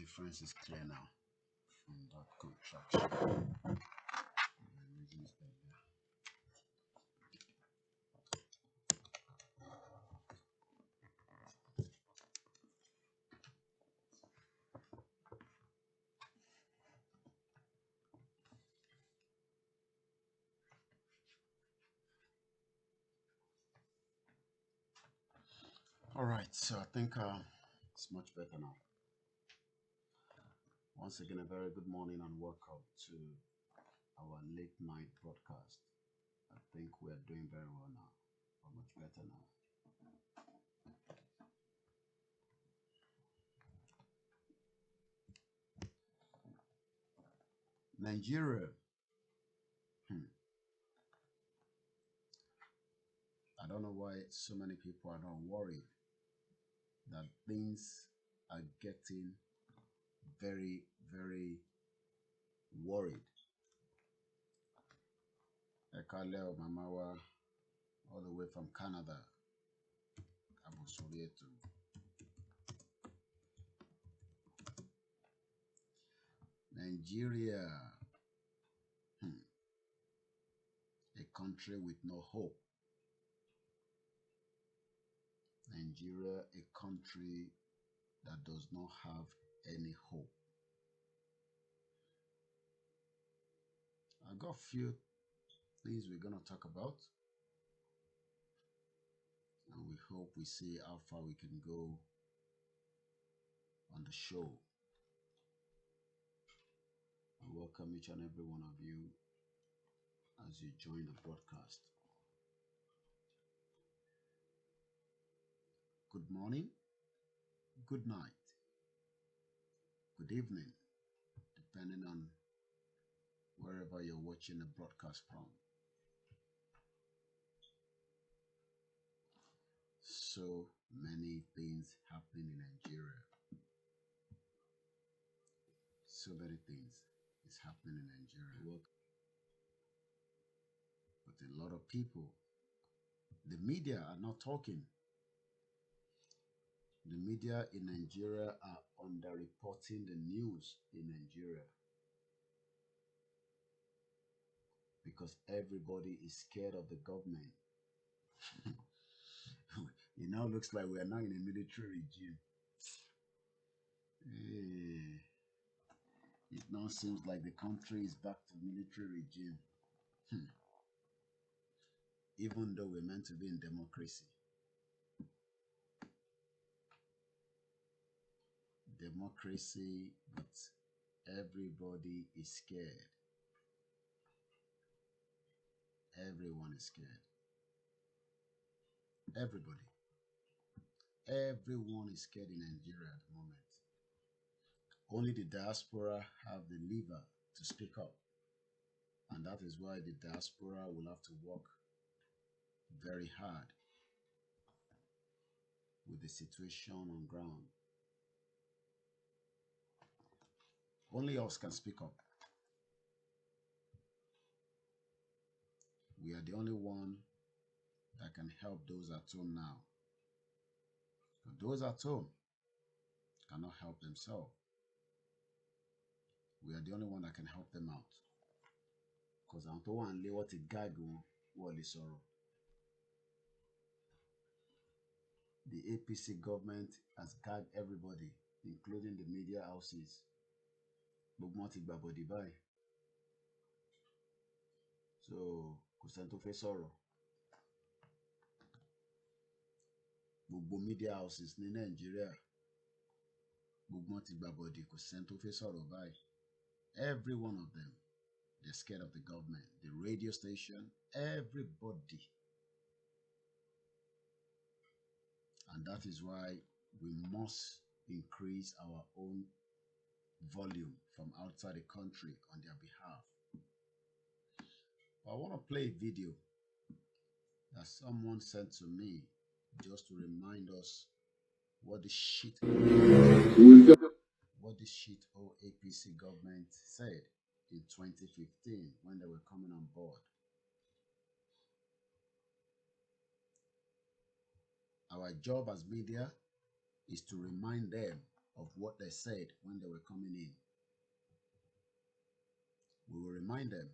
difference is clear now from that contraction. All right, so I think it's much better now. Once again, a very good morning and welcome to our late night broadcast. I think we are doing very well now, or much better now. Nigeria. I don't know why so many people are not worried that things are getting very, very worried. Ekaleo Mamawa, all the way from Canada. Abusurietu. Nigeria, a country with no hope. Nigeria, a country that does not have any hope. I got a few things we're going to talk about, and we hope we see how far we can go on the show. I welcome each and every one of you as you join the broadcast. Good morning, good night, good evening, depending on wherever you're watching the broadcast from. So many things happening in Nigeria. So many things is happening in Nigeria. But a lot of people, the media are not talking. The media in Nigeria are underreporting the news in Nigeria because everybody is scared of the government. It now looks like we are now in a military regime. It now seems like the country is back to military regime. Even though we're meant to be in democracy. Democracy, but everybody is scared. Everyone is scared. Everybody. Everyone is scared in Nigeria at the moment. Only the diaspora have the lever to speak up. And that is why the diaspora will have to work very hard with the situation on ground. Only us can speak up. We are the only one that can help those at home now. But those at home cannot help themselves. We are the only one that can help them out. Because I don't want to what a gag wọlé sọ̀rọ̀. The APC government has gagged everybody, including the media houses. Gbogbo wọn ti gbàbọ̀dé báyìí. So, kò sẹ́ni tó fẹ́ sọ̀rọ̀. Gbogbo media houses ní Nigeria. Gbogbo wọn ti gbàbọ̀dé, kò sẹ́ni tó fẹ́ sọ̀rọ̀ báyìí. Every one of them, they're scared of the government. The radio station, everybody. And that is why we must increase our own volume from outside the country on their behalf. I want to play a video that someone sent to me just to remind us what the shit APC government said in 2015 when they were coming on board. Our job as media is to remind them of what they said when they were coming in. We will remind them.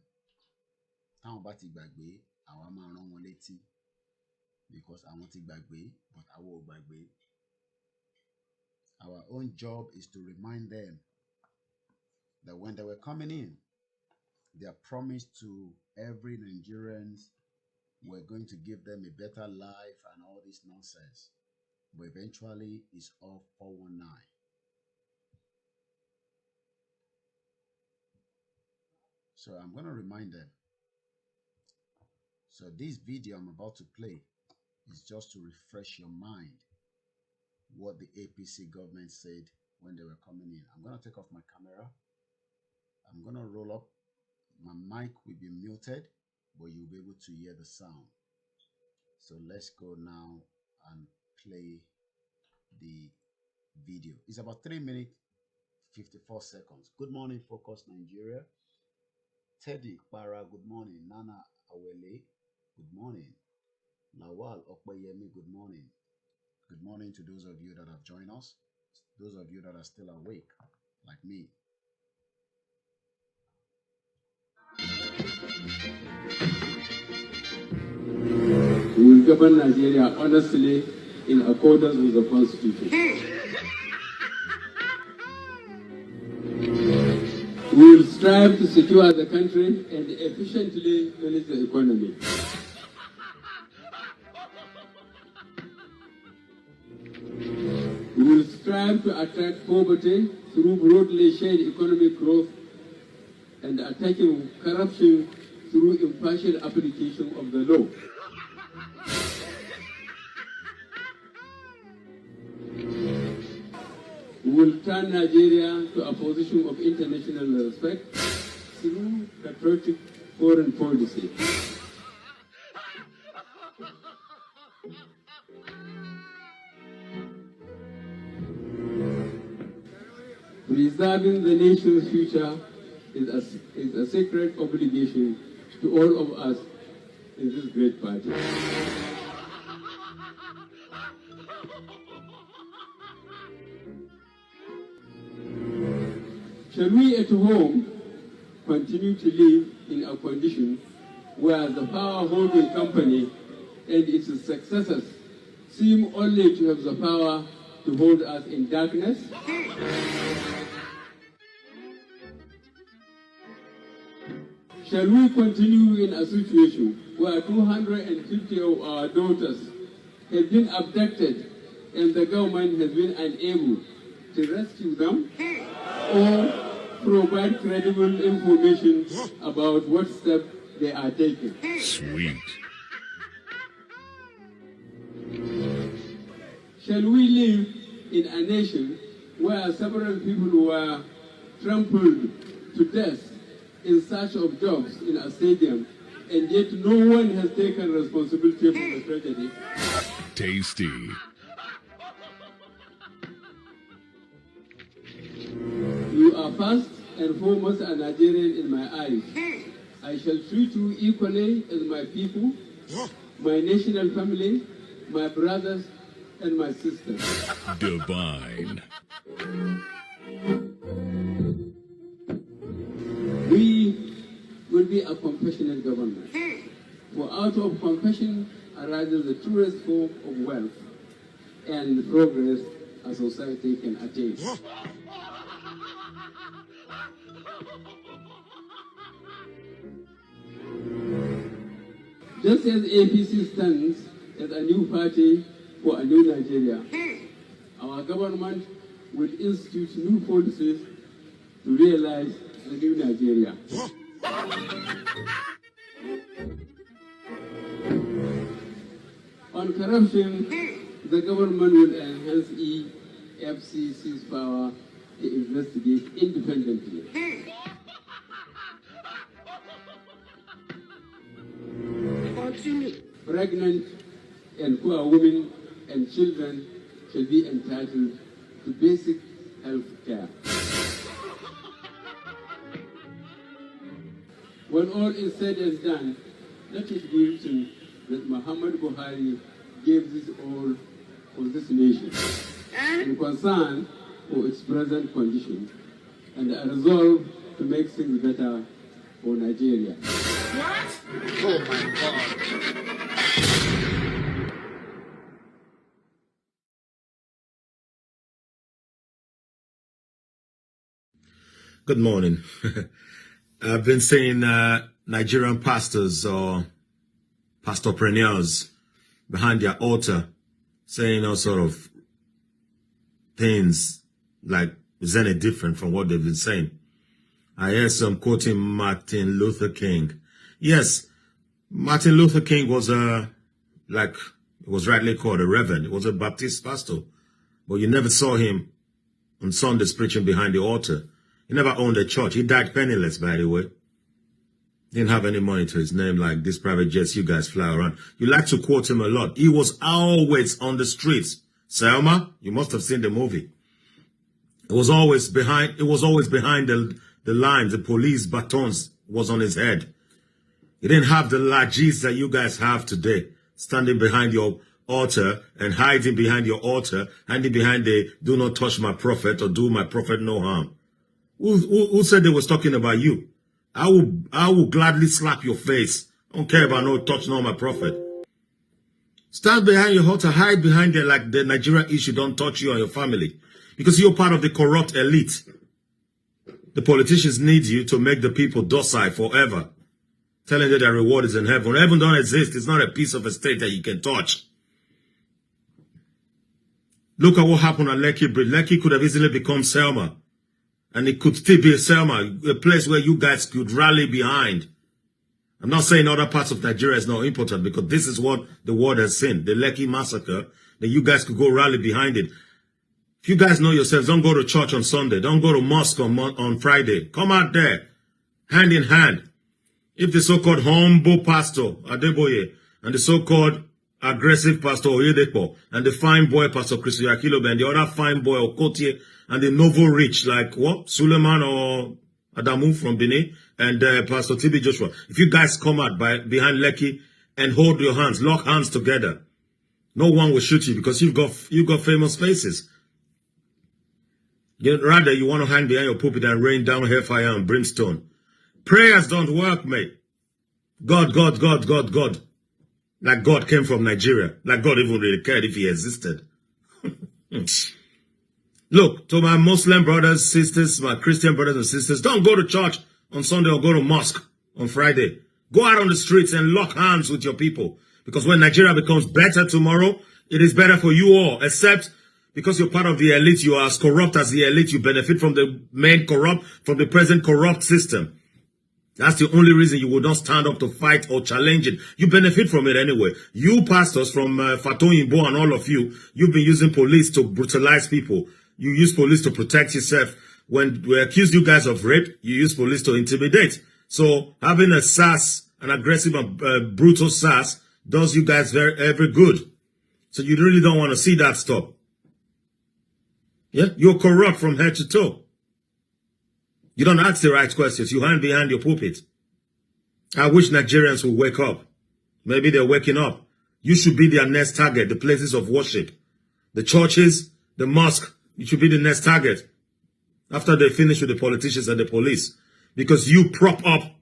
Táwọn bá ti gbàgbé, àwa máa rán wọn létí. Because àwọn ti gbàgbé, but àwa ò gbàgbé. Our own job is to remind them that when they were coming in, their promise to every Nigerians were going to give them a better life and all this nonsense. But eventually, it's all 419. So I'm going to remind them. So this video I'm about to play is just to refresh your mind what the APC government said when they were coming in. I'm going to take off my camera. I'm going to roll up. My mic will be muted, but you'll be able to hear the sound. So let's go now and play the video. It's about 3 minutes, 54 seconds. Good morning, Focus Nigeria. Teddy Para, good morning. Nana Awele, good morning. Lawal Okpeyemi, good morning. Good morning to those of you that have joined us. Those of you that are still awake, like me. We will govern Nigeria honestly in accordance with the Constitution. We will strive to secure the country and efficiently manage the economy. We will strive to attack poverty through broadly shared economic growth and attacking corruption through impartial application of the law. We will turn Nigeria to a position of international respect through patriotic foreign policy. Preserving the nation's future is a sacred obligation to all of us in this great party. Shall we at home continue to live in a condition where the power-holding company and its successors seem only to have the power to hold us in darkness? Shall we continue in a situation where 250 of our daughters have been abducted and the government has been unable to rescue them or provide credible information about what steps they are taking? Sweet. Shall we live in a nation where several people were trampled to death in search of jobs in a stadium, and yet no one has taken responsibility for the tragedy? Tasty. You are first and foremost a Nigerian in my eyes. I shall treat you equally as my people, my national family, my brothers, and my sisters. Divine. We will be a compassionate government. For out of compassion arises the truest form of wealth and progress a society can attain. Just as APC stands as a new party for a new Nigeria, our government will institute new policies to realize the new Nigeria. On corruption, the government will enhance EFCC's power to investigate independently. Pregnant and poor women and children shall be entitled to basic health care. When all is said and done, let it be written that Muhammad Buhari gave this all for this nation. In concern, for its present condition and a resolve to make things better for Nigeria. What? Oh my God. Good morning. I've been seeing Nigerian pastors or pastorpreneurs behind their altar saying all sort of things like, is any different from what they've been saying? I hear some quoting Martin Luther King. Yes, Martin Luther King was like it was rightly called a reverend. He was a Baptist pastor, but you never saw him on Sundays preaching behind the altar. He never owned a church. He died penniless, by the way. Didn't have any money to his name like these private jets you guys fly around. You like to quote him a lot. He was always on the streets. Selma, you must have seen the movie. It was always behind the lines. The police batons was on his head. He didn't have the lajis that you guys have today, standing behind your altar and hiding behind your altar, hiding behind the do not touch my prophet or do my prophet no harm. Who said they was talking about you? I will gladly slap your face. I don't care about no touch no my prophet. Stand behind your altar, hide behind there like the Nigerian issue don't touch you or your family. Because you're part of the corrupt elite. The politicians need you to make the people docile forever. Telling them their reward is in heaven. Heaven don't exist. It's not a piece of a state that you can touch. Look at what happened at Lekki Bridge. Lekki could have easily become Selma. And it could still be a Selma, a place where you guys could rally behind. I'm not saying other parts of Nigeria is not important because this is what the world has seen. The Lekki massacre, that you guys could go rally behind it. If you guys know yourselves, don't go to church on Sunday. Don't go to mosque on Friday. Come out there, hand in hand. If the so-called humble pastor, Adeboye, and the so-called aggressive pastor, Oyedepo, and the fine boy, Pastor Christopher Akilobe, and the other fine boy, Okotie, and the novel rich, like what? Suleiman or Adamu from Benin, and Pastor TB Joshua. If you guys come out behind Lekki and hold your hands, lock hands together, no one will shoot you because you've got famous faces. Rather, you want to hang behind your pulpit and rain down hellfire and brimstone. Prayers don't work, mate. God. Like God came from Nigeria. Like God even really cared if he existed. Look, to my Muslim brothers, sisters, my Christian brothers and sisters, don't go to church on Sunday or go to mosque on Friday. Go out on the streets and lock hands with your people. Because when Nigeria becomes better tomorrow, it is better for you all, except because you're part of the elite, you are as corrupt as the elite, you benefit from the from the present corrupt system. That's the only reason you would not stand up to fight or challenge it. You benefit from it anyway. You pastors from Fatoyinbo and all of you, you've been using police to brutalize people. You use police to protect yourself. When we accuse you guys of rape, you use police to intimidate. So having a sass, an aggressive and brutal sass, does you guys very good. So you really don't want to see that stop. Yeah, you're corrupt from head to toe. You don't ask the right questions. You hide behind your pulpit. I wish Nigerians would wake up. Maybe they're waking up. You should be their next target, the places of worship. The churches, the mosque, you should be the next target. After they finish with the politicians and the police. Because you prop up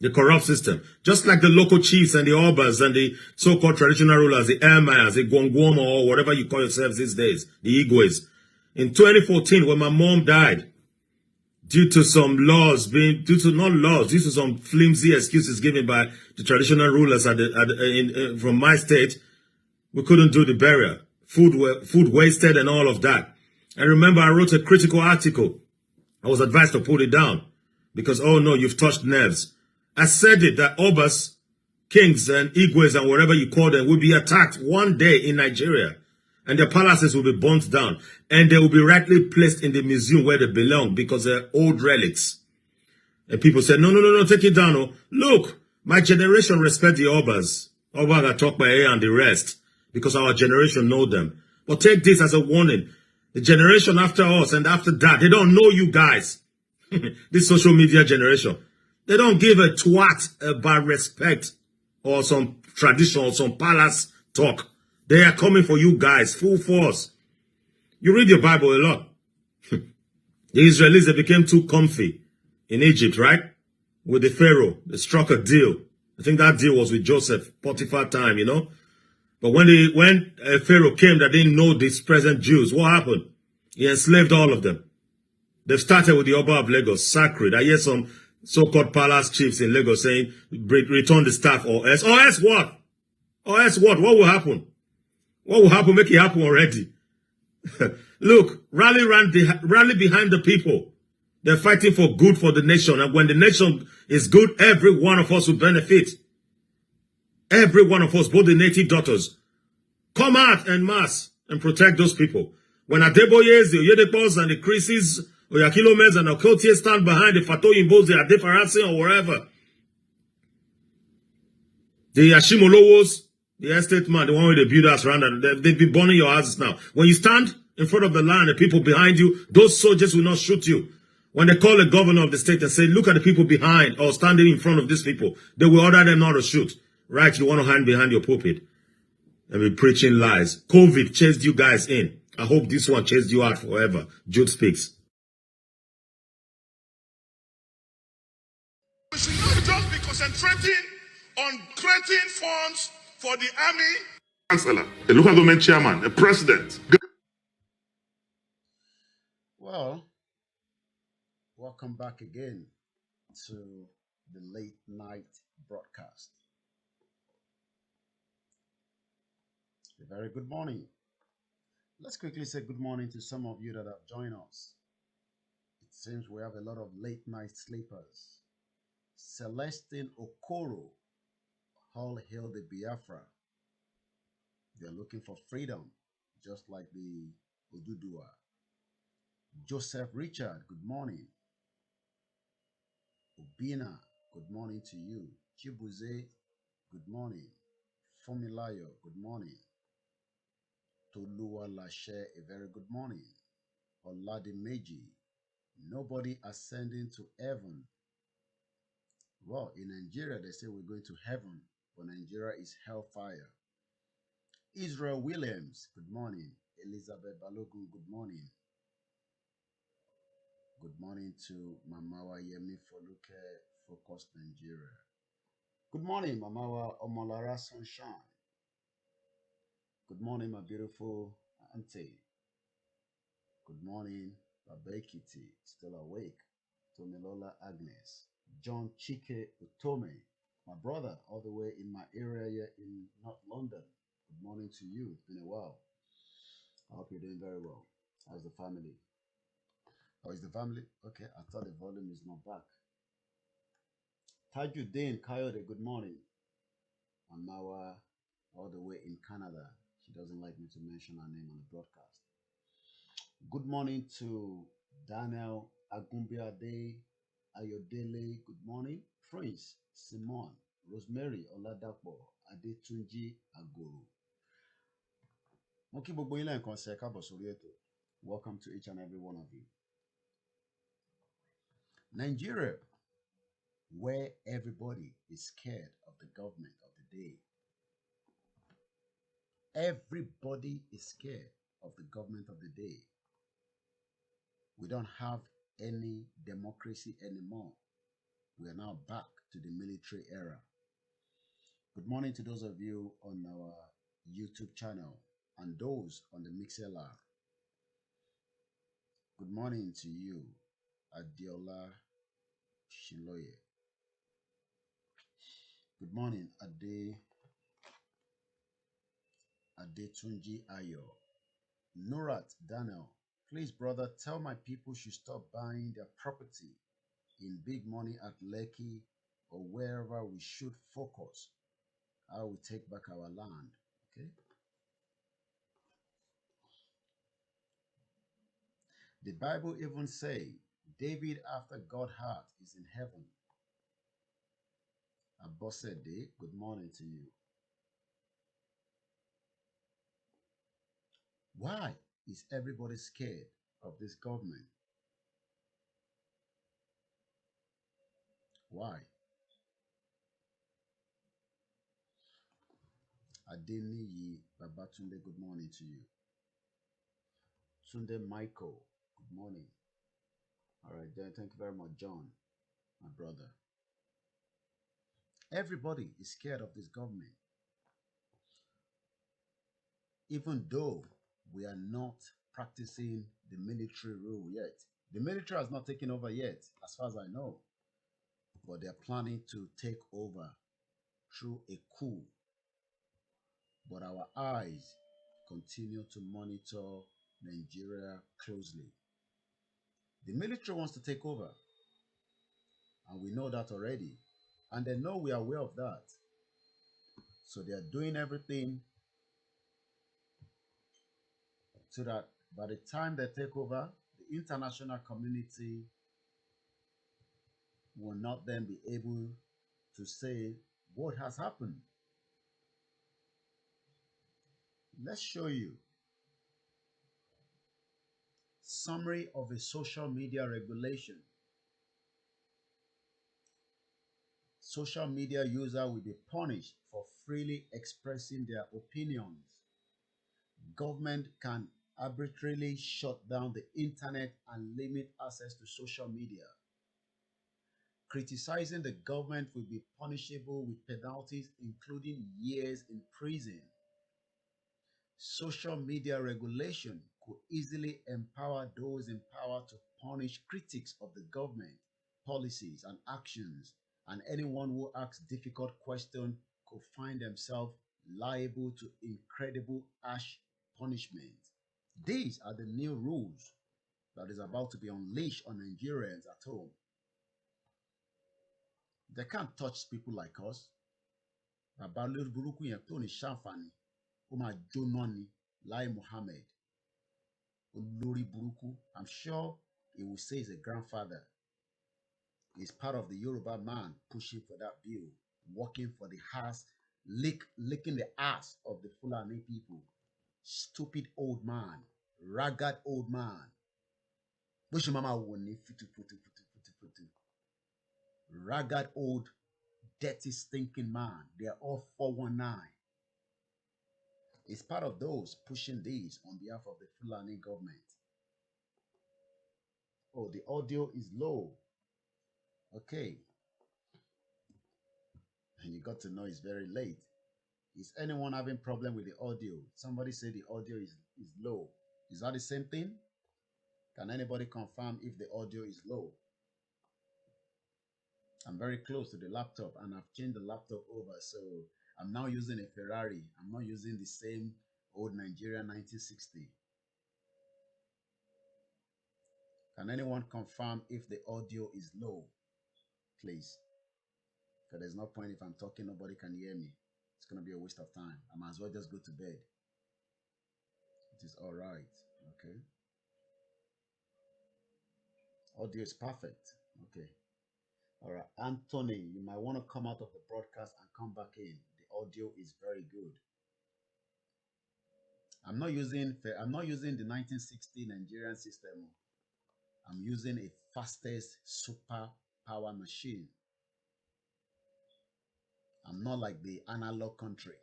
the corrupt system. Just like the local chiefs and the obas and the so-called traditional rulers, the Emayas, the Gwangwomo, or whatever you call yourselves these days, the Igwes. In 2014, when my mom died, due to some due to some flimsy excuses given by the traditional rulers from my state, we couldn't do the burial. Food wasted and all of that. And remember, I wrote a critical article. I was advised to put it down because, oh no, you've touched nerves. I said it that Obas, kings and Igwes and whatever you call them will be attacked one day in Nigeria. And their palaces will be burnt down. And they will be rightly placed in the museum where they belong because they're old relics. And people said, no, take it down. Oh. Look, my generation respect the Obas. Obas that talk by A and the rest. Because our generation know them. But take this as a warning. The generation after us and after that, they don't know you guys. This social media generation. They don't give a twat about respect or some tradition or some palace talk. They are coming for you guys, full force. You read your Bible a lot. The Israelis, they became too comfy in Egypt, right? With the Pharaoh. They struck a deal. I think that deal was with Joseph, Potiphar time, you know? But when Pharaoh came that didn't know these present Jews, what happened? He enslaved all of them. They've started with the Oba of Lagos, sacred. I hear some so-called palace chiefs in Lagos saying, return the staff or else. Or else what? Or else what? What will happen? What will happen? Make it happen already. Look, rally behind the people. They're fighting for good for the nation. And when the nation is good, every one of us will benefit. Every one of us, both the native daughters, come out en masse and protect those people. When Adeboyes, the Oyedepos, and the Chris's, Oyakilomens, and Okotie stand behind the Fatoyimbos, the Adefarasi, or wherever, the Yashimolowos, the estate man, the one with the builders around, they've been burning your houses now. When you stand in front of the land, the people behind you, those soldiers will not shoot you. When they call the governor of the state and say, look at the people behind or standing in front of these people, they will order them not to shoot. Right, you want to hide behind your pulpit and be preaching lies. COVID chased you guys in. I hope this one chased you out forever. Jude speaks. We should not just be concentrating on creating funds for the army. Chancellor, a local government chairman, a president. Well, welcome back again to the late night broadcast. A very good morning. Let's quickly say good morning to some of you that have joined us. It seems we have a lot of late night sleepers. Celestine Okoro, all hail the Biafra. They're looking for freedom, just like the Odudua. Joseph Richard, good morning. Obina, good morning to you. Chibuze, good morning. Fumilayo, good morning. Toluwa Lashe, a very good morning. Oladimeji, nobody ascending to heaven. Well, in Nigeria, they say we're going to heaven, but Nigeria is hellfire. Israel Williams, good morning. Elizabeth Balogun, good morning. Good morning to Mamawa Yemi Foluke, Focus Nigeria. Good morning, Mamawa Omolara Sunshine. Good morning, my beautiful auntie. Good morning, Babekiti, still awake. Tomilola Agnes. John Chike Utome, my brother, all the way in my area here in North London. Good morning to you. It's been a while. I hope you're doing very well. How's the family? Oh, is the family? Okay, I thought the volume is not back. Tajuddin Coyote, good morning. Amawa, all the way in Canada. She doesn't like me to mention her name on the broadcast. Good morning to Daniel Agumbiade Ayodele, good morning. Prince Simon, Rosemary Oladapo, Adetunji Agoro. Moki gbogbo yín lẹ́ẹ̀kan sí ẹ káàbọ̀ sórí ètò. Welcome to each and every one of you. Nigeria, where everybody is scared of the government of the day. Everybody is scared of the government of the day. We don't have any democracy anymore. We are now back to the military era. Good morning to those of you on our YouTube channel and those on the MixLR. Good morning to you, Adiola Shiloye. Good morning, Adetunji Ayo. Nurat Daniel, please, brother, tell my people should stop buying their property in big money at Lekki or wherever we should focus. How we take back our land. Okay. The Bible even say David after God's heart is in heaven. Abosede, good morning to you. Why is everybody scared of this government? Why? Adeniyi Babatunde, good morning to you. Tunde Michael, good morning. All right, then. Thank you very much, John, my brother. Everybody is scared of this government, even though we are not practicing the military rule yet. The military has not taken over yet, as far as I know, but they're planning to take over through a coup. But our eyes continue to monitor Nigeria closely. The military wants to take over, and we know that already. And they know we are aware of that. So they are doing everything so that by the time they take over, the international community will not then be able to say what has happened. Let's show you summary of a social media regulation. Social media user will be punished for freely expressing their opinions. Government can arbitrarily shut down the internet and limit access to social media. Criticizing the government will be punishable with penalties including years in prison. Social media regulation could easily empower those in power to punish critics of the government, policies, and actions, and anyone who asks difficult questions could find themselves liable to incredible harsh punishment. These are the new rules that is about to be unleashed on Nigerians at home. They can't touch people like us. Bàbá olórí burúkú yẹn tó ní ṣàǹfààní, ó máa jóná ni Lai Mohammed. Olórí burúkú. I'm sure he will say he's a grandfather. He's part of the Yoruba man pushing for that bill, working for the ass, licking the ass of the Fulani people. Stupid old man, ragged old man. Bush mama woni futu futu futu futu futu. Ragged old, dirty, stinking man. They are all 419. He's part of those pushing these on behalf of the Fulani government. Oh, the audio is low. Okay. And you got to know it's very late. Is anyone having problem with the audio? Somebody said the audio is low. Is that the same thing? Can anybody confirm if the audio is low? I'm very close to the laptop and I've changed the laptop over. So I'm now using a Ferrari. I'm not using the same old Nigeria 1960. Can anyone confirm if the audio is low? Please. Because there's no point if I'm talking, nobody can hear me. It's going to be a waste of time. I might as well just go to bed. It is all right. Okay. Audio is perfect. Okay. All right. Anthony, you might want to come out of the broadcast and come back in. The audio is very good. I'm not using the 1960 Nigerian system. I'm using a fastest super power machine. I'm not like the analog country.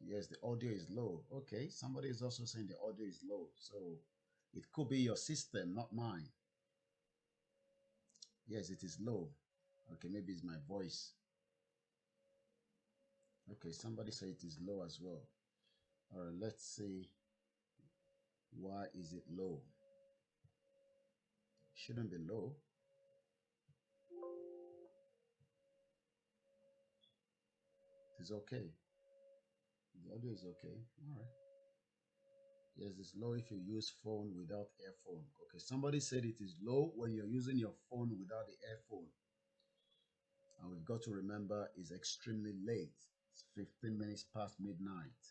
Yes, the audio is low. Okay, somebody is also saying the audio is low. So it could be your system, not mine. Yes, it is low. Okay, maybe it's my voice. Okay, somebody say it is low as well. All right, let's see. Why is it low? Shouldn't be low. It's okay. The audio is okay. All right. Yes, it's low if you use phone without earphone. Okay, somebody said it is low when you're using your phone without the earphone. And we've got to remember it's extremely late. It's 15 minutes past midnight.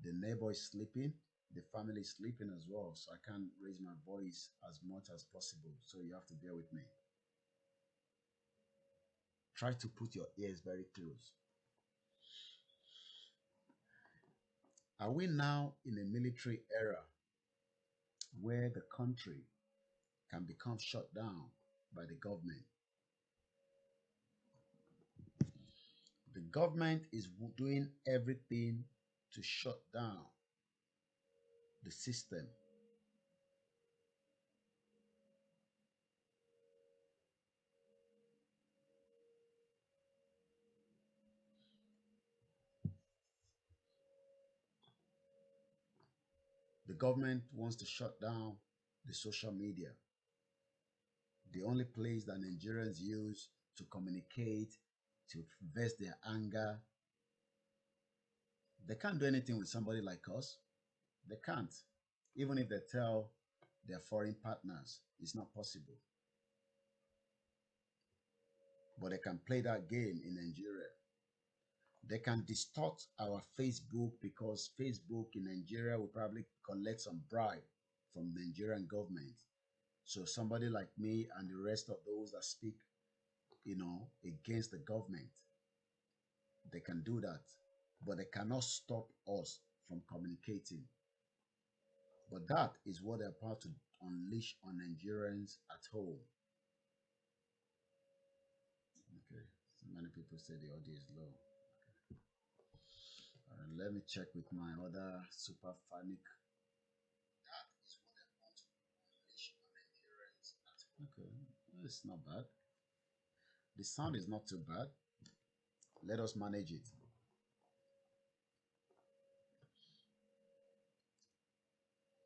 The neighbor is sleeping. The family is sleeping as well. So I can't raise my voice as much as possible. So you have to bear with me. Try to put your ears very close. Are we now in a military era where the country can become shut down by the government? The government is doing everything to shut down the system. The government wants to shut down the social media, the only place that Nigerians use to communicate, to vent their anger. They can't do anything with somebody like us. They can't. Even if they tell their foreign partners, it's not possible. But they can play that game in Nigeria. They can distort our Facebook because Facebook in Nigeria will probably collect some bribe from the Nigerian government. So somebody like me and the rest of those that speak, against the government, they can do that. But they cannot stop us from communicating. But that is what they're about to unleash on Nigerians at home. Okay, so many people say the audio is low. Let me check with my other super panic. That is what they're about to unleash on Nigerians at home. Okay, it's not bad. The sound is not too bad. Let us manage it.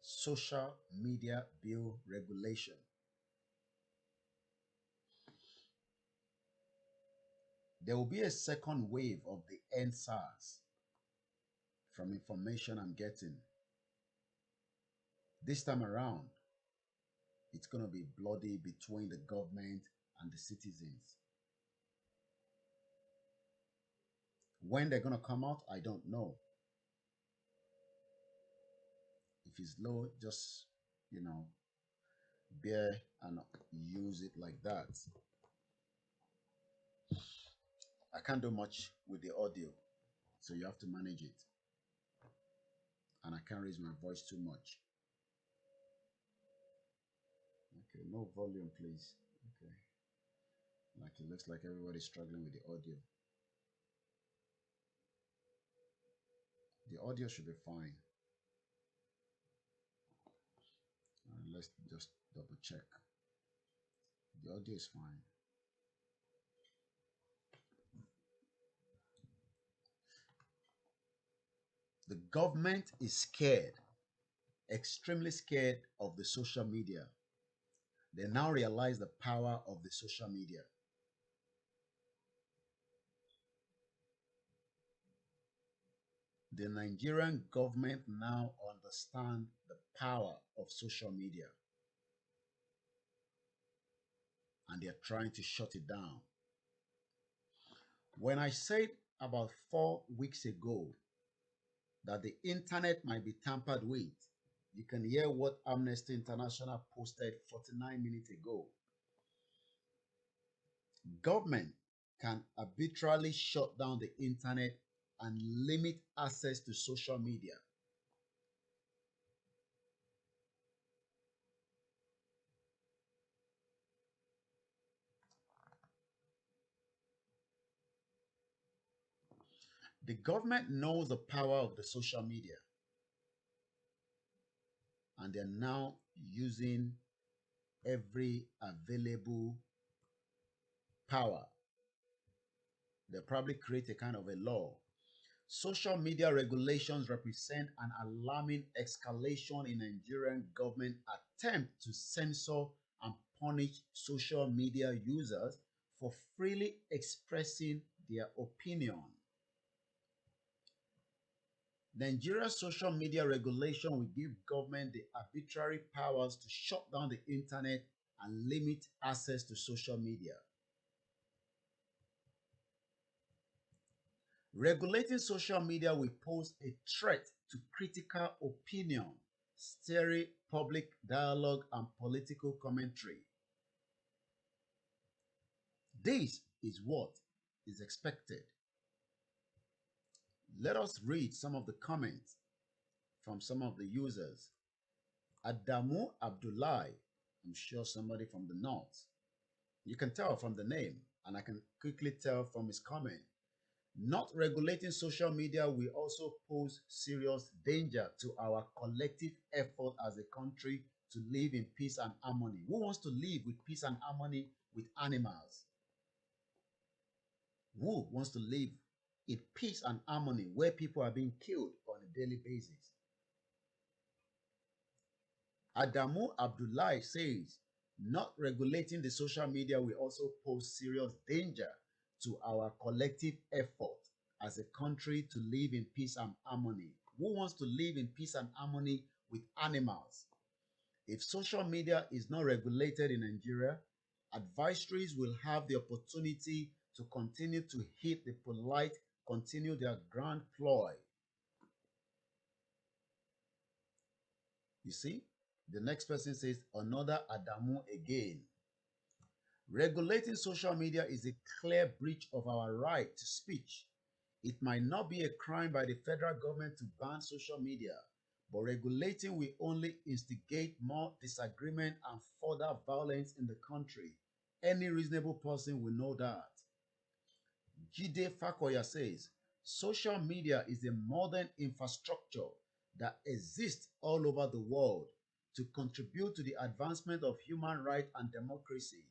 Social Media Bill Regulation. There will be a second wave of the NSARS from information I'm getting. This time around, it's going to be bloody between the government and the citizens. When they're going to come out, I don't know. If it's low, just, bear and use it like that. I can't do much with the audio, so you have to manage it. And I can't raise my voice too much. Okay, no volume, please. Okay. Like it looks like everybody's struggling with the audio. The audio should be fine. Let's just double check. The audio is fine. The government is scared, extremely scared of the social media. They now realize the power of the social media. The Nigerian government now understand the power of social media, and they're trying to shut it down. When I said about 4 weeks ago that the internet might be tampered with, you can hear what Amnesty International posted 49 minutes ago. Government can arbitrarily shut down the internet and limit access to social media. The government knows the power of the social media, and they're now using every available power. They'll probably create a kind of a law. Social media regulations represent an alarming escalation in Nigerian government attempt to censor and punish social media users for freely expressing their opinion. Nigeria's social media regulation will give government the arbitrary powers to shut down the internet and limit access to social media. Regulating social media will pose a threat to critical opinion, steering public dialogue, and political commentary. This is what is expected. Let us read some of the comments from some of the users. Adamu Abdullahi, I'm sure somebody from the north. You can tell from the name, and I can quickly tell from his comment. Not regulating social media will also pose serious danger to our collective effort as a country to live in peace and harmony. Who wants to live with peace and harmony with animals? Who wants to live in peace and harmony where people are being killed on a daily basis? Adamu Abdullahi says, not regulating the social media will also pose serious danger to our collective effort as a country to live in peace and harmony. Who wants to live in peace and harmony with animals? If social media is not regulated in Nigeria, advisories will have the opportunity to continue to hit the polite, continue their grand ploy. You see, the next person says, another Adamu again. Regulating social media is a clear breach of our right to speech. It might not be a crime by the federal government to ban social media, but regulating will only instigate more disagreement and further violence in the country. Any reasonable person will know that. Jide Fakoya says, social media is a modern infrastructure that exists all over the world to contribute to the advancement of human rights and democracy.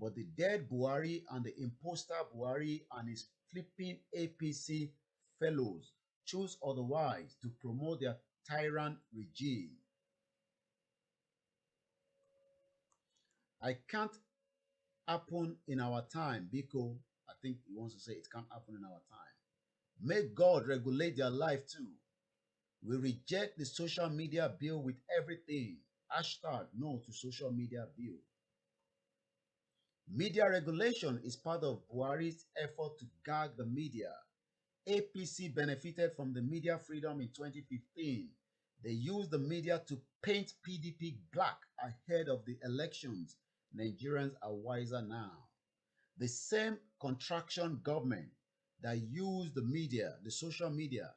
But the dead Buhari and the imposter Buhari and his flipping APC fellows choose otherwise to promote their tyrant regime. I can't happen in our time, Biko. I think he wants to say it can't happen in our time. May God regulate their life too. We reject the social media bill with everything. Hashtag no to social media bill. Media regulation is part of Buhari's effort to gag the media. APC benefited from the media freedom in 2015. They used the media to paint PDP black ahead of the elections. Nigerians are wiser now. The same contraction government that used the media, the social media,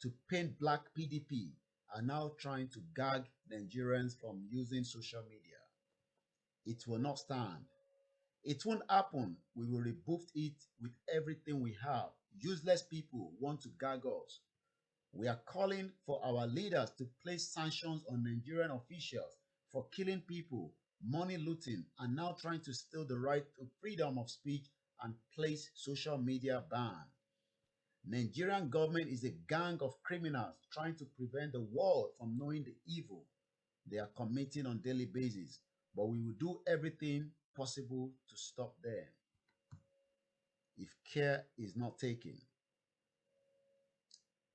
to paint black PDP are now trying to gag Nigerians from using social media. It will not stand. It won't happen. We will rebuff it with everything we have. Useless people want to gag us. We are calling for our leaders to place sanctions on Nigerian officials for killing people, money looting, and now trying to steal the right to freedom of speech and place social media ban. Nigerian government is a gang of criminals trying to prevent the world from knowing the evil they are committing on a daily basis, but we will do everything possible to stop them if care is not taken.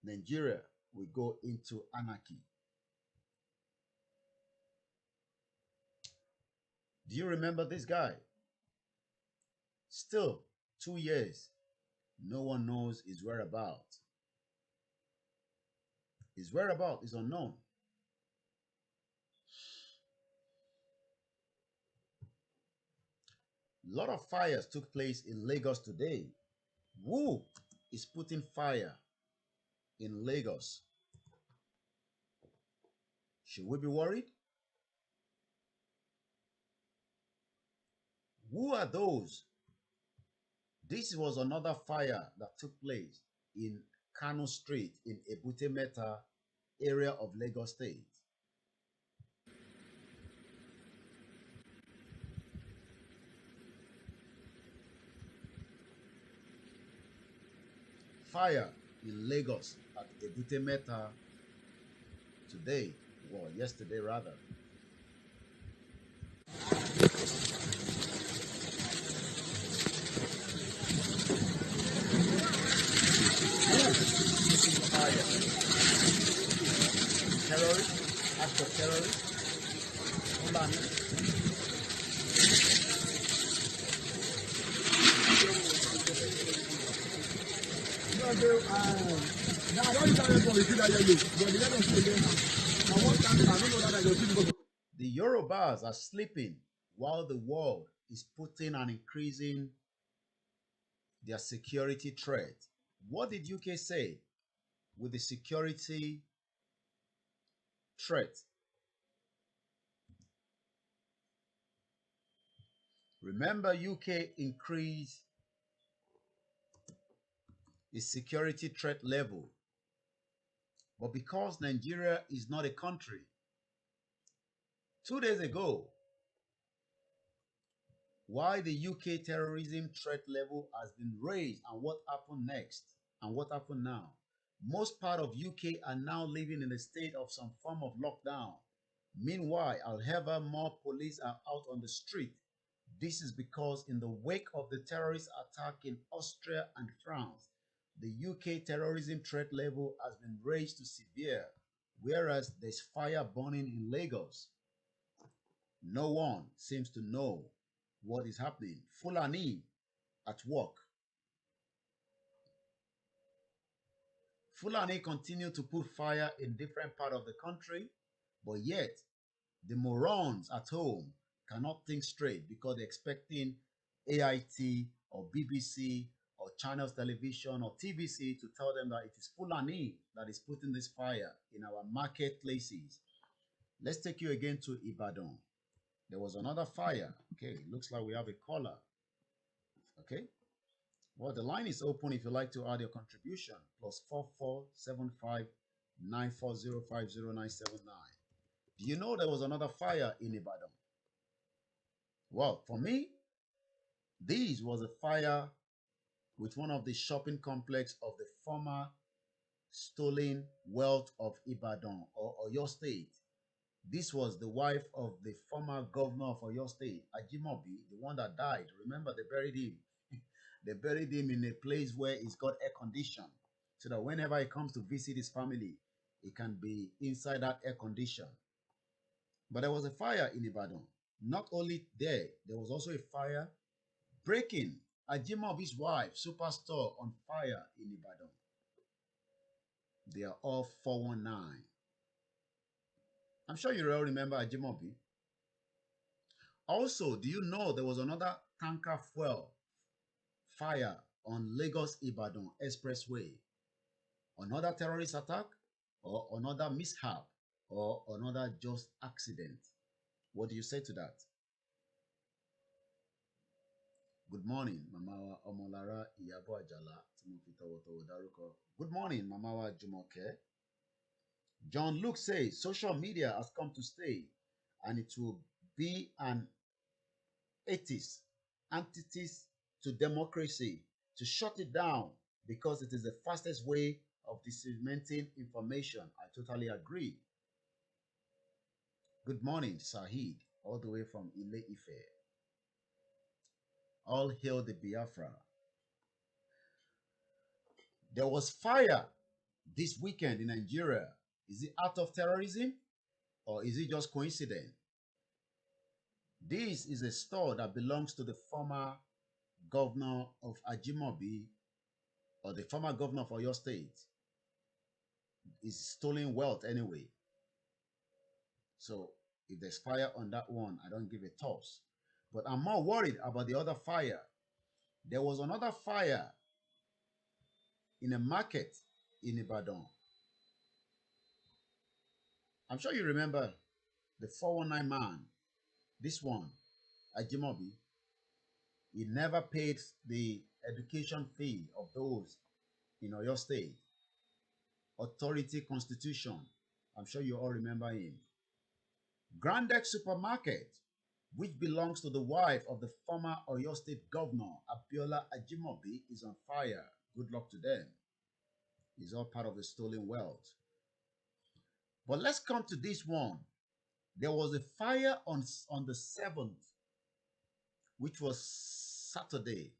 Nigeria will go into anarchy. Do you remember this guy? Still, 2 years, no one knows his whereabouts. His whereabouts is unknown. A lot of fires took place in Lagos today. Who is putting fire in Lagos? Should we be worried? Who are those? This was another fire that took place in Kano Street in Ebute Metta area of Lagos State. Fire in Lagos at Ebute Metta today, well, yesterday rather. Fire. Terrorists, act of terrorists, the Yorubas are sleeping while the world is putting and increasing their security threat. What did UK say with the security threat? Remember, UK increased its security threat level. But because Nigeria is not a country, 2 days ago, why the UK terrorism threat level has been raised and what happened next and what happened now. Most part of UK are now living in a state of some form of lockdown. Meanwhile, however more police are out on the street, this is because in the wake of the terrorist attack in Austria and France, the UK terrorism threat level has been raised to severe, whereas there's fire burning in Lagos. No one seems to know what is happening. Fulani at work. Fulani continue to put fire in different parts of the country, but yet the morons at home cannot think straight because they're expecting AIT or BBC or Channels Television or TVC to tell them that it is Fulani that is putting this fire in our marketplaces. Let's take you again to Ibadan. There was another fire. Okay, looks like we have a caller. Okay. Well, the line is open if you'd like to add your contribution. +4475 Do you know there was another fire in Ibadan? Well, for me, this was a fire with one of the shopping complex of the former stolen wealth of Ibadan or Oyo State. This was the wife of the former governor of Oyo State, Ajimobi, the one that died. Remember, they buried him. They buried him in a place where it's got air condition, so that whenever he comes to visit his family, he can be inside that air condition. But there was a fire in Ibadan. Not only there, there was also a fire breaking Ajimobi's wife, superstore, on fire in Ibadan. They are all 419. I'm sure you all remember Ajimobi. Also, do you know there was another tanker fuel fire on Lagos Ibadan Expressway? Another terrorist attack or another mishap or another just accident? What do you say to that? Good morning, Mamawa Omolara Iyabo Ajala. Good morning, Mamawa Jumoke. John Luke says social media has come to stay and it will be an antithesis to democracy to shut it down because it is the fastest way of disseminating information. I totally agree. Good morning, Sahid, all the way from Ile Ife. All hail the Biafra. There was fire this weekend in Nigeria. Is it act of terrorism or is it just coincidence? This is a store that belongs to the former governor of Ajimobi or the former governor of Oyo State. Is stolen wealth anyway. So if there's fire on that one, I don't give a toss. But I'm more worried about the other fire. There was another fire in a market in Ibadan. I'm sure you remember the 419 man. This one, Ajimobi, he never paid the education fee of those in Oyo State. Authority Constitution. I'm sure you all remember him. Grandex Supermarket, which belongs to the wife of the former Oyo State Governor, Abiola Ajimobi, is on fire. Good luck to them. It's all part of the stolen wealth. But let's come to this one. There was a fire on the 7th, which was Saturday.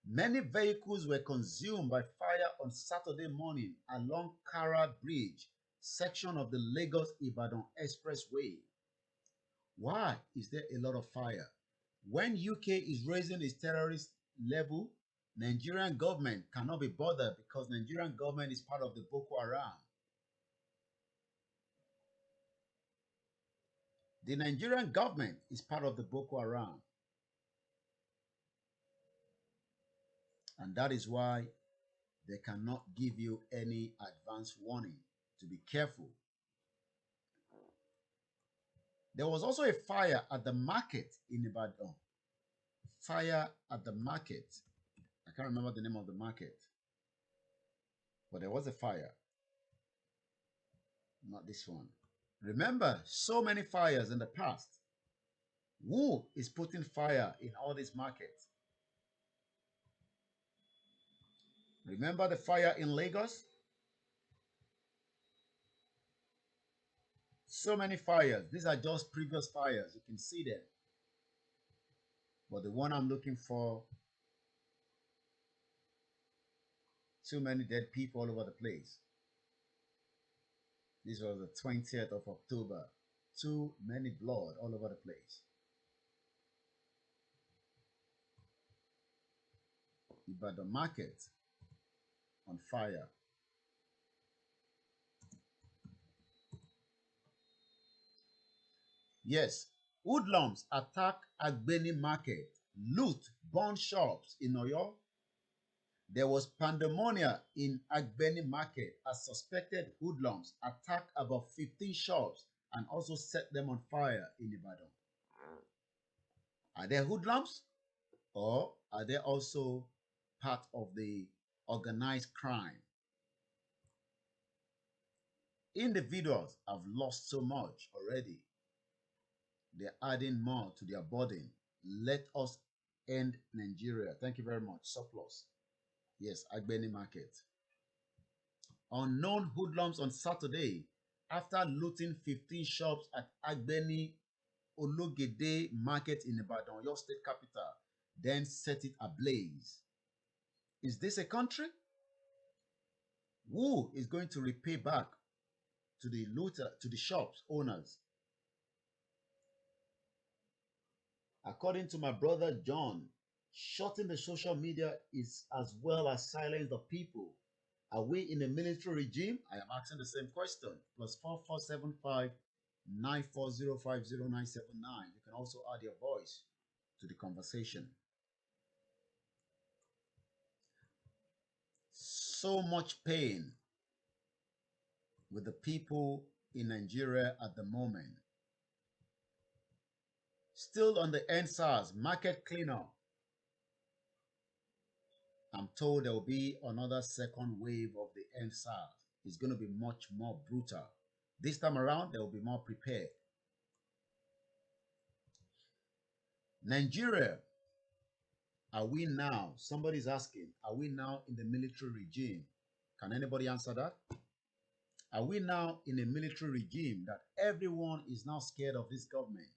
Many vehicles were consumed by fire on Saturday morning along Kara Bridge, section of the Lagos-Ibadan Expressway. Why is there a lot of fire? When UK is raising its terrorist level, Nigerian government cannot be bothered because Nigerian government is part of the Boko Haram. The Nigerian government is part of the Boko Haram. And that is why they cannot give you any advance warning to be careful. There was also a fire at the market in Ibadan. Fire at the market. I can't remember the name of the market. But there was a fire. Not this one. Remember, so many fires in the past. Who is putting fire in all these markets? Remember the fire in Lagos? So many fires. These are just previous fires. You can see them. But the one I'm looking for, too many dead people all over the place. This was the 20th of October. Too many blood all over the place. Ibadan market on fire. Yes, hoodlums attack Agbeni market, loot, burn shops in Oyo. There was pandemonium in Agbeni market as suspected hoodlums attacked about 15 shops and also set them on fire in Ibadan. Are they hoodlums or are they also part of the organized crime? Individuals have lost so much already. They're adding more to their burden. Let us end Nigeria. Thank you very much. Surplus. Yes, Agbeni market. Unknown hoodlums on Saturday after looting 15 shops at Agbeni Ologede market in Ibadan, your state capital, then set it ablaze. Is this a country? Who is going to repay back to the looter, to the shops owners? According to my brother John, shutting the social media is as well as silence the people. Are we in a military regime? I am asking the same question. Plus 4475 94050979. You can also add your voice to the conversation. So much pain with the people in Nigeria at the moment. Still on the NSAS market cleanup. I'm told there will be another second wave of the NSAS. It's going to be much more brutal. This time around, they will be more prepared. Nigeria, are we now, somebody's asking, are we now in the military regime? Can anybody answer that? Are we now in a military regime that everyone is now scared of this government?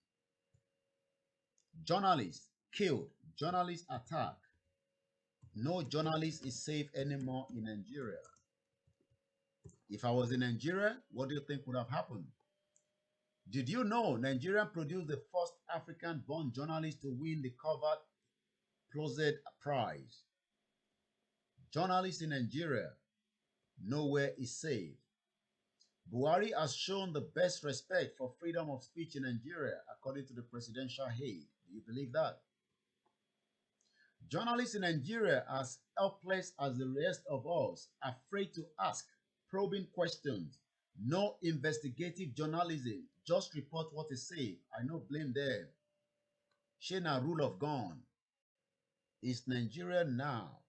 Journalists killed, journalists attacked. No journalist is safe anymore in Nigeria. If I was in Nigeria, what do you think would have happened? Did you know Nigeria produced the first African-born journalist to win the covered Closet Prize? Journalists in Nigeria, nowhere is safe. Buhari has shown the best respect for freedom of speech in Nigeria, according to the presidential aide. Do you believe that? Journalists in Nigeria are as helpless as the rest of us, afraid to ask probing questions. No investigative journalism, just report what is safe. I no blame them. Shena rule of gun. Is Nigeria now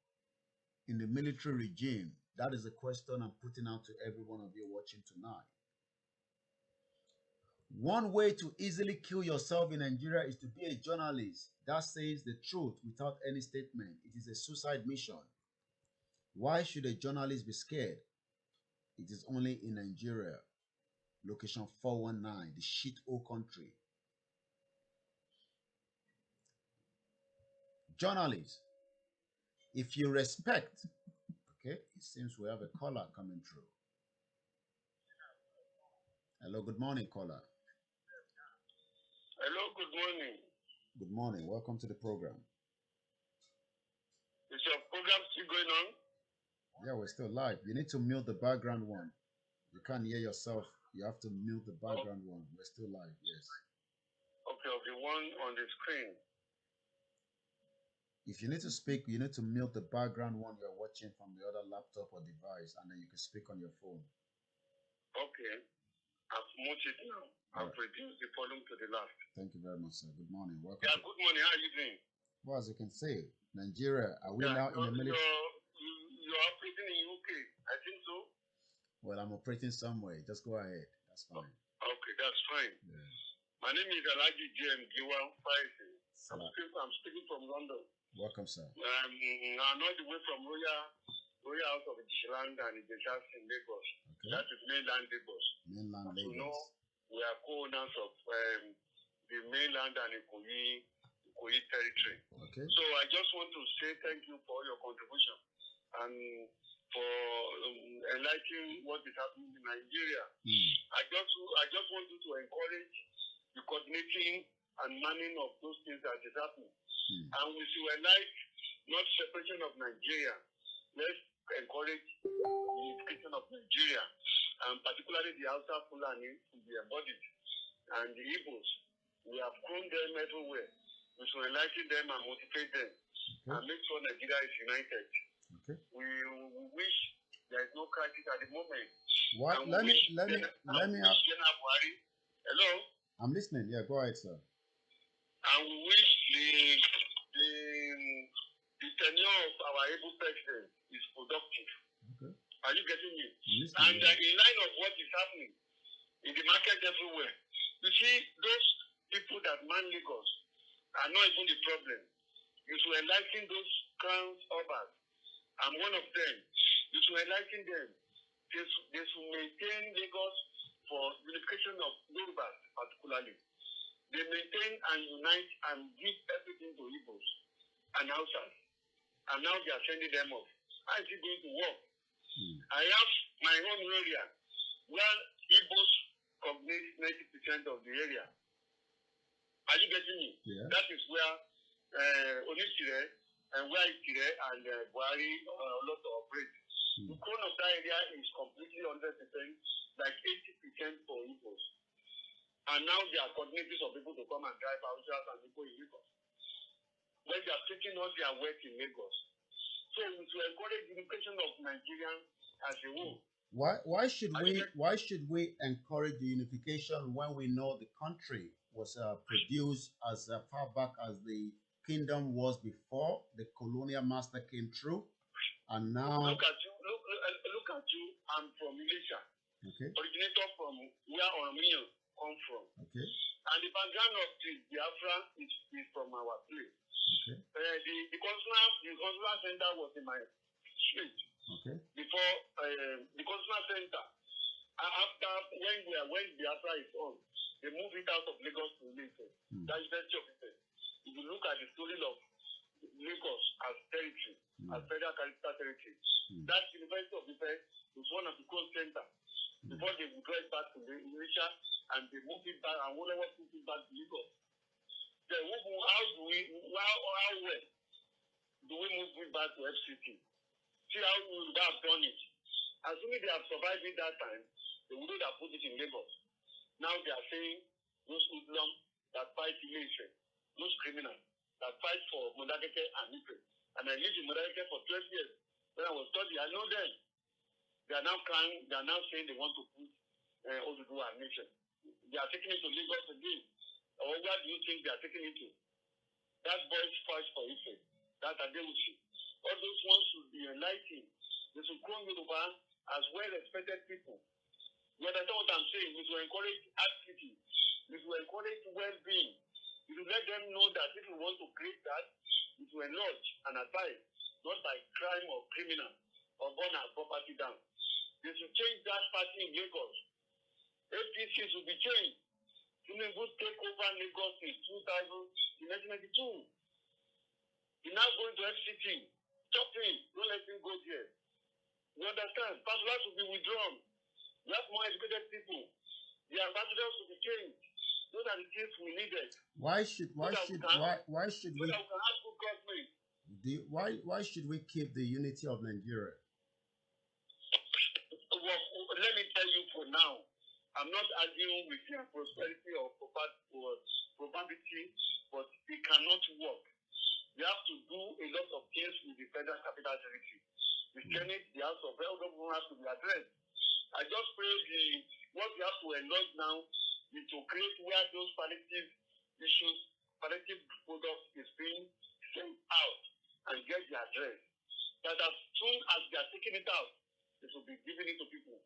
in the military regime? That is the question I'm putting out to every one of you watching tonight. One way to easily kill yourself in Nigeria is to be a journalist that says the truth without any statement. It is a suicide mission. Why should a journalist be scared? It is only in Nigeria. Location 419, the shithole country. Journalists, if you respect, okay, it seems we have a caller coming through. Hello, good morning, caller. Hello, good morning. Good morning. Welcome to the program. Is your program still going on? Yeah, we're still live. You need to mute the background one. You can't hear yourself. You have to mute the background one. We're still live, yes. Okay, of the one on the screen. If you need to speak, you need to mute the background one you're watching from the other laptop or device, and then you can speak on your phone. Okay. I've muted now. I've reduced the volume to the last. Thank you very much, sir. Good morning. Welcome. Yeah, good morning. How are you doing? Well, as you can see, Nigeria, are we now in the military? You're operating in UK, I think so. Well, I'm operating somewhere. Just go ahead. That's fine. Okay, that's fine. Yeah. My name is Alaji J.M. Giwa Faisi. I'm speaking from London. Welcome, sir. I'm not the way from Royal House of Ijiland and Ijesha in Lagos. Okay. That is mainland Lagos. Mainland Lagos. we are co-owners of the mainland and Ikoyi territory. Okay. So I just want to say thank you for your contribution and for enlightening what is happening in Nigeria. I just want you to encourage the coordinating and manning of those things that is happening. And we should like not separation of Nigeria. Let's encourage the unification of Nigeria, and particularly the Hausa Fulani to be embodied, and the Igbos. We have grown them everywhere. We should enlighten them and motivate them, and make sure Nigeria is united. Okay. We wish there is no crisis at the moment. What? Let me. Hello. I'm listening. Yeah, go ahead, sir. And we wish the tenure of our able president is productive. Okay. Are you getting me? And in line of what is happening in the market everywhere, you see those people that man Lagos are not even the problem. You should enlighten those crowns others. I'm one of them. You should enlighten them. They should maintain Lagos for unification of Yoruba particularly. They maintain and unite and give everything to Igbos and Hausas. And now they are sending them off. How is it going to work? I have my own area where Igbos cognate 90% of the area. Are you getting me? Yeah. That is where Onitire and where Itire and Buhari a lot of operate. The crown of that area is completely 100%, like 80% for Igbos. And now they are coordinating some people to come and drive houses and people in Lagos. When they are taking all their work in Lagos. So we should encourage the unification of Nigerians as a whole. Why should we encourage the unification when we know the country was produced as far back as the kingdom was before the colonial master came through, and now look at you. I'm from Malaysia. Okay. Originator from where Oromio come from. Okay. And the background of the Biafra is from our place. Okay. The consular center was in my street. Okay. Before the consular center, after when Biafra is on, they move it out of Lagos to Lagos. That's University of Ife. If you look at the story of Lagos as territory, as federal capital territory, that University of Ife is one of the core centers. Before they would drive back to the Indonesia and they move it back and whatever put it back to Lagos. Then how well do we move it back to FCT? See how we would have done it. Assuming they have survived it that time, they would have put it in Lagos. Now they are saying those hoodlums that fight Ilé-Ifẹ̀, those criminals that fight for Modakeke and Ife. And I lived in Modakeke for 12 years. When I was studying, I know them. They are now crying, they are now saying they want to put Oduduwa nation. They are taking it to Lagos again. Or where do you think they are taking it to? That boys fight for Ife. That Adewusi. All those ones should be enlightened. They should grow Yoruba as well-respected people. You understand what I'm saying? We should encourage activity. We should encourage well-being. We should let them know that if we want to create that, we should enlarge and advise, not by crime or criminal or burn our property down. They should change that party in Lagos. APC should be changed. Tinubu take over Lagos in 1992. He's now going to FCT. Stop him. Don't let him go there. You understand? Pastors should be withdrawn. We have more educated people. The ambassadors should be changed. Those are the things we needed. Why should we keep the unity of Nigeria? Well, let me tell you for now, I'm not arguing with their prosperity or probability, but it cannot work. We have to do a lot of things with the federal capital territory. The Senate, the House of Representatives has to be addressed. I just pray what we have to enlarge now is to create where those palliative issues, palliative products is being sent out and get the address. That as soon as they are taking it out, they should be giving it to people.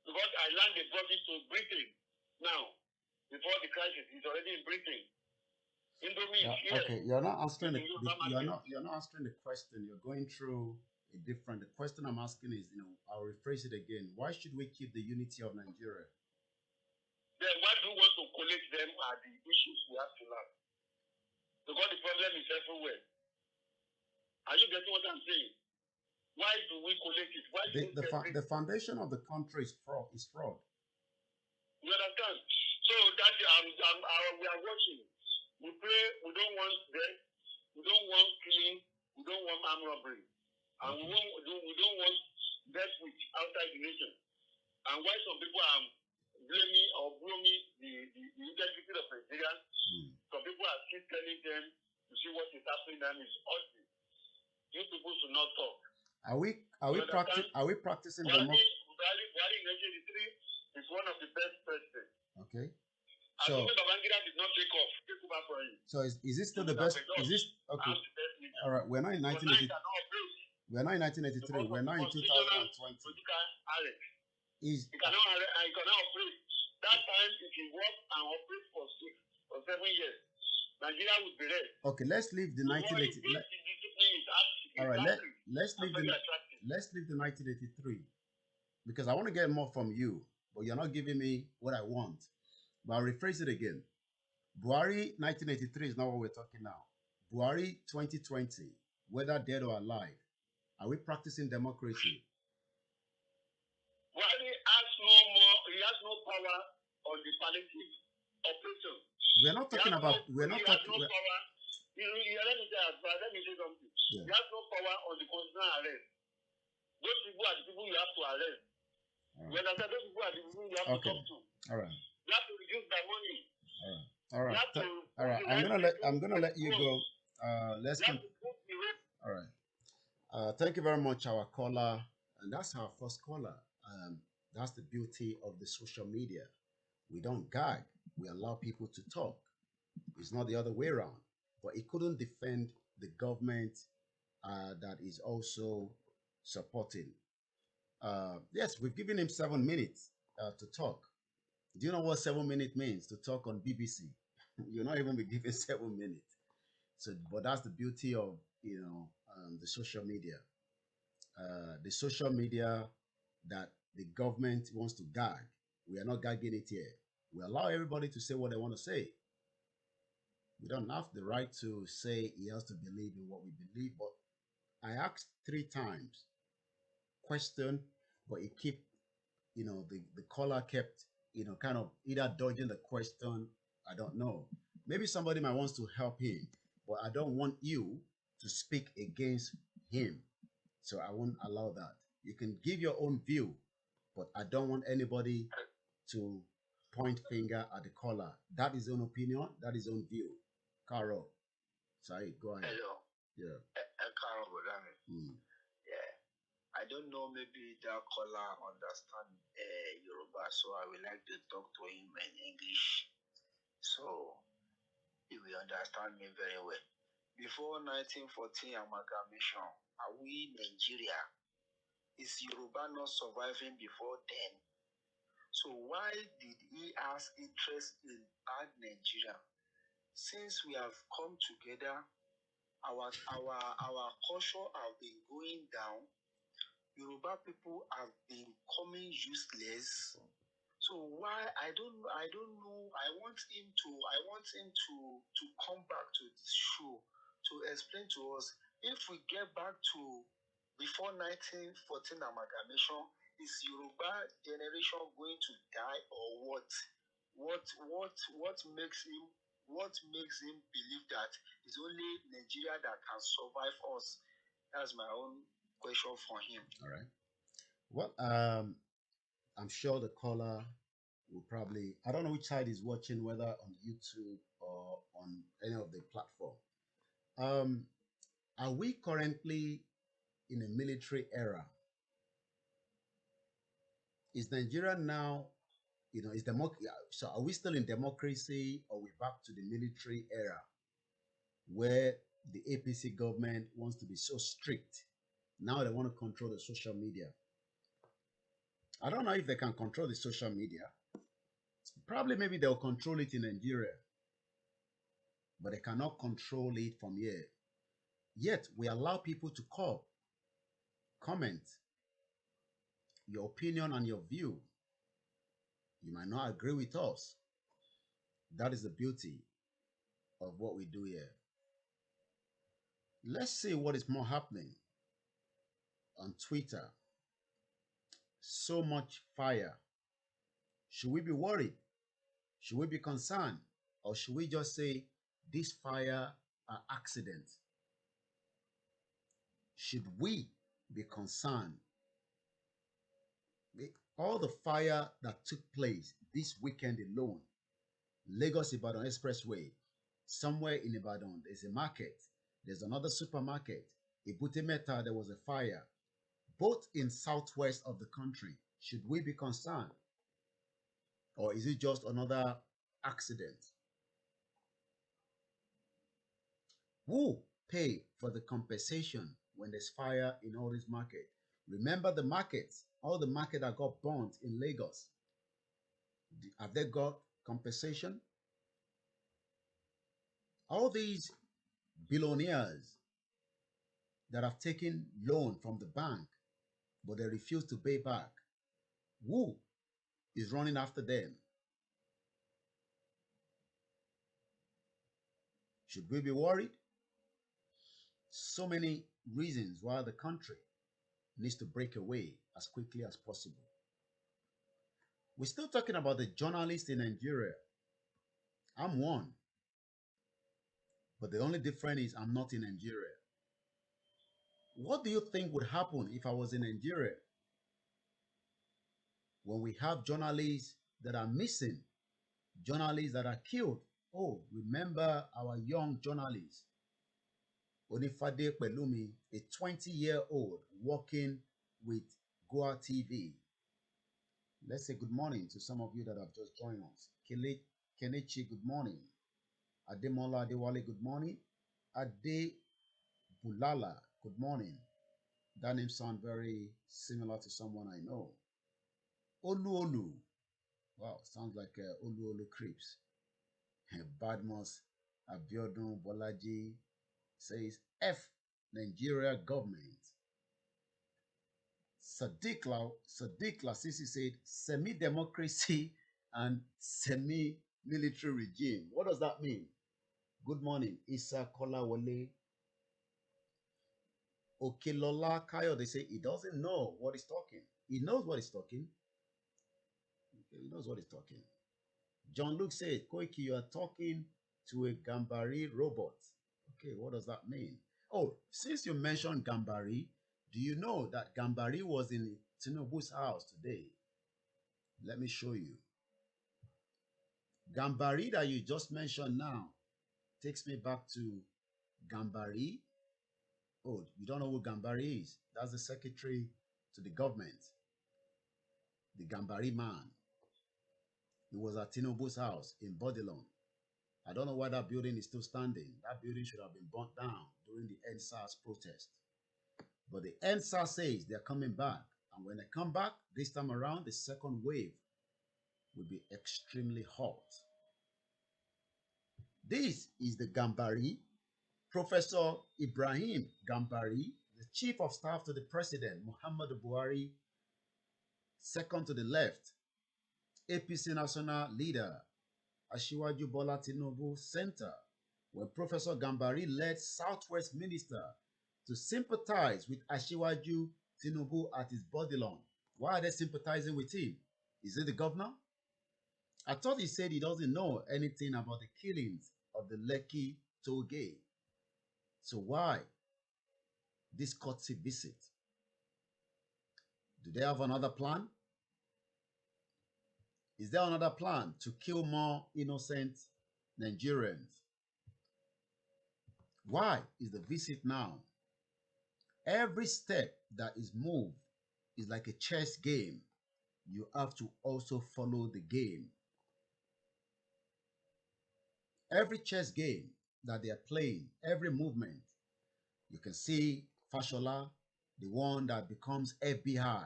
Because I learned they brought it to Britain now. Before the crisis, it's already in Britain. Okay, you're not answering you're not answering the question. You're going through a different. The question I'm asking is, I'll rephrase it again. Why should we keep the unity of Nigeria? then why do you want to collect them are the issues we have to learn? Because the problem is everywhere. Are you getting what I'm saying? Why do we collect it? Why do we get it? The foundation of the country is fraud. You understand? So that we are watching. We pray. We don't want death. We don't want killing. We don't want armed robbery, and we don't want death with outside the nation. And why some people are blaming or grooming the integrity of Nigeria? Some people are still telling them to see what is happening and it's ugly. You people should not talk. Are we practicing democracy? Buhari in 1983 is one of the best presidents. Okay. So Babangida did not take over for him. So is it still the best? Is this okay? All right. We're not in 1983. We're not in 1983. We're not in 2020. He cannot operate. That time, if he worked and operate for 6 or 7 years, Nigeria would be red. Okay, let's leave the 1983. All right, let's leave the 1983 because I want to get more from you, but you're not giving me what I want. But I'll rephrase it again. Buhari 1983 is not what we're talking now. Buhari 2020, whether dead or alive, are we practicing democracy? Buhari has he has no power on the palliative operation. We're not talking about. We're not talking. Let me say something. Yeah. He has no power on the constitutional arrest. Those people are the people you have to arrest. Right. When I say those people are the people you have to talk to. All right. You have to reduce their money. All right. All right. I'm gonna let you go. Let's. All right. Thank you very much, our caller, and that's our first caller. That's the beauty of the social media. We don't gag. We allow people to talk. It's not the other way around. But he couldn't defend the government that is also supporting. Yes, we've given him 7 minutes to talk. Do you know what 7 minutes means to talk on BBC? You're not even be given 7 minutes. So, but that's the beauty of the social media. The social media that the government wants to gag. We are not gagging it here. We allow everybody to say what they want to say. We don't have the right to say he has to believe in what we believe. But I asked 3 times question, but he kept, the caller kept, kind of either dodging the question. I don't know. Maybe somebody might want to help him, but I don't want you to speak against him. So I won't allow that. You can give your own view, but I don't want anybody to point finger at the caller. That is his own opinion. That is his own view. Carol, sorry, go ahead. Hello. Yeah. Carol, yeah. I don't know, maybe that caller understand Yoruba, so I would like to talk to him in English. So he will understand me very well. Before 1914 amalgamation, are we Nigeria? Is Yoruba not surviving before then? So why did he ask interest in bad Nigeria? Since we have come together, our culture have been going down. Yoruba people have been becoming useless. So why I don't know. I want him to come back to this show to explain to us if we get back to before 1914 amalgamation, is Yoruba generation going to die or what? What makes him believe that it's only Nigeria that can survive us? That's my own question for him. All right. Well, I'm sure the caller will probably, I don't know which side he's watching, whether on YouTube or on any of the platform. Are we currently in a military era? Is Nigeria now, so are we still in democracy, or we back to the military era where the APC government wants to be so strict? Now they want to control the social media. I don't know if they can control the social media. Probably maybe they'll control it in Nigeria, but they cannot control it from here. Yet we allow people to call, comment your opinion and your view. You might not agree with us. That is the beauty of what we do here. Let's see what is more happening on Twitter. So much fire. Should we be worried? Should we be concerned? Or should we just say this fire are accidents? Should we be concerned? All the fire that took place this weekend alone, Lagos Ibadan Expressway, somewhere in Ibadan, there's a market, there's another supermarket, Ebute Meta, there was a fire, both in southwest of the country. Should we be concerned? Or is it just another accident? Who pay for the compensation when there's fire in all this market? Remember the markets, all the market that got burnt in Lagos. Have they got compensation? All these billionaires that have taken loan from the bank, but they refuse to pay back. Who is running after them? Should we be worried? So many reasons why the country needs to break away as quickly as possible. We're still talking about the journalists in Nigeria. I'm one. But the only difference is I'm not in Nigeria. What do you think would happen if I was in Nigeria? When we have journalists that are missing, journalists that are killed. Oh, remember our young journalist, Onifade Pelumi, a 20-year-old working with Goa TV. Let's say good morning to some of you that have just joined us. Kelechi, good morning. Ademola Adewale, good morning. Ade Bulala, good morning. That name sounds very similar to someone I know. Olu. Wow, sounds like Olu Crips. Badmos Abiodun Bolaji says F Nigeria government. Sadiq Lasisi said semi-democracy and semi-military regime. What does that mean? Good morning, Isa Kolawole. Okelola Kayo, they say he doesn't know what he's talking. He knows what he's talking. He knows what he's talking. John Luke said, Koiki, you are talking to a Gambari robot. Okay, what does that mean? Oh, since you mentioned Gambari, do you know that Gambari was in Tinubu's house today? Let me show you. Gambari that you just mentioned now takes me back to Gambari. Oh, you don't know who Gambari is? That's the secretary to the government. The Gambari man. He was at Tinubu's house in Bodilon. I don't know why that building is still standing. That building should have been burnt down during the NSAS protest. But the NSAS says they're coming back. And when they come back, this time around, the second wave will be extremely hot. This is the Gambari, Professor Ibrahim Gambari, the Chief of Staff to the President, Muhammadu Buhari, second to the left, APC National Leader, Asiwaju Bola Tinubu Center, when Professor Gambari led Southwest Minister to sympathize with Asiwaju Tinubu at his body lawn. Why are they sympathizing with him? Is it the governor? I thought he said he doesn't know anything about the killings of the Lekki toll gate. So why this courtesy visit? Do they have another plan? Is there another plan to kill more innocent Nigerians? Why is the visit now? Every step that is moved is like a chess game. You have to also follow the game. Every chess game that they are playing, every movement, you can see Fashola, the one that becomes FBI.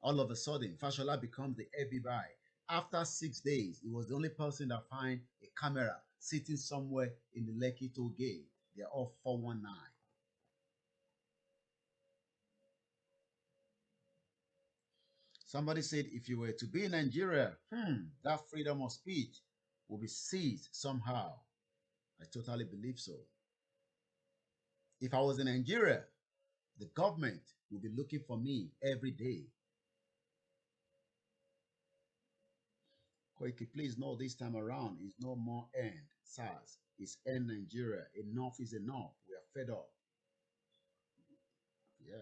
All of a sudden, Fashola becomes the FBI. After 6 days, he was the only person that find a camera sitting somewhere in the Lekki toll gate. They're all 419. Somebody said if you were to be in Nigeria, that freedom of speech will be seized somehow. I totally believe so. If I was in Nigeria, the government will be looking for me every day. Koiki, please know this time around is no more end SARS. It's end Nigeria. Enough is enough. We are fed up. Yeah.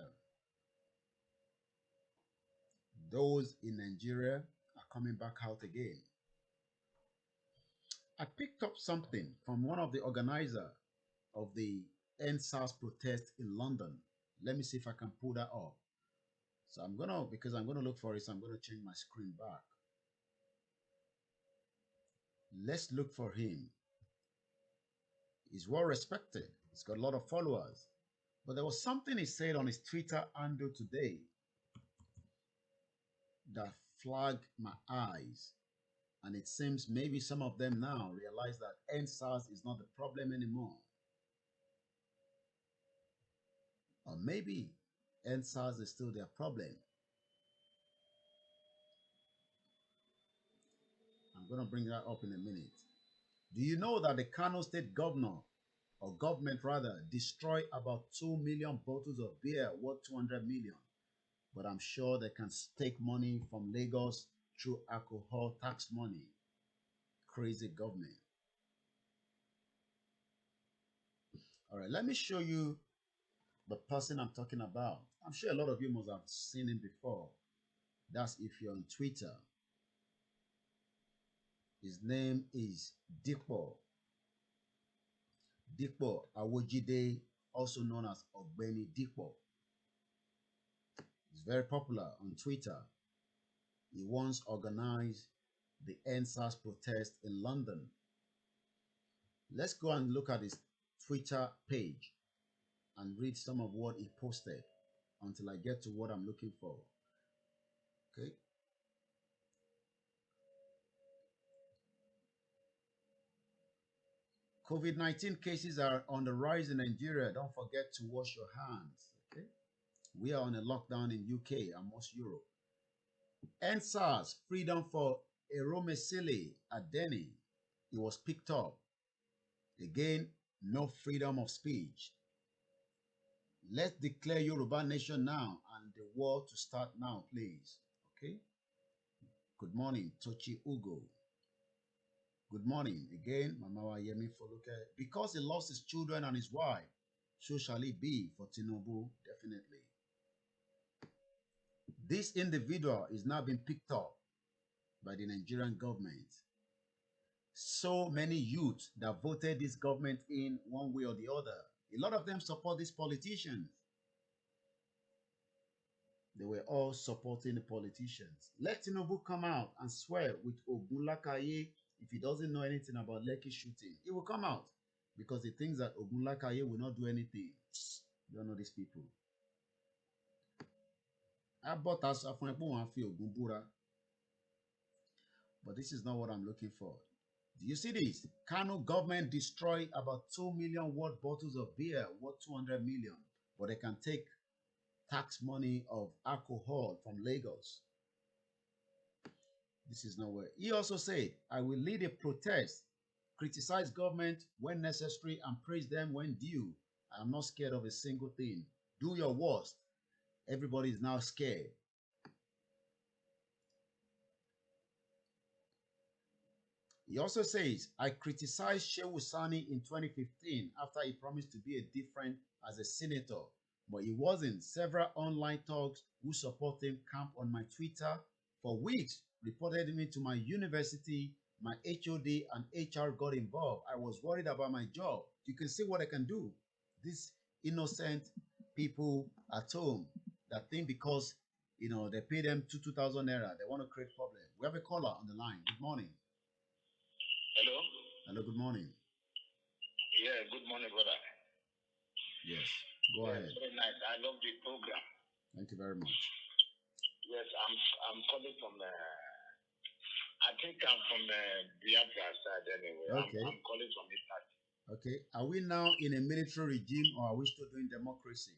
Those in Nigeria are coming back out again. I picked up something from one of the organizers of the End SARS protest in London. Let me see if I can pull that up. So because I'm gonna look for it, so I'm gonna change my screen back. Let's look for him. He's well respected. He's got a lot of followers. But there was something he said on his Twitter handle today that flagged my eyes. And it seems maybe some of them now realize that End SARS is not the problem anymore. Or maybe End SARS is still their problem. I'm going to bring that up in a minute. Do you know that the Kano State governor, or government rather, destroyed about 2 million bottles of beer worth 200 million? But I'm sure they can take money from Lagos through alcohol tax money. Crazy government. All right, let me show you the person I'm talking about. I'm sure a lot of you must have seen him before. That's if you're on Twitter. His name is Dipo Awojide, also known as Ogbeni Dipo. He's very popular on Twitter. He once organized the End SARS protest in London. Let's go and look at his Twitter page and read some of what he posted until I get to what I'm looking for. Okay. COVID-19 cases are on the rise in Nigeria. Don't forget to wash your hands. Okay. We are on a lockdown in UK and most Europe. End SARS, freedom for Eromesile Adeni. It was picked up. Again, no freedom of speech. Let's declare Yoruba nation now and the war to start now, please. Okay. Good morning, Tochi Ugo. Good morning again, Mama Yemi Foluke. Because he lost his children and his wife, so shall it be for Tinubu, definitely. This individual is now being picked up by the Nigerian government. So many youths that voted this government in one way or the other, a lot of them support these politicians. They were all supporting the politicians. Let Tinubu come out and swear with Ogunlakaye if he doesn't know anything about Lekki shooting. He will come out because he thinks that Ogunlakaye will not do anything. You don't know these people. But this is not what I'm looking for. Do you see this? Kano government destroyed about 2 million worth bottles of beer worth 200 million. But they can take tax money of alcohol from Lagos. This is nowhere. He also said, I will lead a protest, criticize government when necessary, and praise them when due. I am not scared of a single thing. Do your worst. Everybody is now scared. He also says, I criticized Shehu Sani in 2015 after he promised to be a different as a senator, but he wasn't. Several online talks who support him camped on my Twitter for weeks, reported me to my university, my HOD and HR got involved. I was worried about my job. You can see what I can do. These innocent people at home that think because, they pay them 2,000 naira, they want to create problem. We have a caller on the line. Good morning. Hello? Hello, good morning. Yeah, good morning, brother. Yes, go ahead. Very nice. I love the program. Thank you very much. Yes, I'm calling from, I think I'm from Biafra side anyway. Okay. I'm calling from Italy. Okay. Are we now in a military regime or are we still doing democracy?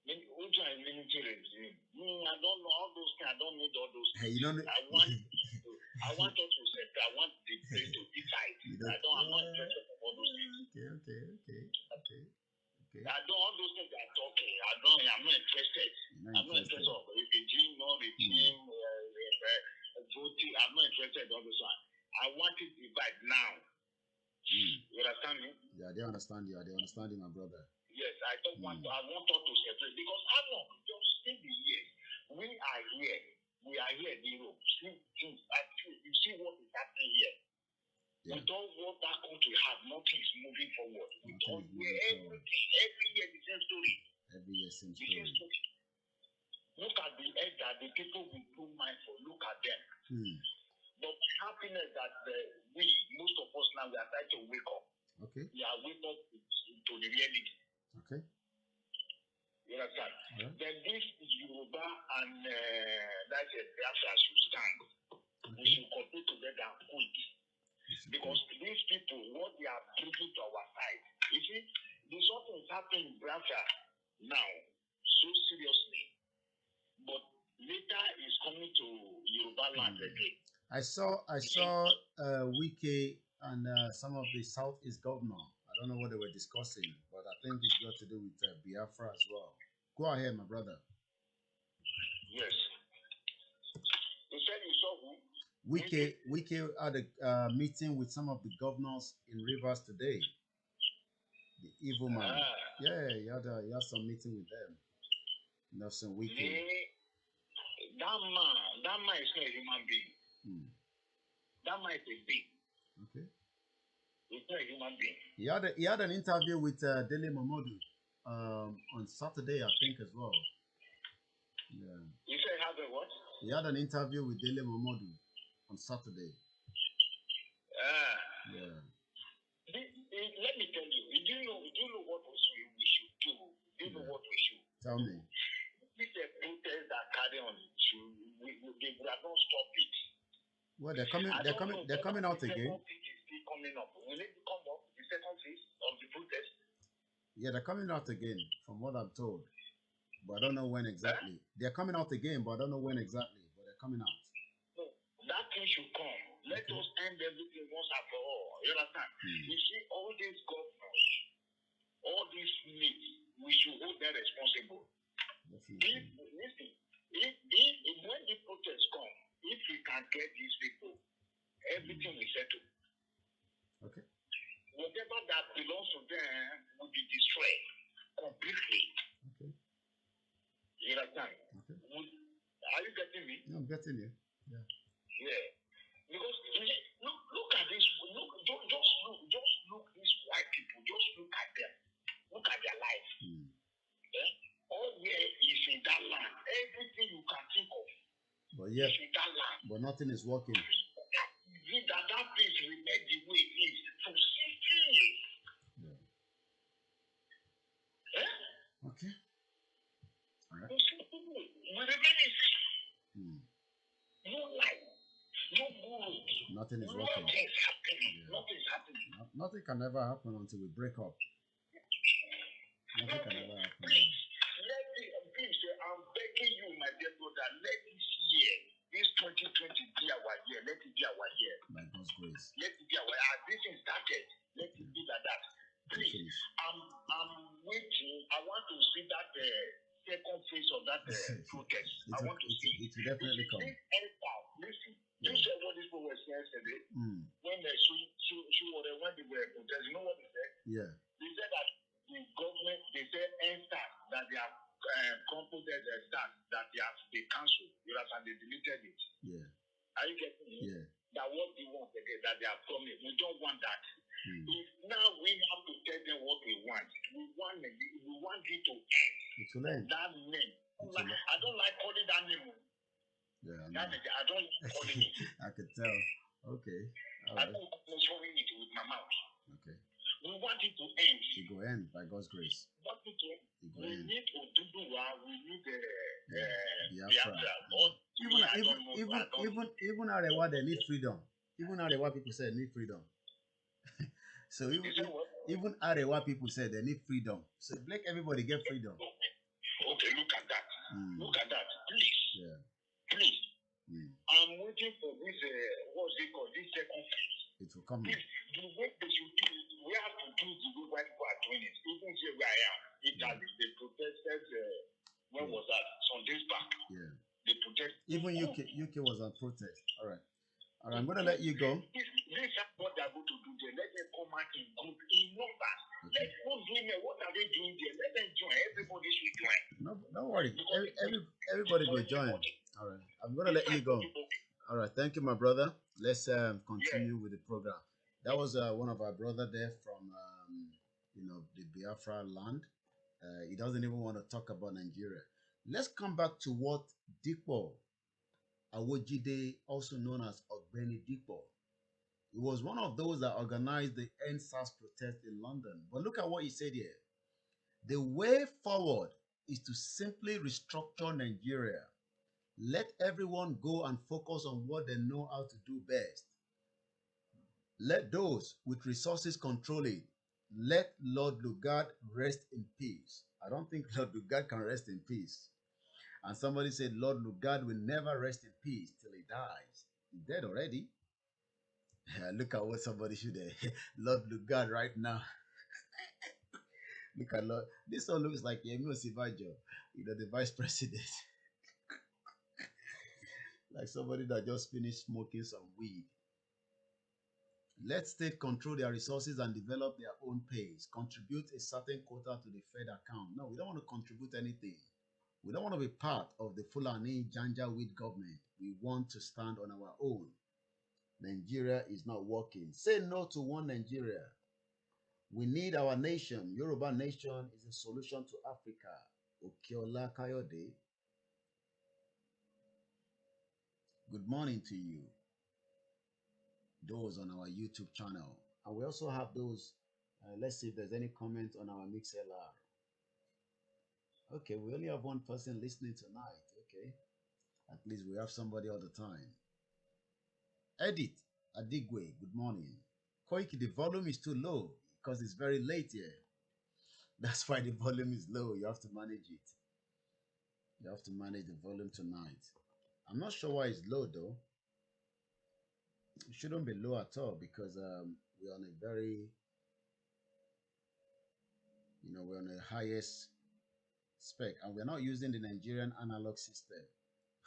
military regime. I don't know all those things. I don't need all those things. Hey, you don't. I want us to set. I want the place to decide. I'm not interested in all those things. Okay. I don't all those things they are talking. I'm not interested. I'm not interested in regime, no regime, voting. I'm not interested in all those one. I want it divide now. You understand me? Yeah, they understand you. They understand you, my brother. Yes, I don't want. I want us to separate because how long? Just stay the years. We are here. We are here in Europe. You see what is happening here. Yeah. We don't want that country to have nothing is moving forward. Every year the same story. Every year same story. Look at the head that the people will put mind for. Look at them. But the happiness that most of us now, we are trying to wake up. Okay. We are wake up to the reality. Okay. You understand? Right. Then this Yoruba and that's a Biafra should stand. Okay. We should continue together and quit. Because these people, what they are bringing to our side, you see, there's something is happening in Biafra now, so seriously. But later is coming to Yoruba land again. I saw Wike and some of the Southeast governor. I don't know what they were discussing, but I think it's got to do with Biafra as well. Go ahead, my brother. Yes. You said you saw who? Wike had a meeting with some of the governors in Rivers today. The evil man. Yeah, he had some meeting with them. Nelson Wike. That man is not a human being. That man is a being. Okay. He's not a human being. He had an interview with Dele Momodu on Saturday, I think, as well. Yeah. You said have a what? He had an interview with Dele Momodu on Saturday. Yeah. Let me tell you. Do you know what we should do? Do you know what we should? Tell me. This is a protest that carry on. They will not stop it. Well, they're coming out again. The second phase is still coming up. Will it come up? The second phase of the protest? Yeah, they're coming out again, from what I'm told. But I don't know when exactly. They're coming out again, but I don't know when exactly. But they're coming out. No, that thing should come. Let us end everything once and for all. You understand? You see, all these governors, all these needs, we should hold them responsible. Listen, when the protests come, if we can get these people, everything will settle. Okay. Whatever that belongs to them will be destroyed completely. Okay. You understand? Okay. Are you getting me? No, I'm getting you. Yeah. Yeah. Because look at this. Just look these white people. Just look at them. Look at their life. Yeah? All here is in that land. Everything you can think of. But yeah, is in that land. But nothing is working. That place remain the way it is for 60 years. Yeah. Yeah? Okay. All right. We remain the same. No life. No good. Nothing is working. Nothing is happening. Yeah. Nothing is happening. Nothing can ever happen until we break up. Nothing can ever happen. Please, I'm begging you, my dear brother, let this year, this 2020 be our year. Let it be our year. By God's grace. Let it be our year. As this thing started, let it be like that. Please, I'm waiting. I want to see that second phase of that protest. I want to see. It will definitely come. Listen, you said what these people were saying yesterday. When they when they were protesting, you know what they said? Yeah. They said that the government, they said NSTAR, that they have composed start that they cancelled. You understand? They deleted it. Yeah. Are you getting me? Yeah. That what they want again, that they have promised. We don't want that. If now we have to tell them what we want. We want it to end. It will end. That name. I don't like calling that name. Yeah, I don't like calling it. I could tell. Okay. All right. I don't like showing it with my mouth. Okay. We want it to end. It will end by God's grace. We need Oduduwa. We need Biafra. Even Arewa, they need freedom. Even Arewa people say they need freedom. So even Arewa people say they need freedom. So make everybody get freedom. Okay, look at that. Look at that. Please. Yeah. Please. I'm waiting for this, what's it called? This second phase. It will come. Please, the way they should do it, we have to do the way white people are doing it. Even here where I am, Italy, they protested, when was that? Some days back. Yeah. They protested. Even UK was on protest. All right. All right, I'm going to let you go. This is what they're going to do there. Let them come out in group, in numbers. Okay. Let those women, what are they doing there? Let them join. Everybody should join. No, don't worry. Everybody will join. All right. I'm going to let you go. All right. Thank you, my brother. Let's continue with the program. That was one of our brother there from, the Biafra land. He doesn't even want to talk about Nigeria. Let's come back to what Dipo Awojide, also known as Ogbeni Dipo. He was one of those that organized the End SARS protest in London. But look at what he said here. The way forward is to simply restructure Nigeria. Let everyone go and focus on what they know how to do best. Let those with resources control it. Let Lord Lugard rest in peace. I don't think Lord Lugard can rest in peace. And somebody said Lord Lugard will never rest in peace till he dies. He's dead already. Look at what somebody should have. Lord Lugard right now. Look at Lord. This one looks like Yemi Osibajo, the vice president. Like somebody that just finished smoking some weed. Let state control their resources and develop their own pace. Contribute a certain quota to the Fed account. No, we don't want to contribute anything. We don't want to be part of the Fulani Janjaweed government. We want to stand on our own. Nigeria is not working. Say no to one Nigeria. We need our nation. Yoruba nation is a solution to Africa. Okiola Kayode. Good morning to you. Those on our YouTube channel. And we also have those. Let's see if there's any comment on our MixLR. Okay, we only have one person listening tonight. Okay. At least we have somebody all the time. Edith Adigwe, good morning. Koiki, the volume is too low because it's very late here. That's why the volume is low. You have to manage it. You have to manage the volume tonight. I'm not sure why it's low though. It shouldn't be low at all because we're on a very, we're on the highest spec and we're not using the Nigerian analog system.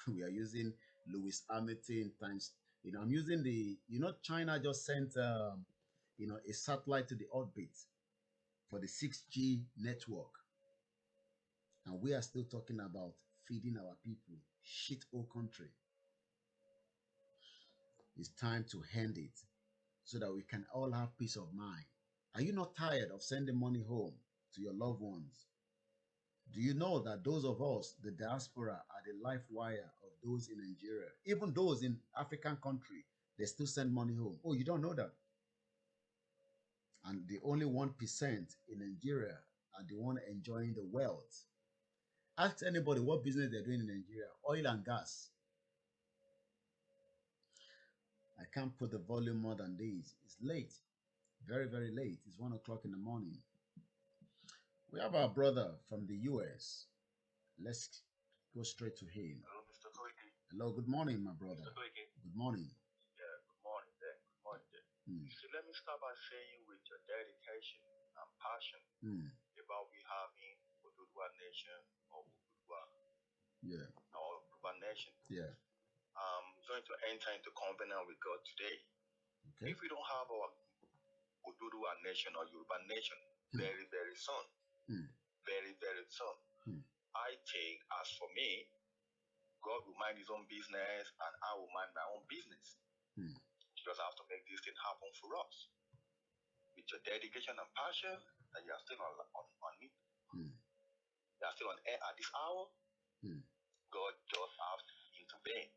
We are using Lewis Hamilton times, I'm using China just sent, a satellite to the orbit for the 6G network. And we are still talking about feeding our people. Shit hole country. It's time to end it so that we can all have peace of mind. Are you not tired of sending money home to your loved ones? Do you know that those of us, the diaspora, are the life wire of those in Nigeria? Even those in African country, they still send money home. Oh, you don't know that? And the only 1% in Nigeria are the one enjoying the wealth. Ask anybody what business they're doing in Nigeria. Oil and gas. I can't put the volume more than this. It's late. Very, very late. It's 1 o'clock in the morning. We have our brother from the US. Let's go straight to him. Hello, Mr. Koiki. Hello, good morning, my brother. Mr. Koiki. Good morning. Yeah, good morning there. Good morning there. So let me start by saying with your dedication and passion about we having Oduduwa Nation or Oduduwa. Yeah. Or Oduduwa Nation. Yeah. I'm going to enter into covenant with God today. Okay. If we don't have our Oduduwa Nation or Yoruba Nation very, very soon, very, very soon, I take, as for me, God will mind his own business and I will mind my own business. Because I have to make this thing happen for us. With your dedication and passion, that you are still on it. You are still on air at this hour. God just have to intervene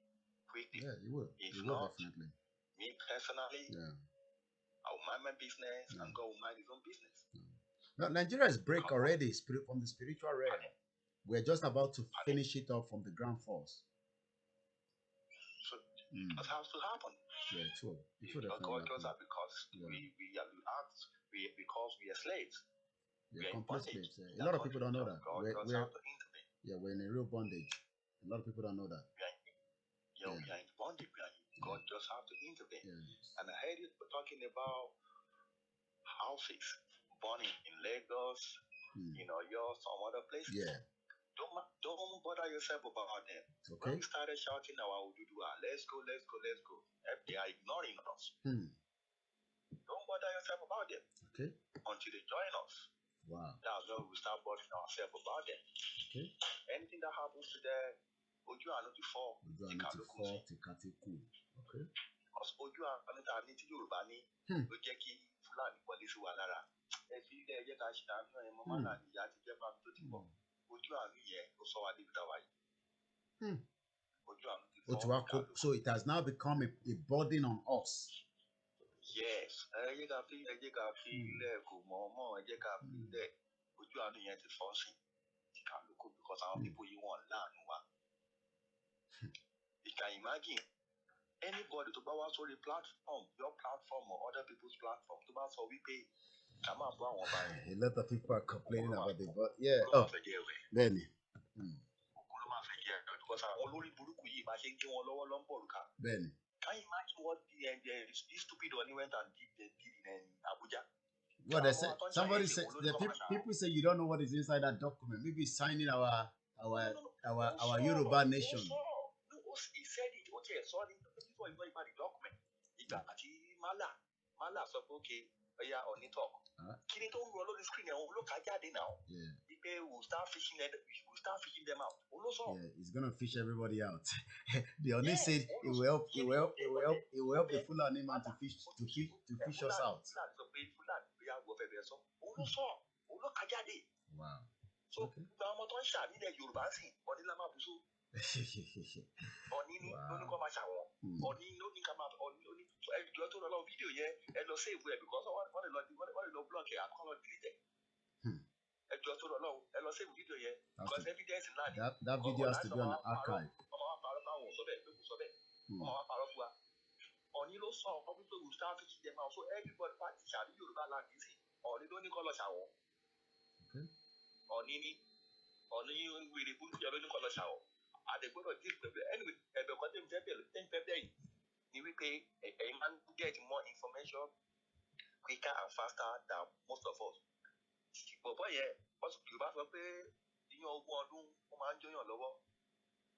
quickly. Yeah, he will. If he will not, definitely. Me personally, I will mind my business and God will mind his own business. Now, Nigeria is break already from the spiritual realm. We're just about to finish it off from the ground force. So that has to happen. Yeah, it will. It will because definitely God does that happen. because because we are slaves. We are complete slaves. A lot of people don't know that. God does have to intervene. Yeah, we're in a real bondage. A lot of people don't know that. We are in bondage. God just have to intervene. Yes. And I heard you talking about houses burning in Lagos, some other places. Yeah. Don't bother yourself about them. Okay. When we started shouting our Ududua, let's go, they are ignoring us. Don't bother yourself about them. Okay. Until they join us. Wow. That's when we start bothering ourselves about them. Okay. Anything that happens to them, Oju are not before. Okay. Because Oju are not Yoruba ni, ló jẹ́ kí Fúlàní wọlé sí wa lára. Ẹ fi ilé ẹjẹ́ ká ṣe àánú ẹ̀ mọ́ máa ní ìyá ti jẹ́ pàmì tó ti bọ̀. Ojú àánú yẹn ló sọ wá débi táwa yìí. Ojú àánú ti fọ́. So it has now become a burden on us. Yes. Ẹjẹ́ ká fi ilẹ̀ kò mọ̀ ọmọ ẹjẹ́ ká fi ilẹ̀. Ojú àánú yẹn ti fọ́ sí. Because our people you want land. You can imagine anybody to buy us on a platform, your platform or other people's platform, to buy so we pay. A lot of people are complaining about it, but yeah. Oh, Benny. Because our Olori Buruku yi ba se gbe won lowo lo nbo ruka. Benny. Can you imagine what the stupid one went and did in Abuja? What they said, somebody said, people say you don't know what is inside that document. Maybe signing our Yoruba nation. No, he said it. Okay, sorry. Before you know about the document, Mala said, okay, yeah, on it talk. Kini to roll on the screen and look at now. Yeah. We'll start fishing them out. Yeah, he's gonna fish everybody out. The only said it will help the Fulani man to fish us out. Wow. So that video has to be on the archive. Get more information quicker and faster than most of us. But yeah, what's you about to pay in your one man join your lover?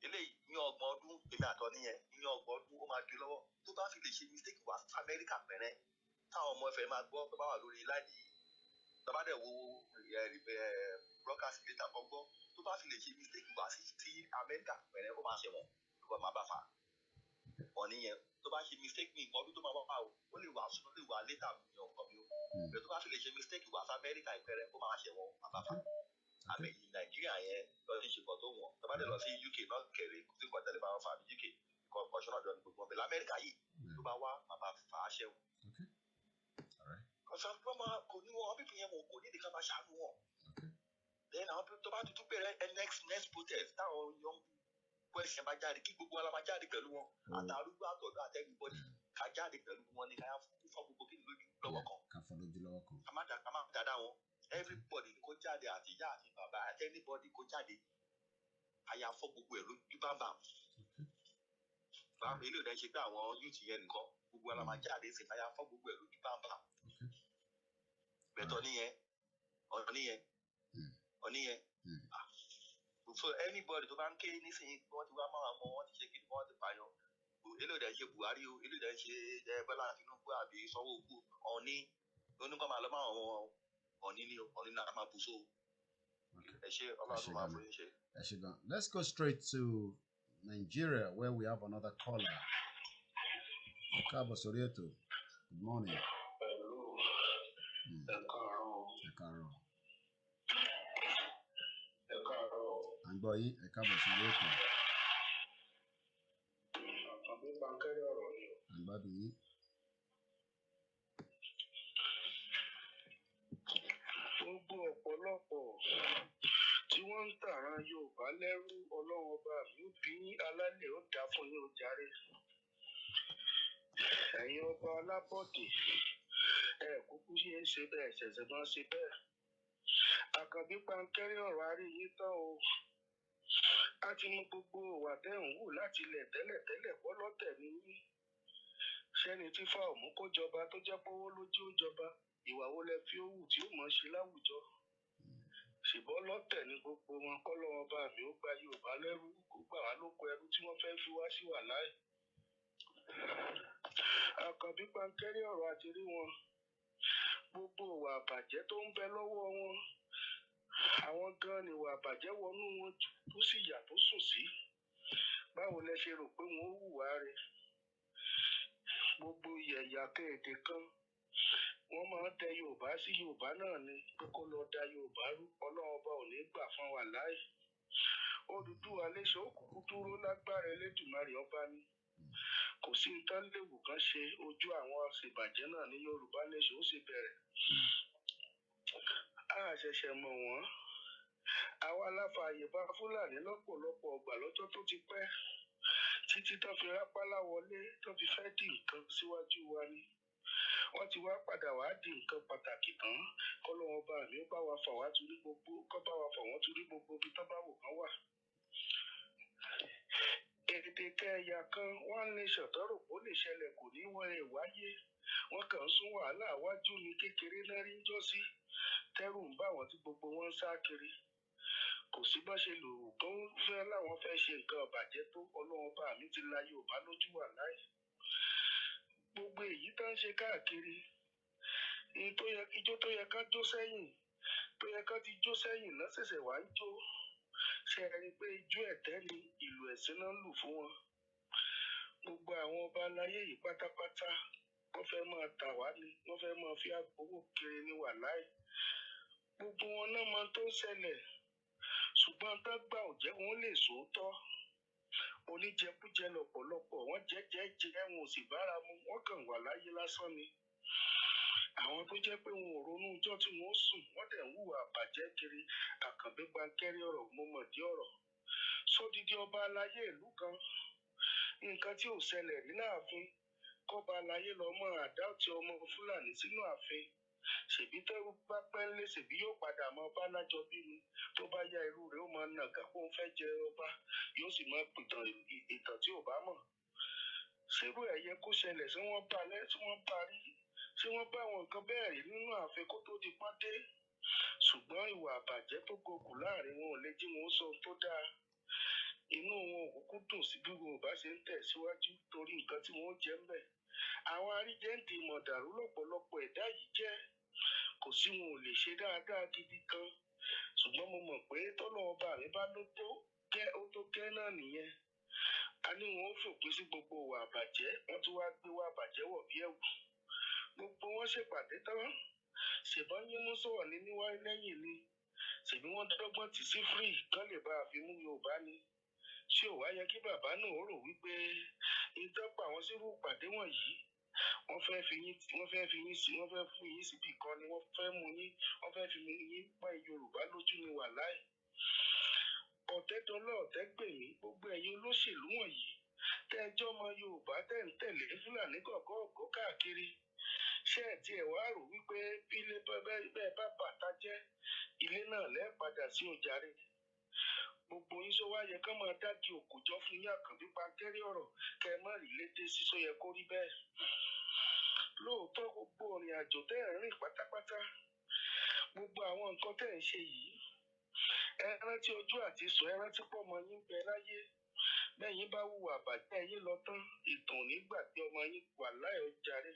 In your bond, in that on here, in your bond, my kilo, to pass the mistake was America, man. How much I might go about like the matter who broadcast later Congo, to pass the mistake was America, whenever my bafa. On here, to pass the mistake me, or to my only was later in your community. But to pass the mistake was America, my bafa. I mean, Nigeria, doesn't for so long. The matter of UK, not carry, to what the Taliban for UK, because for sure, America, to Bawa, fashion. Okay. All right. Because some could you want people who need to come a shan war. Then I'll put about to pay a next protest. Now, young question by Jadi, keep Buala Majadi Pelu, and Aruba to that everybody. Kajadi Pelu, one they have for booking local. Everybody go jade at the yard, at anybody go jade. I have for book where you bamba. Bam, you then she down on you to go. Well, my jade is I have for book where you bamba. But on here. So anybody to bank anything, what you want to check it, what the fire. Hello, there's your Buari, hello, there's a Balatino, so only don't come along. Let's go straight to Nigeria, where we have another caller. Cabo Sorieto. Good morning. Hello. Angboyi, Cabo Sorieto. Angboyi. Gbogbo ọ̀pọ̀lọpọ̀ tí wọ́n ń tàràn Yorùbá lẹ́rú Ọlọ́run ọba mi bí alálẹ̀ ó dá fún yín ó jàre. Ẹ̀yin ọba alábọ̀dé kúkú ṣe é ṣe bẹ́ẹ̀ ṣẹ̀ṣẹ̀ máa ṣe bẹ́ẹ̀. Àkànbí pankẹ́rẹ́ ọ̀rọ̀ arí yín tán o. a ti mú gbogbo ìwà tẹ́ ń wù láti ilẹ̀ tẹ́lẹ̀tẹ́lẹ̀ pọ́lọ́tẹ̀ ní yín. Ṣẹ́ni tí fáwọn kó jọba tó jẹ́ pọ́wọ́ lójú ó jọba, ìwà wo lẹ fi ó wù tí ó mọ̀ ṣe láwùjọ? Ṣùgbọ́n lọ́tẹ̀ ní gbogbo wọn kọ́ lọ́wọ́ bá mi ó gba Yorùbá lẹ́rú, kó gbà wá lóko ẹrú tí wọ́n fẹ́ fi wá sí wàláì. Àkànbí pankẹ́rí ọ̀rọ̀ àti rí wọn. Gbogbo ìwà àbàjẹ́ tó ń bẹ lọ́wọ́ wọn, àwọn gan ni ìwà àbàjẹ́ wọnú wọn jù tó sì yà tó sùn sí. Báwo lẹ ṣe rò pé wọn ó hùwà rẹ̀? Gbogbo yẹ̀yà kéde kan wọ́n máa ń tẹ Yorùbá sí Yorùbá náà ni pé kó lọ da Yorùbá rú. Ọlọ́run ọba ò ní gbà fún wa láì. Odùduwà léṣe ó kúkú dúró lágbára Elédùmarè ọba ni. Kò sí nǹkan léwu kan ṣe ojú àwọn àṣebàjẹ́ náà ní Yorùbá léṣe ó sì bẹ̀rẹ̀. A ṣẹ̀ṣẹ̀ mọ̀ wọ́n. Àwa láfààyè bá Fúlàní lọ́pọ̀lọpọ̀ ọgbà lọ́jọ́ tó ti pẹ́. Títí tó fi rápálá wọlé tó fi fẹ́ dì nǹkan síwájú wa ni. Wọ́n ti wá padà wá di nǹkan pàtàkì tán. Kọ́lọ́wọ́n bá mi ó bá wa fà wá torí gbogbo, kọ́ bá wa fà wọ́n torí gbogbo ibi tó bá wò kán wà. Èdè kẹyà kan one nation tọ́rọ̀ kó lè ṣẹlẹ̀ kò ní wọ́n wáyé. Wọ́n kàn ń sún wàhálà wájú ní kékeré náà rí ń jọ́sí. Tẹ́rù ń bá wọn tí gbogbo wọn ń sá kiri. Kò sí bá ṣe lò tó ń fẹ́ láwọn fẹ́ ṣe nǹkan ọ̀bàjẹ́ tó Ọlọ́run bá mi ti la Yorùbá lójú wà láì. Gbogbo èyí tó ń ṣe káàkiri. Ijó tó yẹ ká jó sẹ́yìn, tó yẹ ká ti jó sẹ́yìn náà ṣẹ̀ṣẹ̀ wá ń jó. Ṣé ẹ rí pé ijó ẹ̀tẹ́ ni ìlú ẹ̀sìn náà ń lù fún wọn? Gbogbo àwọn ọba aláyé yìí pátápátá wọ́n fẹ́ máa tà wá ni, wọ́n fẹ́ máa fi àgbowó kiri ní wàláì. Gbogbo wọn náà máa tó ṣẹlẹ̀, ṣùgbọ́n tá gbà ò jẹ́ wọn lè sòótọ́. Oníjẹkújẹ lọ́pọ̀lọpọ̀ wọ́n jẹ́ wọn ò sì bára mu, wọ́n kàn wà láyé lásán ni. Àwọn tó jẹ́ pé wọn ò ronú ọjọ́ tí wọ́n sùn, wọ́n dẹ̀ ń hùwà àbàjẹ́ kiri. Àkànbí pankẹ́rí ọ̀rọ̀ mo mọ̀ dí ọ̀rọ̀. Sódìdí ọba aláyé ìlú kan, nǹkan tí ò ṣẹlẹ̀ ní láàfin, kọ́ba aláyé lọ mọ́ àdá ti ọmọ Fúlàní sínú ààfin. Ṣèbí tẹ́rú bá pẹ́ ńlé ṣèbí yóò padà mọ bá lájọ bí ni. Tó bá yá irú rẹ̀ ó máa nàgà kó ń fẹ́ jẹ ọba, yóò sì máa pìtàn ìtàn tí ò bá mọ̀. Ṣérú ẹ̀ yẹ kó ṣẹlẹ̀ tí wọ́n bá rí, tí wọ́n bá àwọn nǹkan bẹ́ẹ̀ rí nínú ààfin kó tó di pọ́n dé. Ṣùgbọ́n ìwà àbàjẹ́ tó gòkù láàrin wọn ò lè jí wọn sọ tó dáa. Inú wọn ò kúkú dùn sí bí Yorùbá ṣe ń tẹ̀síwájú torí nǹkan tí wọ́n jẹ́ ń bẹ̀. Àwọn aríjẹ́ǹdì mọ̀dàrú lọ́pọ̀lọpọ̀ ẹ̀dá yìí jẹ́. Kò sí wọn ò lè ṣe dáadáa gidi kan. Ṣùgbọ́n mo mọ̀ pé tọ́lọ́run bá mi bá ló tó kẹ́ náà nìyẹn. A ní wọn ó fòpin sí gbogbo ìwà àbàjẹ́, wọ́n tún wá gbé wá àbàjẹ́ wọ̀ bí ẹ̀wù. Gbogbo wọn ṣèpàdé tán. Ṣèbọn yín mú sọ̀rọ̀ ní níwáyé lẹ́yìn ni. Ṣèbí wọ́n dọ́gbọ́n tì sí free kán lè bá a fi mú Yorùbá ni. Ṣé ò wá yẹ kí bàbá náà rò wípé ìtọ́pọ̀ àwọn sírú ìpàdé wọ̀nyí wọ́n fẹ́ fún yín síbì kan ni wọ́n fẹ́ fi mú yín pọ́n Yorùbá lójú ni wàláì. Ọ̀tẹ́dọ́lọ́ ọ̀tẹ́gbèmí gbogbo ẹ̀yin olóṣèlú wọ̀nyí tẹ́jọ́ ọmọ Yorùbá tẹ́ ń tẹ̀lé Fúlàní gọ̀gọ́ káàkiri. Ṣé ẹ̀ tiẹ̀ wá rò wípé bí ilé bẹ́ẹ̀ bá bàtà jẹ́ ilé náà lẹ́ẹ̀ padà sí òjàre? Gbogbo yín sọ wá yẹ kán máa dági òkòjọ́ fún yín Àkànbí pankẹ́rí ọ̀rọ̀ kẹ́ ẹ má rí lédè sí sọ yẹ kó rí bẹ́ẹ̀. Lóòótọ́ gbogbo ìrìn àjò tẹ́ ẹ̀ ń rìn pátápátá, gbogbo àwọn nǹkan tẹ́ ẹ̀ ń ṣe yìí, ẹ rántí ojú àti sọ, ẹ rántí pọ̀ ọmọ yín bẹ láyé. Bẹ́yìn bá hùwà àbàjẹ́ yín lọ tán, ìtàn nígbà tí ọmọ yín wà láì ọjàre.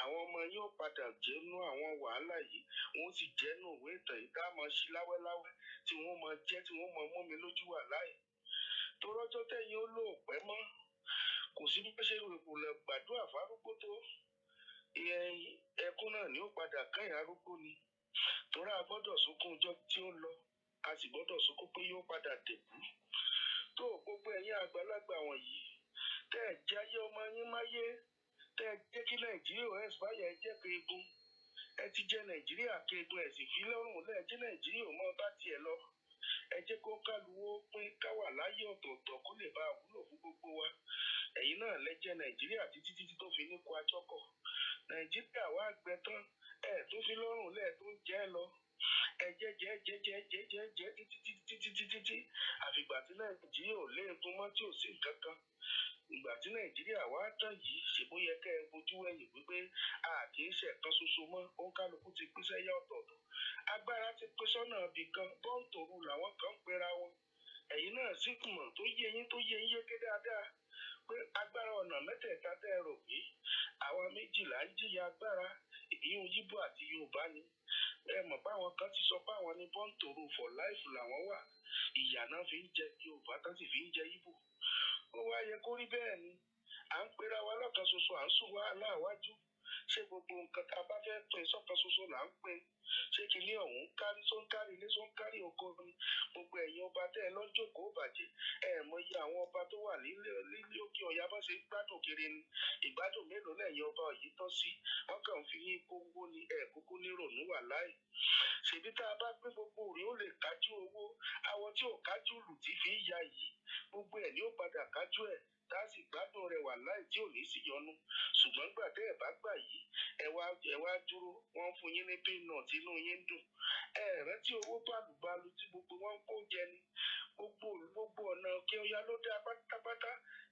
Àwọn ọmọ yín ó padà jẹ́nu àwọn wàhálà yìí, wọ́n sì jẹ́nu ìwé ìtàn yìí dáàmọ́ sí láwẹ́láwẹ́ tí wọ́n máa jẹ́ tí wọ́n máa mú mi lójú wà láì. Torọ́jọ́ tẹ́yìn ó lò pẹ́ mọ́, kò sí bí wọ́n ṣe rò gbàdúrà fárúgbó tó. Ẹkún náà ni ó padà kẹ́yìn arúgbó ni. Torá a gbọ́dọ̀ sunkún ọjọ́ tí ó lọ, a sì gbọ́dọ̀ sunkún pé yóò padà dẹ̀kú. Tó gbogbo ẹ̀yin àgbàlagbà wọ̀nyí, tẹ́ ẹ̀ jáyé ọmọ yín máyé, tẹ́ ẹ jẹ́ kí Nàìjíríà ó ẹ̀sìpáyà ẹ jẹ́ keegun. Ẹ ti jẹ́ Nàìjíríà keegun ẹ̀ sì fi lọ́rùn lẹ́ẹ̀ jẹ́ Nàìjíríà ó mọ́ bá tiẹ̀ lọ. Ẹ jẹ́ kó kálùwó pín káwà láyé ọ̀tọ̀ọ̀tọ̀ kó lè bá wúlò fún gbogbo wa. Ẹ̀yin náà lẹ jẹ́ Nàìjíríà títí tó fi ní kó ajọ́kọ̀. Nàìjíríà wá gbẹ tán, ẹ̀ tó fi lọ́rùn lẹ́ẹ̀ tó ń jẹ́ lọ. ẹ̀jẹ̀ jẹ́ títí àfìgbà tí Nàìjíríà ò léegun mọ́ tí ò sí nǹkan kan. Ìgbà tí Nàìjíríà wá tán yìí ṣèbó yẹ kẹ́ ẹ bojú ẹ̀yìn wípé a kì í ṣẹ̀kan ṣoṣo mọ́, òǹkálukú ti pín sẹ́yà ọ̀tọ̀ọ̀tọ̀. Agbára ti pín sọ́nà ibì kan, bọ́ǹtòrú làwọn kan ń pera wọn. Ẹ̀yin náà sì mọ̀ tó yé yín yéké dáadáa pé agbára ọ̀nà mẹ́tẹ̀ẹ̀ta tẹ́ ẹ rò pé àwa méjìlá ń jìyà agbára, ìyún Yíbò àti Yorùbá ni. Ẹ mọ̀ báwọn kan ti sọ pé àwọn ní bọ́ǹtòrú for life làwọn wà. Ìyà náà fi ń jẹ Yorùbá tán sì fi ń jẹ Yíbò. Ó wá yẹ kó rí bẹ́ẹ̀ ni. À ń pera wa lọ́kan ṣoṣo, à ń sùn wá aláàwájú. Ṣé gbogbo nǹkan tá a bá fẹ́ pín sọ́kan ṣoṣo là ń pín? Ṣé kìíní ọ̀hún kárí sóńkárí ilé sóńkárí oko ni? Gbogbo ẹ̀yin ọba tẹ́ ẹ lọ́jọ́ kó bàjẹ́. Ẹ mọyì àwọn ọba tó wà lílé òkè ọ̀yà bá ṣe ń gbádùn kiri ni. Ìgbádùn mélòó lẹ́yìn ọba yìí tọ́ sí? Wọ́n kàn fi yín kówó ni kúkú ní rònú wà láì. Ṣèbí tá a bá pín gbogbo rẹ̀ ó lè kájú owó. Àwọn tí ò kájú lù tí fi ń ya yìí. Gbogbo ẹ̀ ni ó padà kájú ẹ̀. Tá a sì gbádùn rẹ̀ wà láì tí ò ní sí yọnu. Ṣùgbọ́n gbà tẹ́ ẹ̀ bá gbà yìí, ẹ wá dúró, wọ́n fún yín ní peanut inú yín dùn. Ẹ rántí owó bàlùbàlù tí gbogbo wọn ń kó jẹ ni. Gbogbo ọ̀nà kí ọya ló dá pátápátá.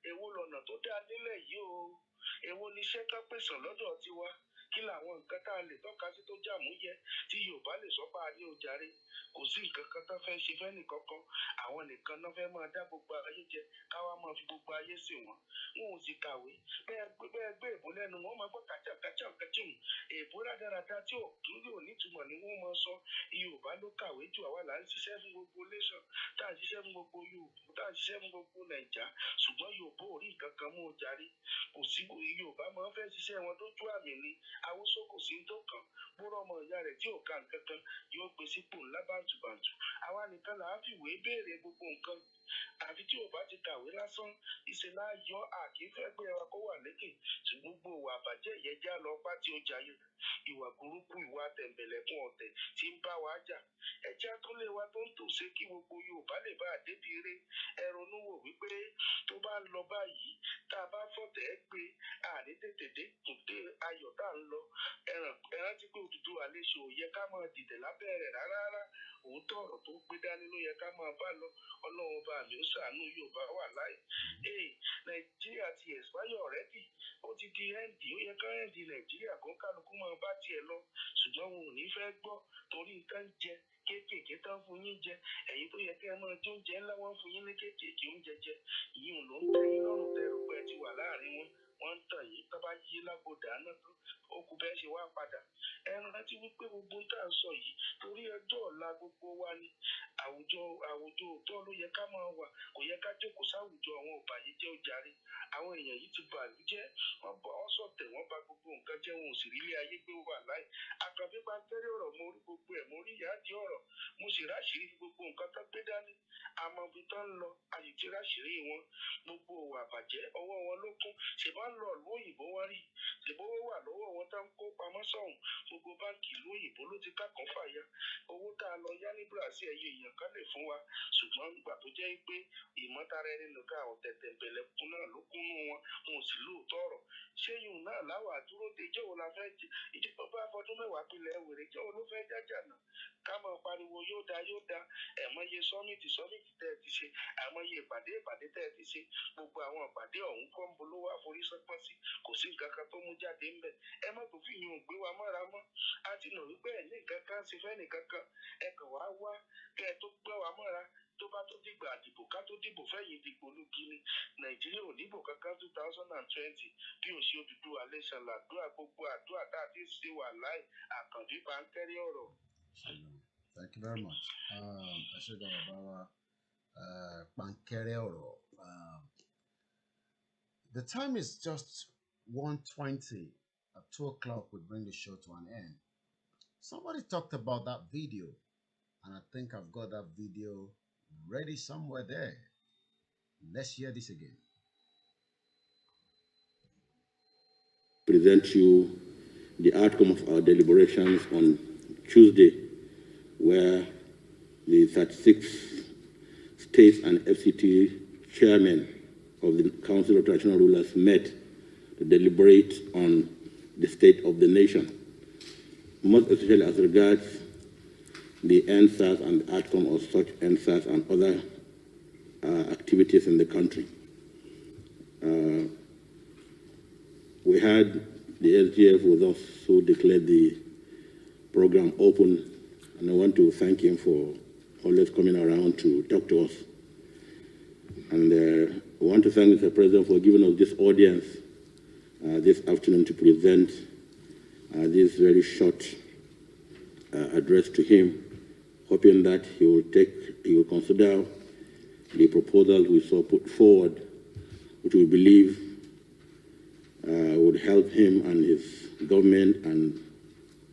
Èwo lọ̀nà tó dá nílẹ̀ yìí o? Èwo ni iṣẹ́ tó pèsè lọ́dọ̀ tiwa? Kí làwọn nǹkan tá a lè tọ́ka sí tó jàmúyẹ tí Yorùbá lè sọ pé a ní ó jàre? Kò sí nǹkan kan tó fẹ́ ṣe fẹ́ nìkankan. Àwọn nìkan náà fẹ́ máa dá gbogbo ayé jẹ, káwá máa fi gbogbo ayé sìn wọ́n. Wọn ò sì kàwé. Bẹ́ẹ̀ gbé èbó lẹ́nu wọn máa gbọ́ kàchàkàchùn. Èbó rádaràda tí ò nítumọ̀ ni wọ́n máa sọ. Yorùbá ló kàwé jù, àwa là ń ṣiṣẹ́ fún gbogbo nation. Tá à ń ṣiṣẹ́ fún gbogbo Yorùbá, tá à ń ṣiṣẹ́ fún gbogbo Nàìjà. Ṣùgbọ́n Yorùbá ò rí nǹkan kan mú ó jàre. Kò sí Yorùbá máa ń fẹ́ ṣiṣẹ́ wọn dójú àmì ni. Awúsó kò sí tó kàn. Búrọ̀ ọmọ ìyá rẹ̀ tí ò ka nǹkan kan yóò gbé sípò ńlá bàǹtùbàǹtù. Àwa nìkan là á fìwé béèrè gbogbo nǹkan. Àfi tí ò bá ti kàwé lásán, ìṣẹ̀lá yọ àkífẹ́ pé ẹwà kó wà lékè. Ṣùgbọ́n gbogbo ìwà àbàjẹ́ yẹn já lọ pá tí ó jayé. Ìwà burúkú, ìwà tẹ̀m̀bẹ̀lẹ̀kún ọ̀tẹ̀ tí ń bá wa jà. Ẹja tó lé wa tó ń tòṣe kí gbogbo Yorùbá lè bá débi eré. Ẹ ronú wò wípé tó bá lọ báyìí, tá a bá fọ̀tẹ̀ gbé, àní tètè dé ayọ̀ tá ń lọ. Ẹ rántí pé Odùduwà àlejò ò yẹ ká máa dìde lábẹ́ rẹ̀ rárá. Òótọ́ ọ̀rọ̀ tó gbé dání ló yẹ ká máa bá lọ. Ọlọ́run bá mi ó ṣàánú Yorùbá wà láì. Nàìjíríà ti expire already. Ó ti di end. Ó yẹ ká end Nàìjíríà kó kálukú máa bá tiẹ̀ lọ. Ṣùgbọ́n wọn ò ní fẹ́ gbọ́ torí nǹkan jẹ kéékèèké tán fún yín jẹ. Ẹ̀yin tó yẹ kí ẹ máa jó oúnjẹ ńlá wọn fún yín ní kéékèèké oúnjẹ jẹ. Ìyún ló ń tẹ́ yín lọ́rùn tẹ́ rò pé ẹ ti wà láàrin wọn. Wọ́n ń tàn yín tó bá yí lágbódà náà tó. Ó kù bẹ́ẹ̀ ṣe wá padà. Ẹ rántí wípé gbogbo tá à ń sọ yìí torí ọjọ́ ọ̀la gbogbo wa ni. Àwùjọ òótọ́ ló yẹ ká máa wà. Kò yẹ ká jókòó sáwùjọ àwọn ọ̀bàyéjẹ́ ó jàre. Àwọn èèyàn yìí ti bàlú jẹ́. Wọ́n sọ̀tẹ̀, wọ́n bà gbogbo nǹkan jẹ́, wọn ò sì rí ilé ayé gbé wà láì. Àkànfí Pańtẹ́rẹ́ ọ̀rọ̀ mo rí gbogbo ẹ̀, mo rí ìyáàdí ọ̀rọ̀. Mo sì ráṣìírí gbogbo nǹkan tó gbé dání. Àmọ́ ibi tó ń lọ, a sì ti ráṣìírí wọn. Gbogbo òwò àbàjẹ́ ọwọ́ wọn ló kún. Ṣèbá ń lọ ìlú òyìnbó wọ́n rí. Ṣèbówó wà lọ́wọ́ wọn tó ń kó pamọ́ sọ́hùn. Gbogbo báńkì ìlú òyìnbó ló ti kákan fàya. Owó tá a lọ yá ní Brazil ẹyẹ èèyàn kan lè fún wa. Ṣùgbọ́n ìgbà tó jẹ́ pé ìmọ̀tara ẹni nìkan ọ̀tẹ̀tẹ̀ bẹ̀lẹ̀kún náà ló kúnnú wọn. Wọn ò sì lóòótọ́ ọ̀rọ̀. Ṣé yùn náà láwà dúró de ìjọ́ wo la fẹ́ jẹ? Ìjọba bá fọdún mẹ́wàá pilẹ̀ wèrè ìjọ́ wo ló fẹ́ jájà náà? Ká máa pariwo yóò da. Ẹ̀mọye sọ́mìtì tẹ́ ẹ ti ṣe. Àìmọye ìpàdé tẹ́ ẹ ti ṣe. Gbogbo àwọn ìpàdé ọ̀hún kọ́ ń bolówó àforísọ́pọ́n sí. Kò sí nǹkan kan tó mú jáde ńbẹ̀. Ẹ má tó fi yùn gbé wa mọ́ra mọ́. A ti nà wípé ẹ̀ ní nǹkan kan ṣe fẹ́ nìkan kan. Ẹ kàn wá kẹ́ ẹ tó gbé wa mọ́ra. Tó bá tó dìgbà àdìbò ká tó dìbò fẹ́yìn dìgbò lógi ni. Nàìjíríà ò níbò kankan 2020 bí ò ṣe Odùduwà nation làdúrà gbogbo àdúrà tá a ti ṣe wà láì. Àkànfí Pańtẹ́rẹ́ ọ̀rọ̀. Thank you very much. I should go about Pańtẹ́rẹ́ ọ̀rọ̀. The time is just 1:20. At 2 o'clock, we bring the show to an end. Somebody talked about that video, and I think I've got that video ready somewhere there. Let's hear this again. Present you the outcome of our deliberations on Tuesday, where the 36 states and FCT chairmen of the Council of Traditional Rulers met to deliberate on the state of the nation, most especially as regards the answers and the outcome of such answers and other activities in the country. We had the SGF with us who declared the program open, and I want to thank him for always coming around to talk to us. And I want to thank Mr. President for giving us this audience this afternoon to present this very short address to him, hoping that he will consider the proposals we saw put forward, which we believe would help him and his government and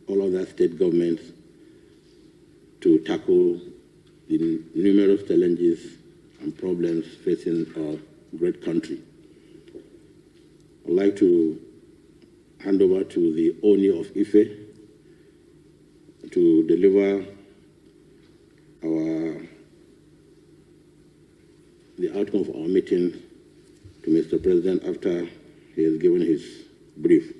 all other state governments to tackle the numerous challenges and problems facing our great country. I'd like to hand over to the Oni of Ife to deliver the outcome of our meeting to Mr. President after he has given his brief.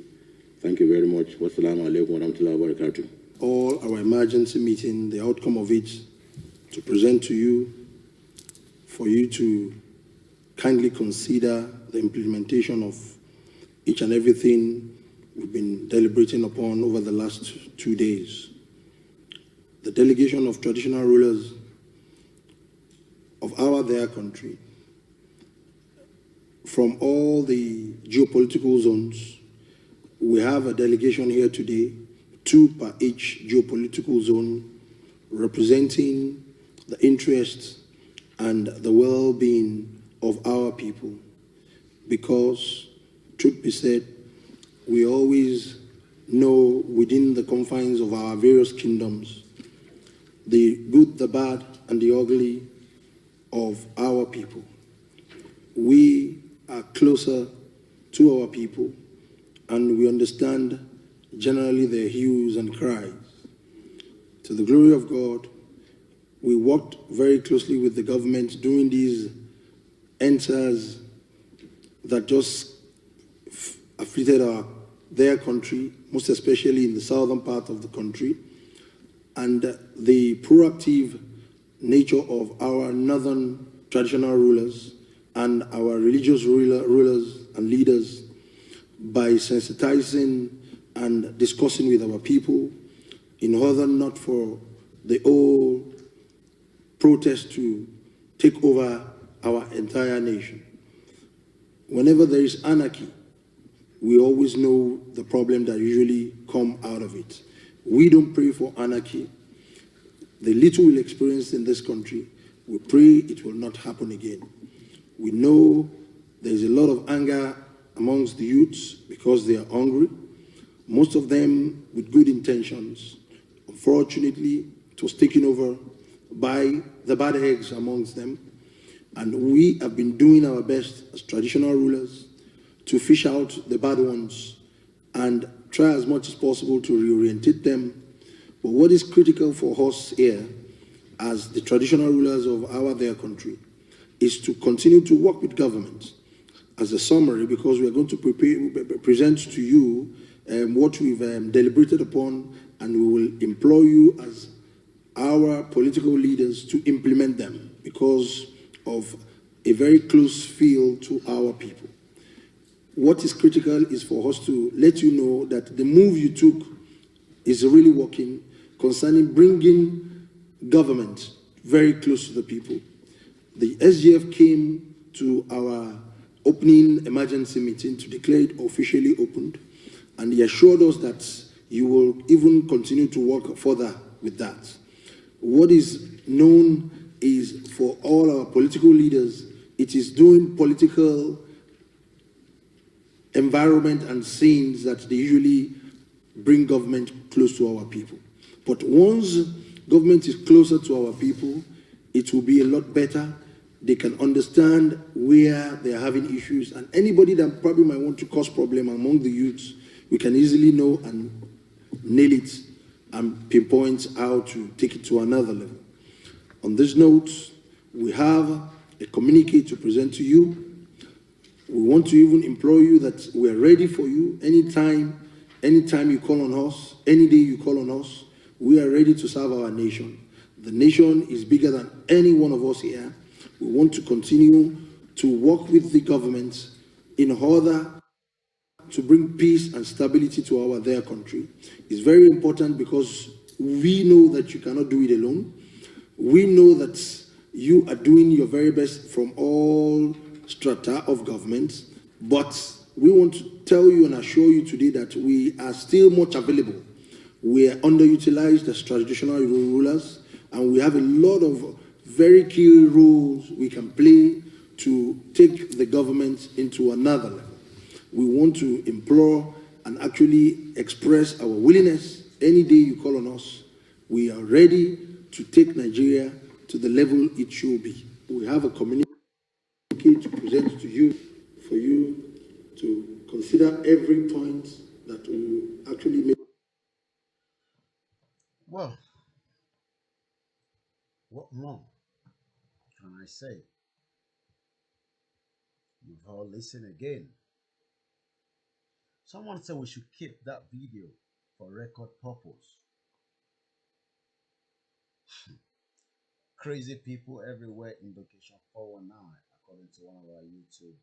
Thank you very much. Wassalamu alaikum wa rahmatullahi wa barakatuh. All our emergency meeting, the outcome of it, to present to you, for you to kindly consider the implementation of each and everything we've been deliberating upon over the last 2 days. The delegation of traditional rulers of their country, from all the geopolitical zones, we have a delegation here today, 2 per each geopolitical zone, representing the interests and the well-being of our people. Because, truth be said, we always know within the confines of our various kingdoms the good, the bad, and the ugly of our people. We are closer to our people, and we understand generally their hues and cries. To the glory of God, we worked very closely with the government during these answers that just afflicted their country, most especially in the southern part of the country, and the proactive nature of our northern traditional rulers and our religious rulers and leaders by sensitizing and discussing with our people in order not for the old protest to take over our entire nation. Whenever there is anarchy, we always know the problem that usually come out of it. We don't pray for anarchy. The little we'll experience in this country, we pray it will not happen again. We know there's a lot of anger amongst the youths because they are hungry, most of them with good intentions. Unfortunately, it was taken over by the bad eggs amongst them, and we have been doing our best as traditional rulers to fish out the bad ones and try as much as possible to reorientate them. But what is critical for us here as the traditional rulers of their country is to continue to work with government. As a summary, because we are going to present to you what we've deliberated upon, and we will implore you as our political leaders to implement them because of a very close feel to our people. What is critical is for us to let you know that the move you took is really working concerning bringing government very close to the people. The SGF came to our opening emergency meeting to declare it officially opened, and he assured us that you will even continue to work further with that. What is known is for all our political leaders, it is doing political environment and scenes that they usually bring government close to our people. But once government is closer to our people, it will be a lot better. They can understand where they are having issues, and anybody that probably might want to cause problem among the youths, we can easily know and nail it and pinpoint how to take it to another level. On this note, we have a communique to present to you. We want to even implore you that we are ready for you anytime you call on us, any day you call on us. We are ready to serve our nation. The nation is bigger than any one of us here. We want to continue to work with the government in order to bring peace and stability to their country. It's very important because we know that you cannot do it alone. We know that you are doing your very best from all strata of government, but we want to tell you and assure you today that we are still much available. We are underutilized as traditional rulers, and we have a lot of very key roles we can play to take the government into another level. We want to implore and actually express our willingness. Any day you call on us, we are ready to take Nigeria to the level it should be. We have a communique to present to you for you to consider every point that we actually make. Well, what more can I say? You've all listened again. Someone said we should keep that video for record purpose. Crazy people everywhere in location 419, according to one of our YouTube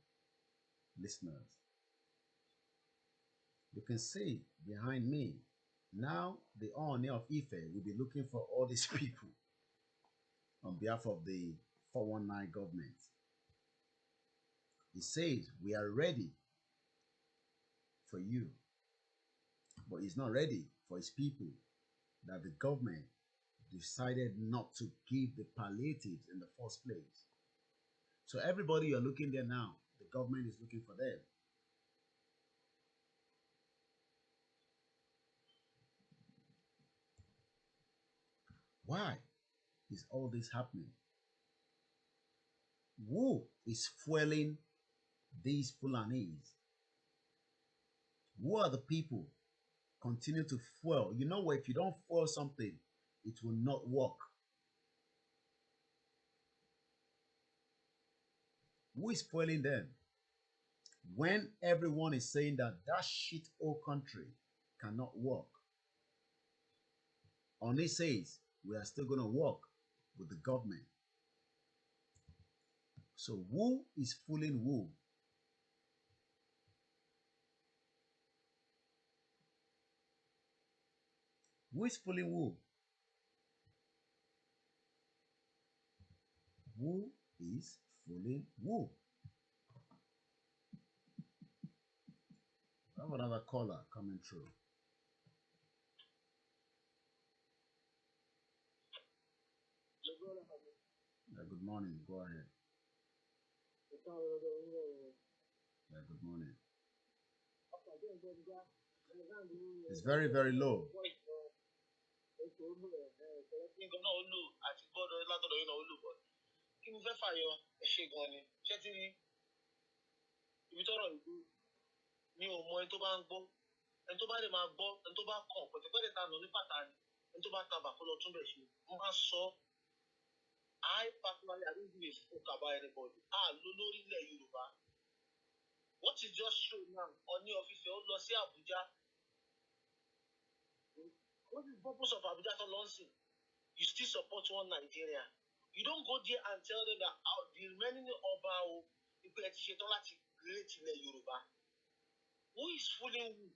listeners. You can see behind me, now the Oni of Ife will be looking for all these people on behalf of the 419 government. He says we are ready for you, but he's not ready for his people, that the government decided not to give the palliatives in the first place. So everybody you're looking there now, the government is looking for them. Why is all this happening? Who is fueling these Fulanis? Who are the people continue to fuel? You know what? If you don't fuel something, it will not work. Who is fueling them? When everyone is saying that that shit old country cannot work, Oni says we are still going to work with the government. So who is fooling who? Who is fooling who? Who is fooling who? I have another caller coming through. Yeah, good morning. Go ahead. Yeah, good morning. It's very, very low. Mi ò mọ ẹni tó bá ń gbọ́, ẹni tó bá lè máa gbọ́, ẹni tó bá kàn pẹ̀tẹ́pẹ́tẹ́ ta nà ní pàtàkì, ẹni tó bá tabà kó lọ tún bẹ̀ ṣe. Mo máa sọ, I personally I don't give a fuck about anybody. Lórí ilẹ̀ Yorùbá. What is just show now? Ọ̀ní ọ̀fíìsì ó lọ sí Abuja. What is the purpose of Abuja to launching? You still support one Nigeria. You don't go there and tell them that the remaining Ọba o, ìpè ẹ̀ ti ṣetán láti create ilẹ̀ Yorùbá. Who is fooling who?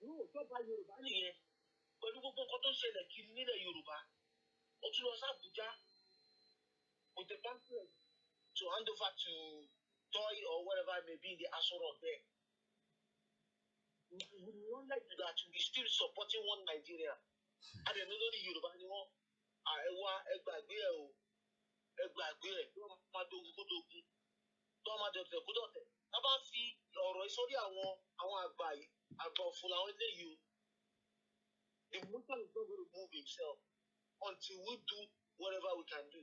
No, tó bá Yorùbá nìyẹn. Pẹ̀lú gbogbo nǹkan tó ń ṣẹlẹ̀ kiri nílẹ̀ Yorùbá. Ó tún lọ sí Abuja with the pamphlet to hand over to Toy or whatever it may be in the Aso Rock there. We don't like that. We still supporting one Nigeria. And then lórí Yorùbá ni wọ́n ẹwà ẹgbàgbé ẹ o ẹgbàgbé ẹ tí wọ́n máa dogun kó dogun tí wọ́n máa dọ̀tẹ̀ kó dọ̀tẹ̀. Tá bá fi ọ̀rọ̀ ìsọ̀rí àwọn àgbà ọ̀fun làwọn eléyìí o. The mountain is not going to move himself until we do whatever we can do.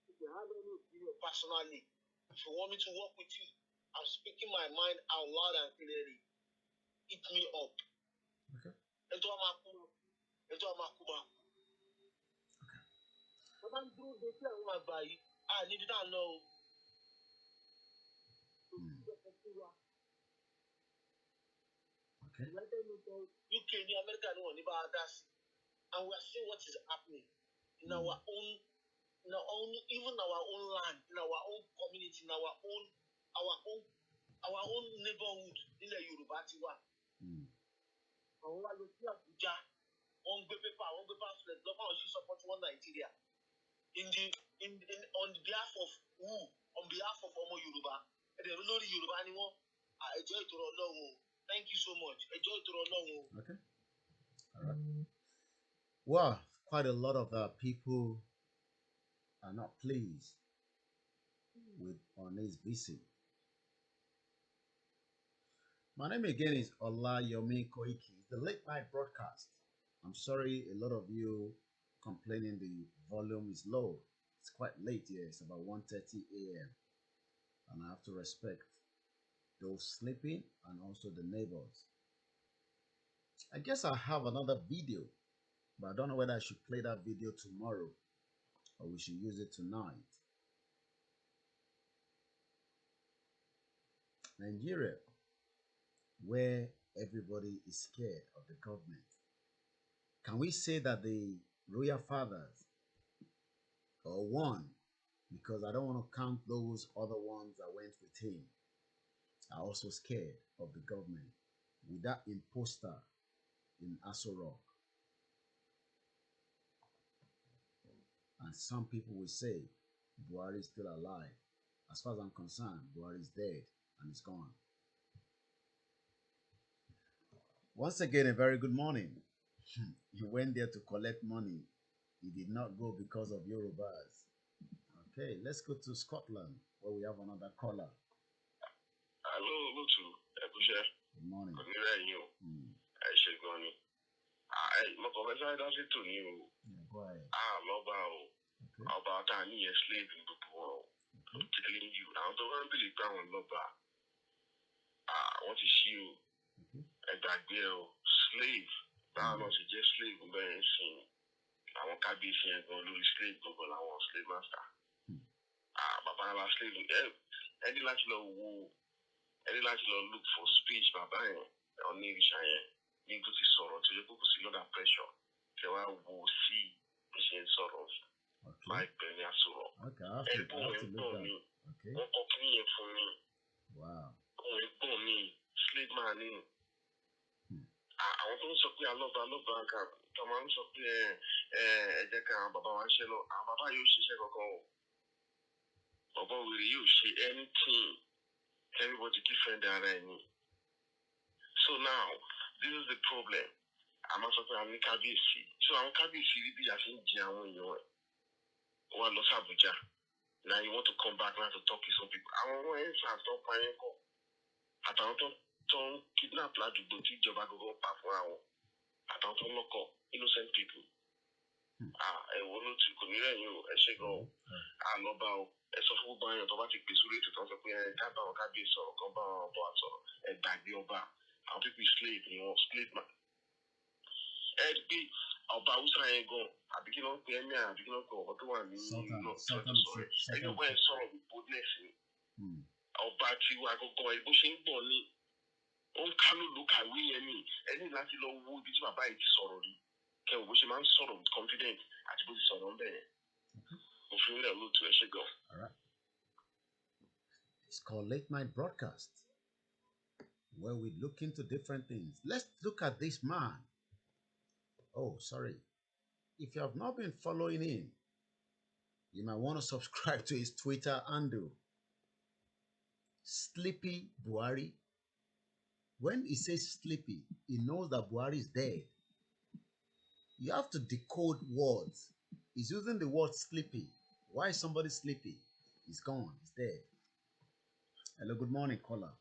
If you have any opinion personally, if you want me to work with you, I'm speaking my mind out loud and clearly. Hit me up. Okay. Ẹjọ́ a máa kú máa kú. Wọ́n máa ń dúró de sí àwọn àgbà yìí. Níbi tá à ń lọ o. Okay. UK, America, and we are seeing what is happening in our own, even our own land, in our own community, in our own neighborhood, in the Yoruba tiwa. Àwọn wa lọ sí Abuja, wọ́n gbé paper, wọ́n gbé pamphlet, lọ́kàn ọ̀ṣun support one Nigeria. On behalf of who? On behalf of Ọmọ Yorùbá. Ẹ̀dẹ̀ lórí Yorùbá ni wọ́n. Ẹjọ́ ìtòrò Ọlọ́run. Thank you so much. Ẹjọ́ ìtòrò Ọlọ́run. Okay. All right. Well, quite a lot of people are not pleased on his visit. My name again is Olayomi Koiki. It's the late night broadcast. I'm sorry, a lot of you complaining the volume is low. It's quite late here. It's about 1:30 a.m. And I have to respect those sleeping and also the neighbors. I guess I have another video, but I don't know whether I should play that video tomorrow or we should use it tonight. Nigeria, where everybody is scared of the government. Can we say that the royal fathers, or one, because I don't want to count those other ones that went with him, are also scared of the government, with that imposter in Aso Rock? And some people will say Buhari is still alive. As far as I'm concerned, Buhari is dead and is gone. Once again, a very good morning. You went there to collect money. You did not go because of Yorubas. Okay, let's go to Scotland, where we have another caller. Hello, Lutu. Good morning. Good morning. I should go on. My conversation doesn't to you. Go ahead. Okay. About a year slave in the world. I'm telling you, I don't believe I will love her. What is you? And that girl, slave. I was just slave, but I ain't I want to be here and go to slave, but I want slave master. But I was slave. Any like look for speech, but I on Navy Cheyenne. You go to sorrow to you go to see that pressure. So I will see patient sorrows. Like Benya Soro. Okay, I have to look that. Okay. Wow. Slave man. I want to say I love come on, so Baba Wanshelo, Baba Baba will use anything. Everybody different than so now, this is the problem. I'm also saying KBC. So I'm KBC be as in Jawan you or Los Abuja. Now you want to come back now to talk to some people. I want to stop paying for. I don't kidnap like to take job I go back for our. I don't lock up innocent people. I want to continue you. I say go. I know about a software buy automatic piece to talk to KBC or come back or a bag the over. How people slave, slave man. About Usain go. I begin on Kenya, I begin on what one sorry. And you went sorrow with boldness. About you, I go bushing bonnie. On Kalu look at we and me. Any Latin law would be my bite sorry. Can wish a man sorrow with confidence at the sorrow on there. All right. It's called Late Night Broadcast, where we look into different things. Let's look at this man. Oh, sorry. If you have not been following him, you might want to subscribe to his Twitter handle, Sleepy Buhari. When he says sleepy, he knows that Buhari is dead. You have to decode words. He's using the word sleepy. Why is somebody sleepy? He's gone. He's dead. Hello, good morning, caller.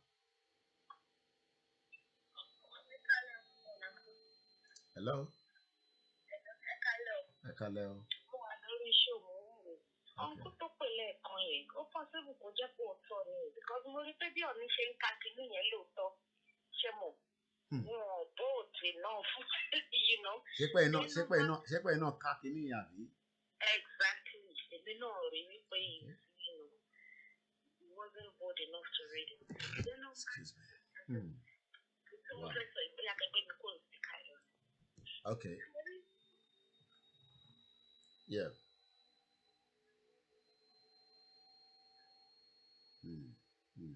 Hello. Hello. Uncle tó pèlè kan yẹn ó possible kó jẹ́ pé òótọ́ ni because mo rí pé bí ọ̀ní ṣe ń ka kínní yẹn lóòótọ́ ṣe mọ̀ wọn bóòtì náà fún you know. ṣé pé iná ká kínní yẹn àbí. Exactly èmi náà rí wípé you know he wasn't bold enough to read it. Excuse me. Wow. Okay. Yeah. Mm. Mm.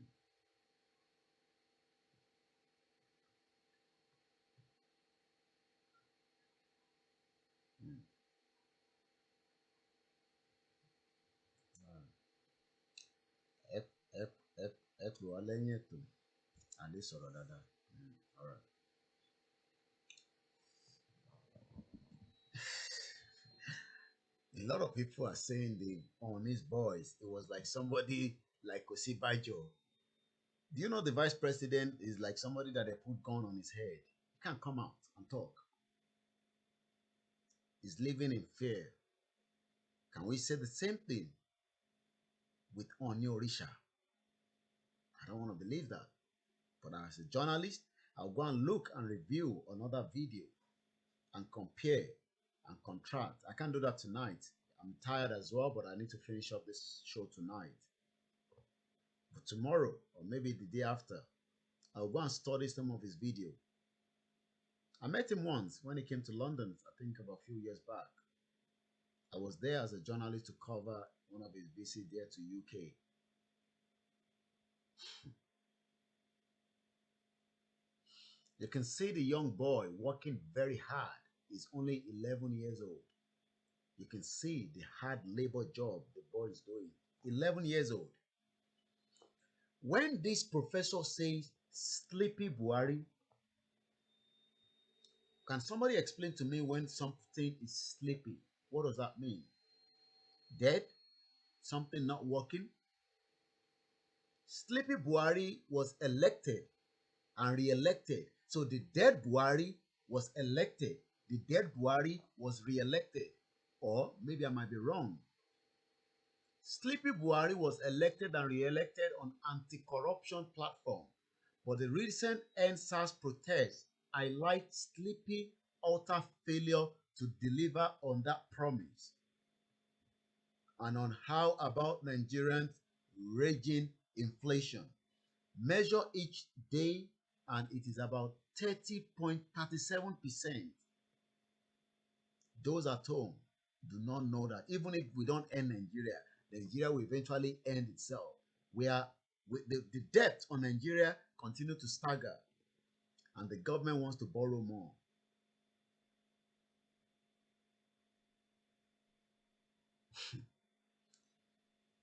Mm. Ẹ ẹ ẹ pè wá lẹ́yìn ètò. Àlè sọ̀rọ̀ dáadáa. All right. A lot of people are saying the on his voice, it was like somebody like Osibajo. Do you know the vice president is like somebody that they put gun on his head? He can't come out and talk. He's living in fear. Can we say the same thing with Oni Orisha? I don't want to believe that. But as a journalist, I'll go and look and review another video and compare and contrast. I can't do that tonight. I'm tired as well, but I need to finish up this show tonight. But tomorrow, or maybe the day after, I'll go and study some of his video. I met him once when he came to London, I think about a few years back. I was there as a journalist to cover one of his visits there to UK. You can see the young boy working very hard. He's only 11 years old. You can see the hard labor job the boy is doing. 11 years old. When this professor says Sleepy Buhari, can somebody explain to me when something is sleepy? What does that mean? Dead? Something not working? Sleepy Buhari was elected and re-elected. So the dead Buhari was elected. The dead Buhari was re-elected. Or maybe I might be wrong. Sleepy Buhari was elected and re-elected on anti-corruption platform. But the recent NSAS protests highlight Sleepy utter failure to deliver on that promise. And on how about Nigerians' raging inflation. Measure each day and it is about 30.37%. Those at home do not know that even if we don't end Nigeria, Nigeria will eventually end itself. The debt on Nigeria continue to stagger and the government wants to borrow more.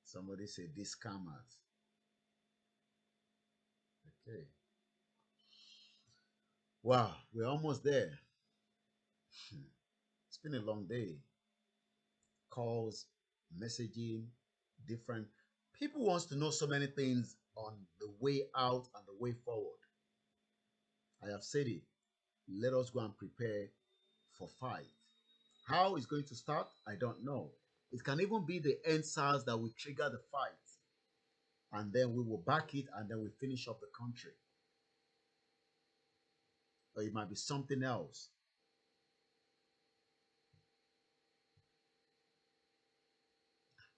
Somebody said these scammers. Okay. Wow, we're almost there. It's been a long day. Calls, messaging, different. People wants to know so many things on the way out and the way forward. I have said it. Let us go and prepare for fight. How it's going to start, I don't know. It can even be the NSAS that will trigger the fight. And then we will back it and then we finish up the country. Or it might be something else.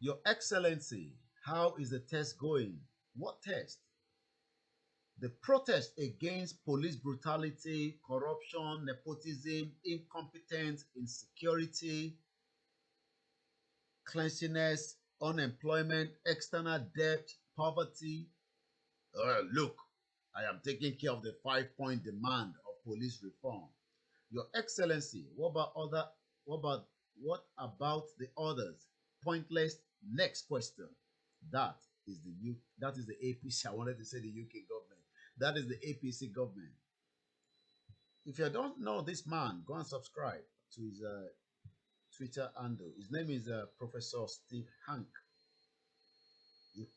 Your Excellency, how is the test going? What test? The protest against police brutality, corruption, nepotism, incompetence, insecurity, cleanliness, unemployment, external debt, poverty. Look, I am taking care of the 5-point demand of police reform. Your Excellency, what about the others? Pointless. Next question. That is the APC. I wanted to say the UK government. That is the APC government. If you don't know this man, go and subscribe to his Twitter handle. His name is Professor Steve Hank.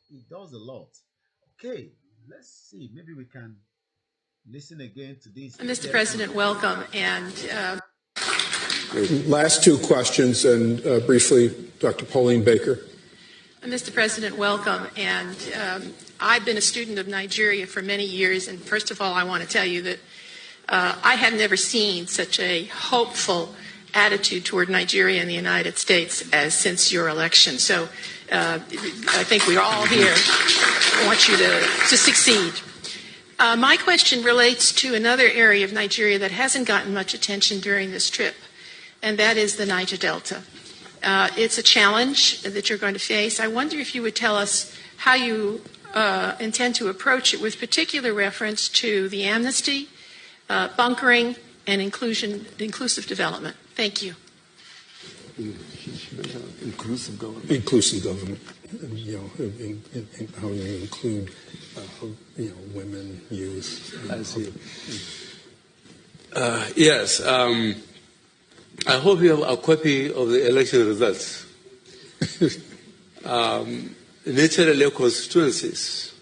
He does a lot. Okay, let's see. Maybe we can listen again to this. Mr. President, welcome. And last two questions, and briefly, Dr. Pauline Baker. Mr. President, welcome. And I've been a student of Nigeria for many years. And first of all, I want to tell you that I have never seen such a hopeful attitude toward Nigeria and the United States as since your election. So I think we all here want you to succeed. My question relates to another area of Nigeria that hasn't gotten much attention during this trip, and that is the Niger Delta. It's a challenge that you're going to face. I wonder if you would tell us how you intend to approach it with particular reference to the amnesty, bunkering, and inclusive development. Thank you. Inclusive government. Inclusive government. You know, how you include, women, youth. I see. Yes. I hope you have a copy of the election results. Naturally, constituencies,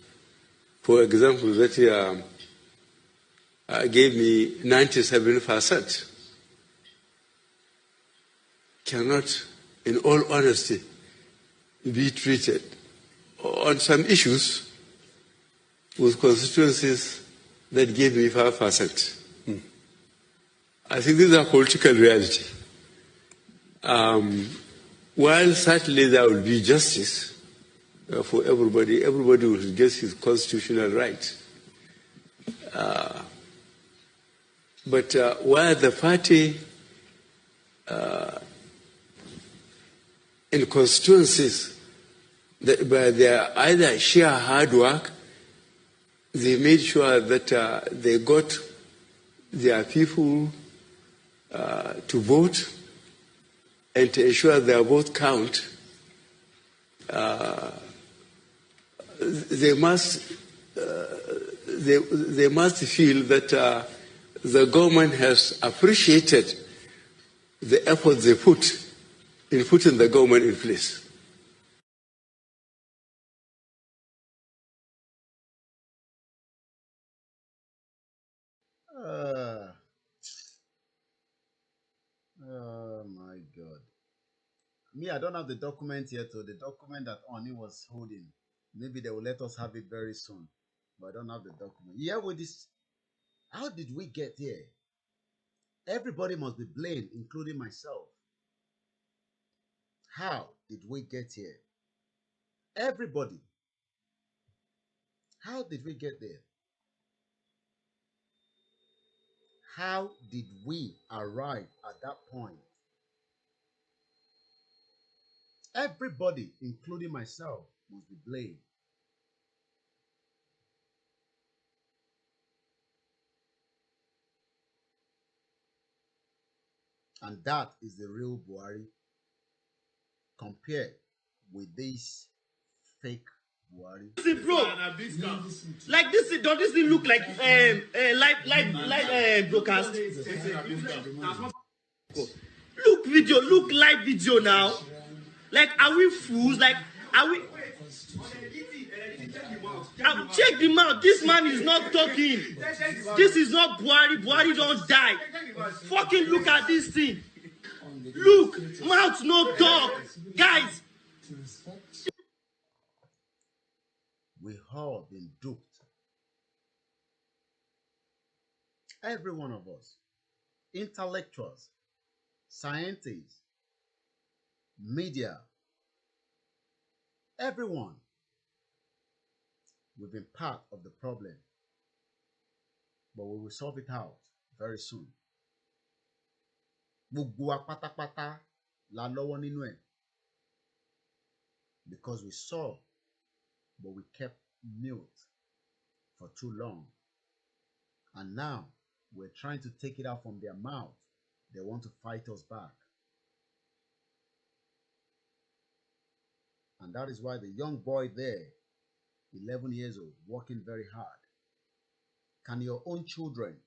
for example, that gave me 97%, cannot, in all honesty, be treated on some issues with constituencies that gave me 5%. I think this is a political reality. While certainly there will be justice for everybody, everybody will get his constitutional right. But while the party in constituencies, by their either sheer hard work, they made sure that they got their people to vote and to ensure their vote count. They must feel that the government has appreciated the effort they put in putting the government in place. Oh my God. Me, I don't have the document yet, or the document that Oni was holding. Maybe they will let us have it very soon. But I don't have the document. Yeah, with this, how did we get here? Everybody must be blamed, including myself. How did we get here? Everybody. How did we get there? How did we arrive at that point? Everybody, including myself, must be blamed. And that is the real Buhari compared with this fake Buhari. See, bro, like this, does this thing look like live broadcast? Look video, look live video now. Like, are we fools? Like, are we? Check the mouth. This man is not talking. This is not Buhari. Buhari don't die. Fucking look at this thing. Look, mouth no talk. Guys. We all been duped. Every one of us. Intellectuals, scientists, media, everyone. We've been part of the problem. But we will solve it out very soon. Gbogbo wa pátápátá la lọ́wọ́ nínú ẹ̀. Because we saw, but we kept mute for too long. And now we're trying to take it out from their mouth. They want to fight us back. And that is why the young boy there, 11 years old, working very hard. Can your own children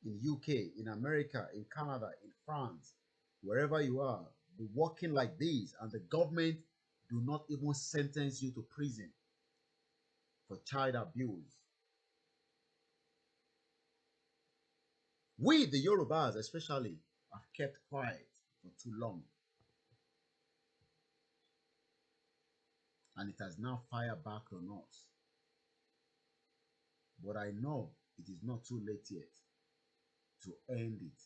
in UK, in America, in Canada, in France, wherever you are, be working like this, and the government do not even sentence you to prison for child abuse? We, the Yorubas especially, have kept quiet for too long. And it has now fired back on us. But I know it is not too late yet to end it.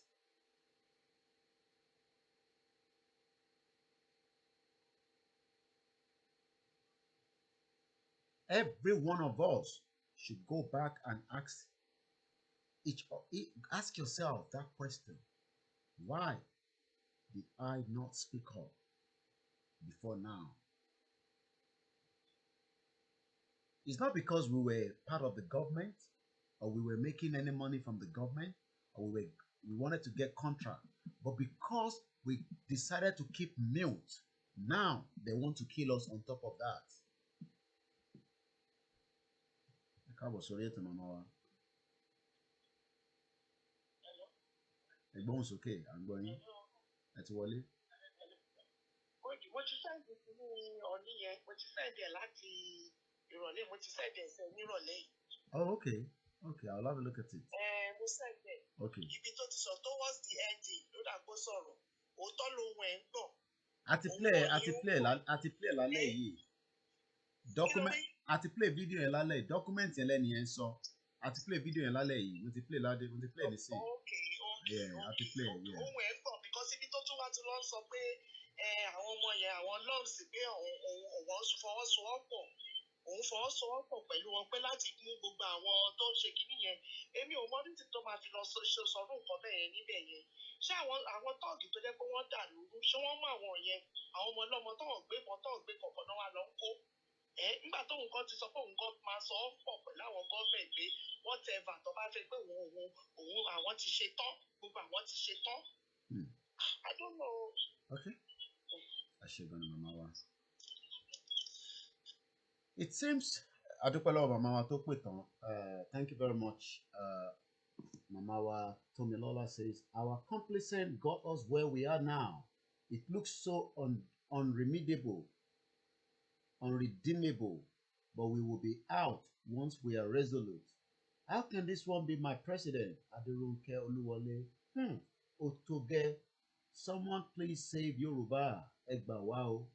Every one of us should go back and ask yourself that question. Why did I not speak up before now? It's not because we were part of the government or we were making any money from the government or we wanted to get contract, but because we decided to keep mute, now they want to kill us on top of that. Ẹ̀gbọ́n sókè, à ń gbọ́ yín. Ẹ ti wọlé. Mo ti sẹ́ǹdì ní ọ̀ní yẹn, mo ti sẹ́ǹdì ẹ̀ láti ìrọ̀lẹ́, mo ti sẹ́ǹdì ẹ̀sẹ̀ nírọ̀lẹ́ yìí. Oh, okay. Okay, I'll have a look at it. Mo sẹ́ǹdì ẹ̀. Okay. Ibi tó ti sọ towards the ending ló dàgbó sọ̀rọ̀. Òótọ́ lohun ẹ̀ ń gbọ̀n. Àti play lálẹ́ yìí. Àti play video yẹn lálẹ́ yìí. Document yẹn lẹ́ni yẹn sọ. Àti play video yẹn lálẹ́ yìí. Mo ti play nísìnyí. Yeah, àti play, yeah. Ohun ẹ̀ ń gbọ̀n because ibi tó tún wá ti lọ sọ pé àwọn ọmọ yẹn àwọn lungs pé òun fọwọ́sowọ́pọ̀ pẹ̀lú wọn pé láti mú gbogbo àwọn tó ń ṣe kínní yẹn. Èmi ò mọ títí tó máa fi lọ sọ̀rọ̀ nǹkan bẹ́ẹ̀ yẹn níbẹ̀ yẹn. Ṣé àwọn tọ́ọ̀gì tó jẹ́ pé wọ́n dà lóru ṣé wọ́n mú àwọn yẹn àwọn ọmọ ọlọ́mọ tó ń gbé kọ̀ọ̀kan náà wà lọ ń kó? Nígbà tó nǹkan ti sọ pé òun kan máa sọ ọ́ pọ̀ pẹ̀lú àwọn gọ́ọ̀mẹ̀ntì pé whatever tó bá fẹ́ pé òun àwọn ti ṣe tán gbogbo àwọn ti ṣe tán. I don't know. Okay. Ashegani Mama. It seems Adupelo Mama to put on. Thank you very much. Mamawa Tomilola says our complacent got us where we are now. It looks so unredeemable, but we will be out once we are resolute. How can this one be my president? Adirunke Oluwole. Otoge. Someone please save Yoruba. Egba wow.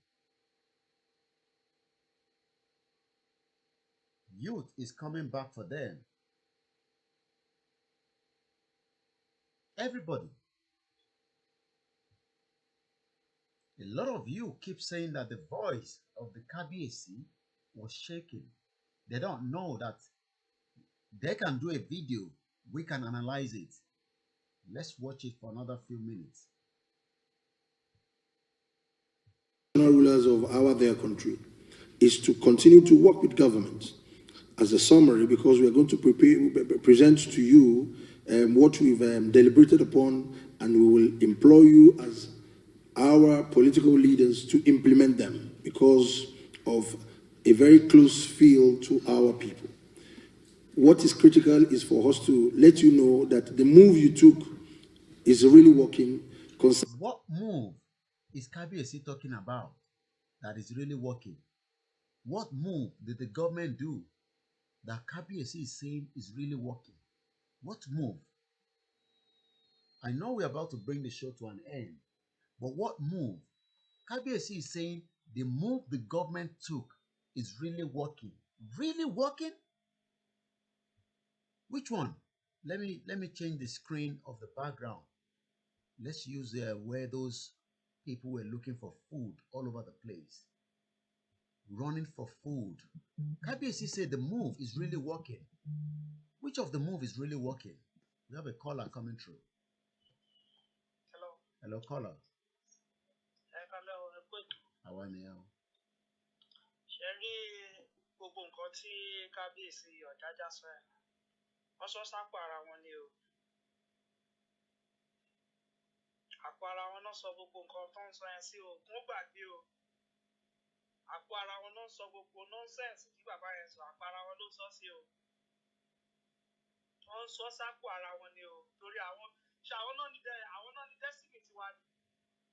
Youth is coming back for them. Everybody. A lot of you keep saying that the voice of the Kabiyesi was shaking. They don't know that they can do a video. We can analyze it. Let's watch it for another few minutes. Rulers of their country is to continue to work with government. As a summary, because we are going to present to you what we've deliberated upon, and we will implore you as our political leaders to implement them because of a very close feel to our people. What is critical is for us to let you know that the move you took is really working. What move is Kabiyesi talking about that is really working? What move did the government do that Kabiyesi is saying is really working? What move? I know we're about to bring the show to an end, but what move? Kabiyesi is saying the move the government took is really working. Really working? Which one? Let me change the screen of the background. Let's use where those people were looking for food all over the place. Running for food. Kabiyesi said the move is really working. Which of the move is really working? We have a caller coming through. Hello. Hello, caller. Àwa ni ẹ o. Ṣé rí gbogbo nǹkan tí Kábíyèsí Ọ̀jájá sọ ẹ̀? Wọ́n sọ sápò ara wọn ni o. Àpò ara wọn náà sọ gbogbo nǹkan tó ń sọ yẹn sí o. Wọ́n gbàgbé o. Àpò ara wọn náà sọ gbogbo nọ́ńsẹ̀nsì tí bàbá yẹn sọ. Àpò ara wọn ló sọ sí o. Wọ́n sọ sápò ara wọn ni o. Torí àwọn náà ní destiny tiwa ni.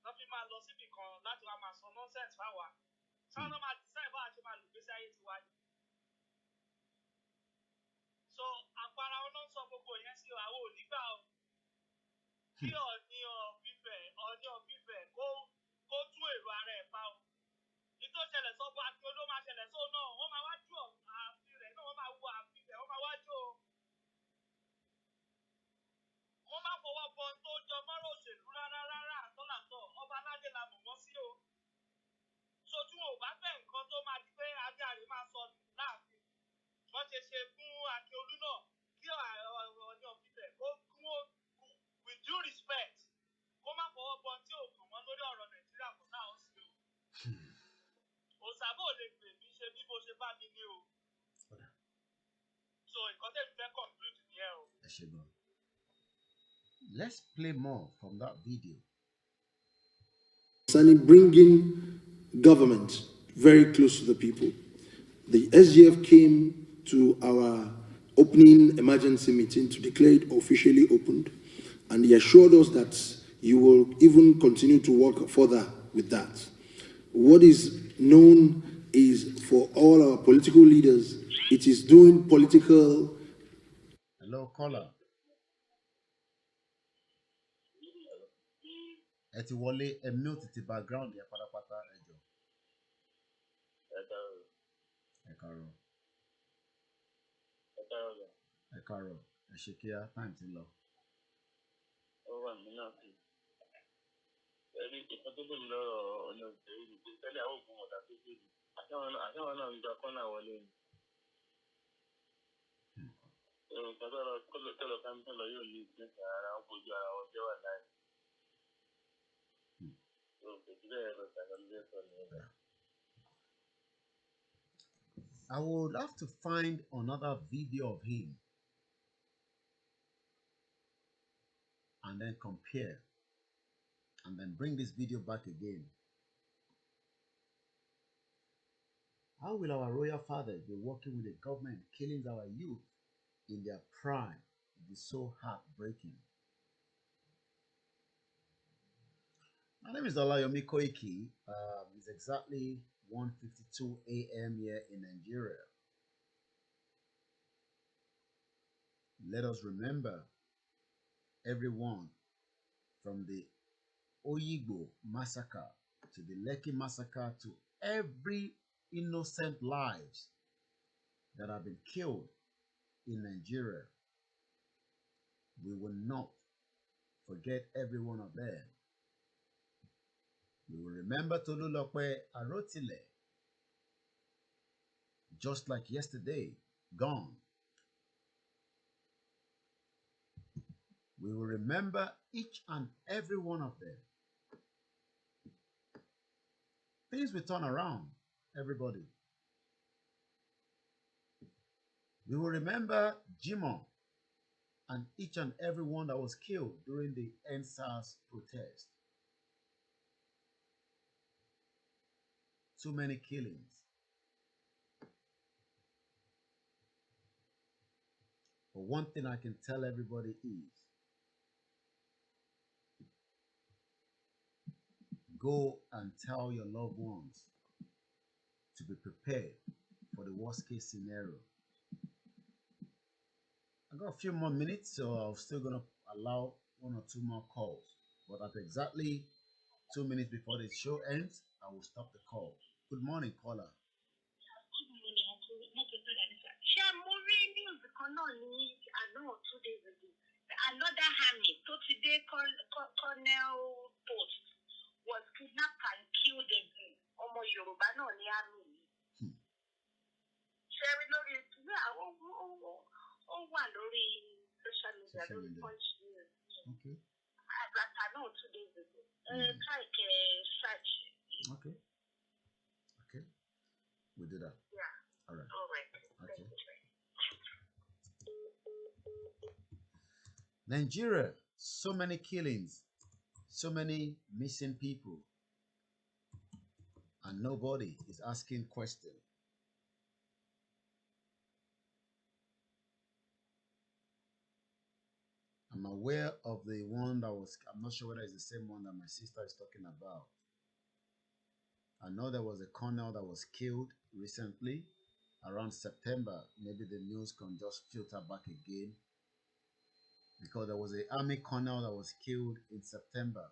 Wọ́n fi máa lọ síbì kan láti wá máa sọ nọ́ńsẹ̀nsì fáwa. Sáwọn náà máa decide báwa ṣe máa lò gbèsè ayé tiwa ni. So àpò ara wọn náà sọ gbogbo yẹn sí o. Àwọn ò ní gbà o. Kí Ọọ̀ni of Ifẹ̀ kó tún èrò ara ẹ̀ pa o. Ìtò ṣẹlẹ̀ sọ́bù àti olóò máa ṣẹlẹ̀ sóò náà. Wọ́n máa wájú ààfin rẹ̀ náà. Wọ́n máa wo ààfin rẹ̀. Wọ́n máa wájú o. Wọ́n máa fọwọ́ bọ tó jọ mọ́rọ̀ òṣèlú rárá àtọ́làtọ̀. Ọba aládé la mọ̀ wọ́n sí o. So tí wọn ò bá fẹ́ nǹkan tó máa di pé ajáre máa sọ láàfin. wọ́n ṣe ṣe fún Akíolú náà kí Ọọ̀ni of Ifẹ̀ kó with due respect kó má fọwọ́ bọ tí ò kàn wọ́n lórí ọ̀rọ̀ Nàìjíríà kò náà ó sí o. Òṣàbò lè pè mí ṣe bí bó ṣe bá mi ní o. So nǹkan tẹ̀mí fẹ́ conclude nìyẹn o. Let's play more from that video. Concerning bringing government very close to the people. The SGF came to our opening emergency meeting to declare it officially opened, and he assured us that you will even continue to work further with that. What is known is for all our political leaders, it is doing political. Hello, caller. Ẹ ti wọlé ẹ mute ti background yẹn pátápátá ẹ jọ̀ọ́. Ẹ káàárọ̀. Ẹ káàárọ̀. Ẹ ṣe kíá time ti lọ. Ó wà mí náà sí. Ẹni ìkan tó gbèmí lọ́rọ̀ ọ̀nà ìṣèlú ni pé tẹ́lẹ̀ àwọn òògùn ọ̀dà tó gbèmí. Àṣàwọn náà ń gba kọ́nà wọlé ni. Tọ́lọ̀ káńtọ́ lọ yóò ní ìpínlẹ̀ ara wọn kojú ara wọn jẹ́ wà láì. I would have to find another video of him and then compare and then bring this video back again. How will our royal fathers be working with the government killing our youth in their prime? It is so heartbreaking. My name is Olayomi Koiki. It's exactly 1:52 a.m. here in Nigeria. Let us remember everyone from the Oyigbo massacre to the Lekki massacre to every innocent lives that have been killed in Nigeria. We will not forget every one of them. We will remember Tolulope Arotile, just like yesterday, gone. We will remember each and every one of them. Things will turn around, everybody. We will remember Jimon and each and every one that was killed during the NSAS protest. Too many killings. But one thing I can tell everybody is, go and tell your loved ones to be prepared for the worst case scenario. I got a few more minutes, so I'm still going to allow 1 or 2 more calls. But at exactly 2 minutes before the show ends, I will stop the call. Good morning, caller. Another army, today Colonel Post, was kidnapped and killed again. Omo Yoruba no ni army. Sharing lórí ó wà lórí social media lórí Punch News. Okay. I know 2 days ago. Try to search. Okay. Okay. We'll do that. Yeah. All right. All right. Okay. Nigeria, so many killings, so many missing people, and nobody is asking questions. I'm aware of the one that was, I'm not sure whether it's the same one that my sister is talking about. I know there was a colonel that was killed recently around September. Maybe the news can just filter back again, because there was an army colonel that was killed in September.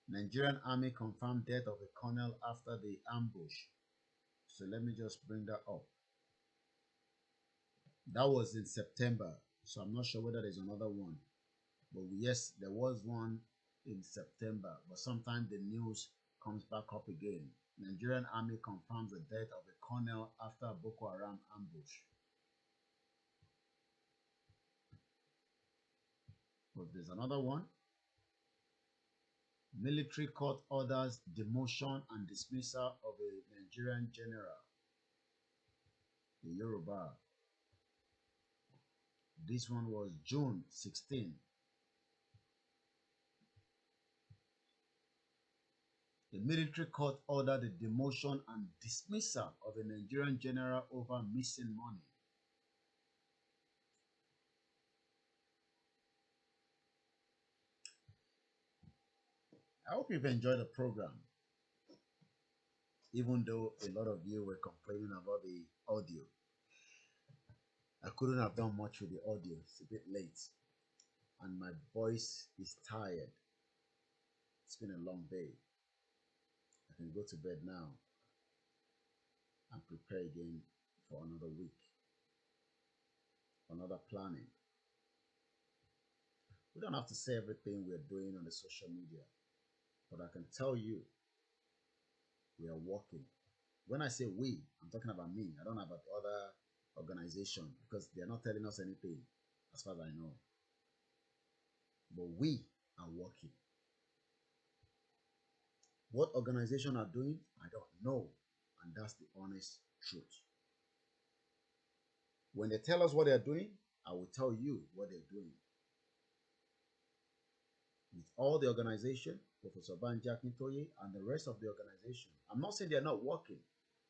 Nigerian army confirmed death of a colonel after the ambush. So let me just bring that up. That was in September. So I'm not sure whether there's another one. But yes, there was one in September. But sometimes the news comes back up again. Nigerian army confirms the death of a colonel after a Boko Haram ambush. But there's another one. Military court orders demotion and dismissal of a Nigerian general, the Yoruba. This one was June 16. The military court ordered the demotion and dismissal of a Nigerian general over missing money. I hope you've enjoyed the program, even though a lot of you were complaining about the audio. I couldn't have done much with the audio. It's a bit late, and my voice is tired. It's been a long day. I can go to bed now and prepare again for another week, another planning. We don't have to say everything we're doing on the social media, but I can tell you we are working. When I say we, I'm talking about me. I don't know about the other organization because they're not telling us anything as far as I know. But we are working. What organization are doing, I don't know. And that's the honest truth. When they tell us what they're doing, I will tell you what they're doing. With all the organization, Professor Banji Akintoye and the rest of the organization, I'm not saying they're not working,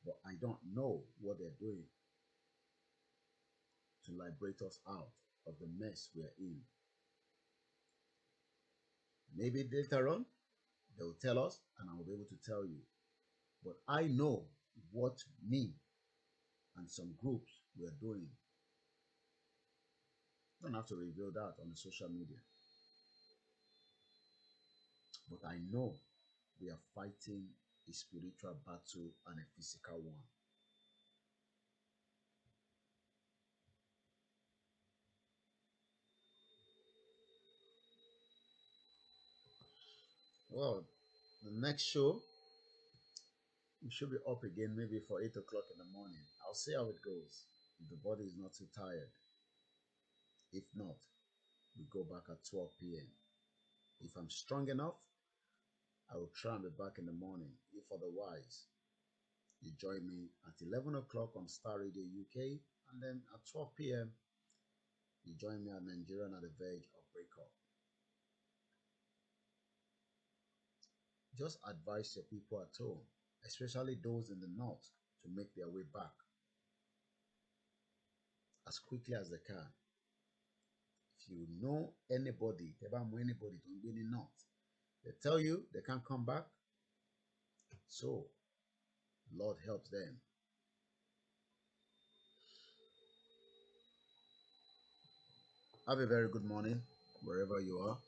but I don't know what they're doing to liberate us out of the mess we're in. Maybe later on, they will tell us and I will be able to tell you. But I know what me and some groups were doing. I don't have to reveal that on the social media. But I know we are fighting a spiritual battle and a physical one. Well, the next show, we should be up again maybe for 8 o'clock in the morning. I'll see how it goes. If the body is not too tired. If not, we go back at 12 p.m. If I'm strong enough, I will try and be back in the morning. If otherwise, you join me at 11 o'clock on Star Radio UK, and then at 12 p.m., you join me at Nigerian at the verge of breakup. Just advise your people at home, especially those in the north, to make their way back as quickly as they can. If you know anybody, don't be in the north, they tell you they can't come back, so Lord helps them. Have a very good morning wherever you are.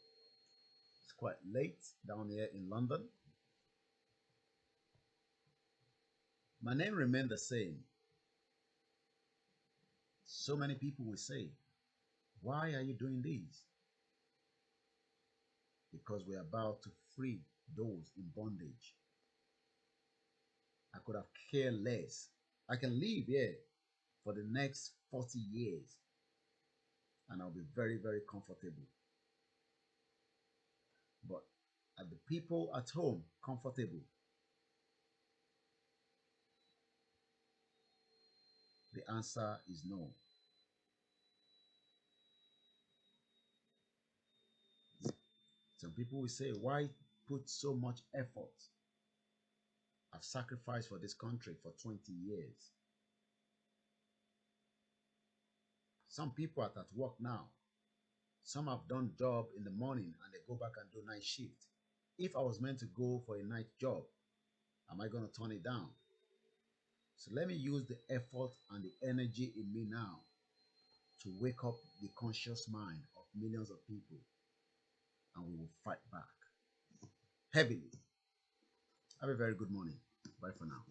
It's quite late down here in London. My name remained the same. So many people will say, why are you doing this? Because we're about to free those in bondage. I could have cared less. I can live here for the next 40 years and I'll be very, very comfortable. But are the people at home comfortable? The answer is no. Some people will say, why put so much effort? I've sacrificed for this country for 20 years. Some people are at work now. Some have done job in the morning and they go back and do night shift. If I was meant to go for a night job, am I going to turn it down? So let me use the effort and the energy in me now to wake up the conscious mind of millions of people, and we will fight back heavily. Have a very good morning. Bye for now.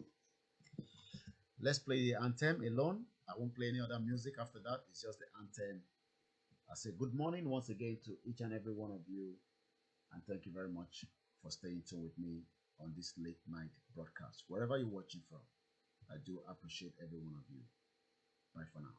Let's play the anthem alone. I won't play any other music after that. It's just the anthem. I say good morning once again to each and every one of you, and thank you very much for staying tuned with me on this late night broadcast, wherever you're watching from. I do appreciate every one of you. Bye for now.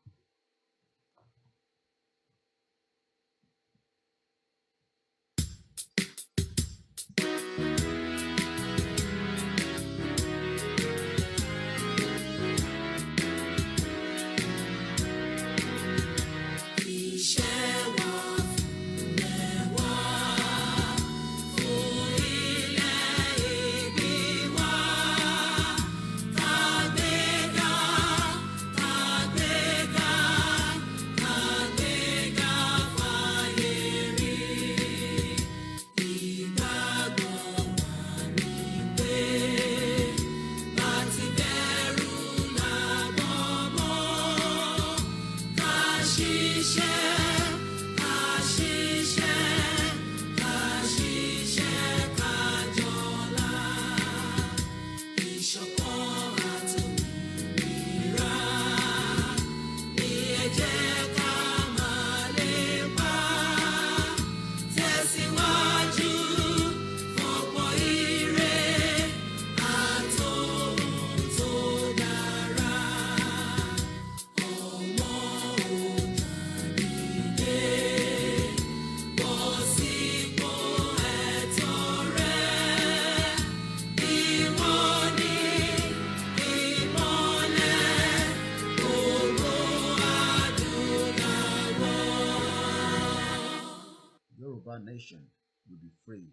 Yoruba nation will be free,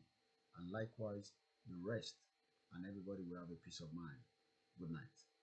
and likewise the rest, and everybody will have a peace of mind. Good night.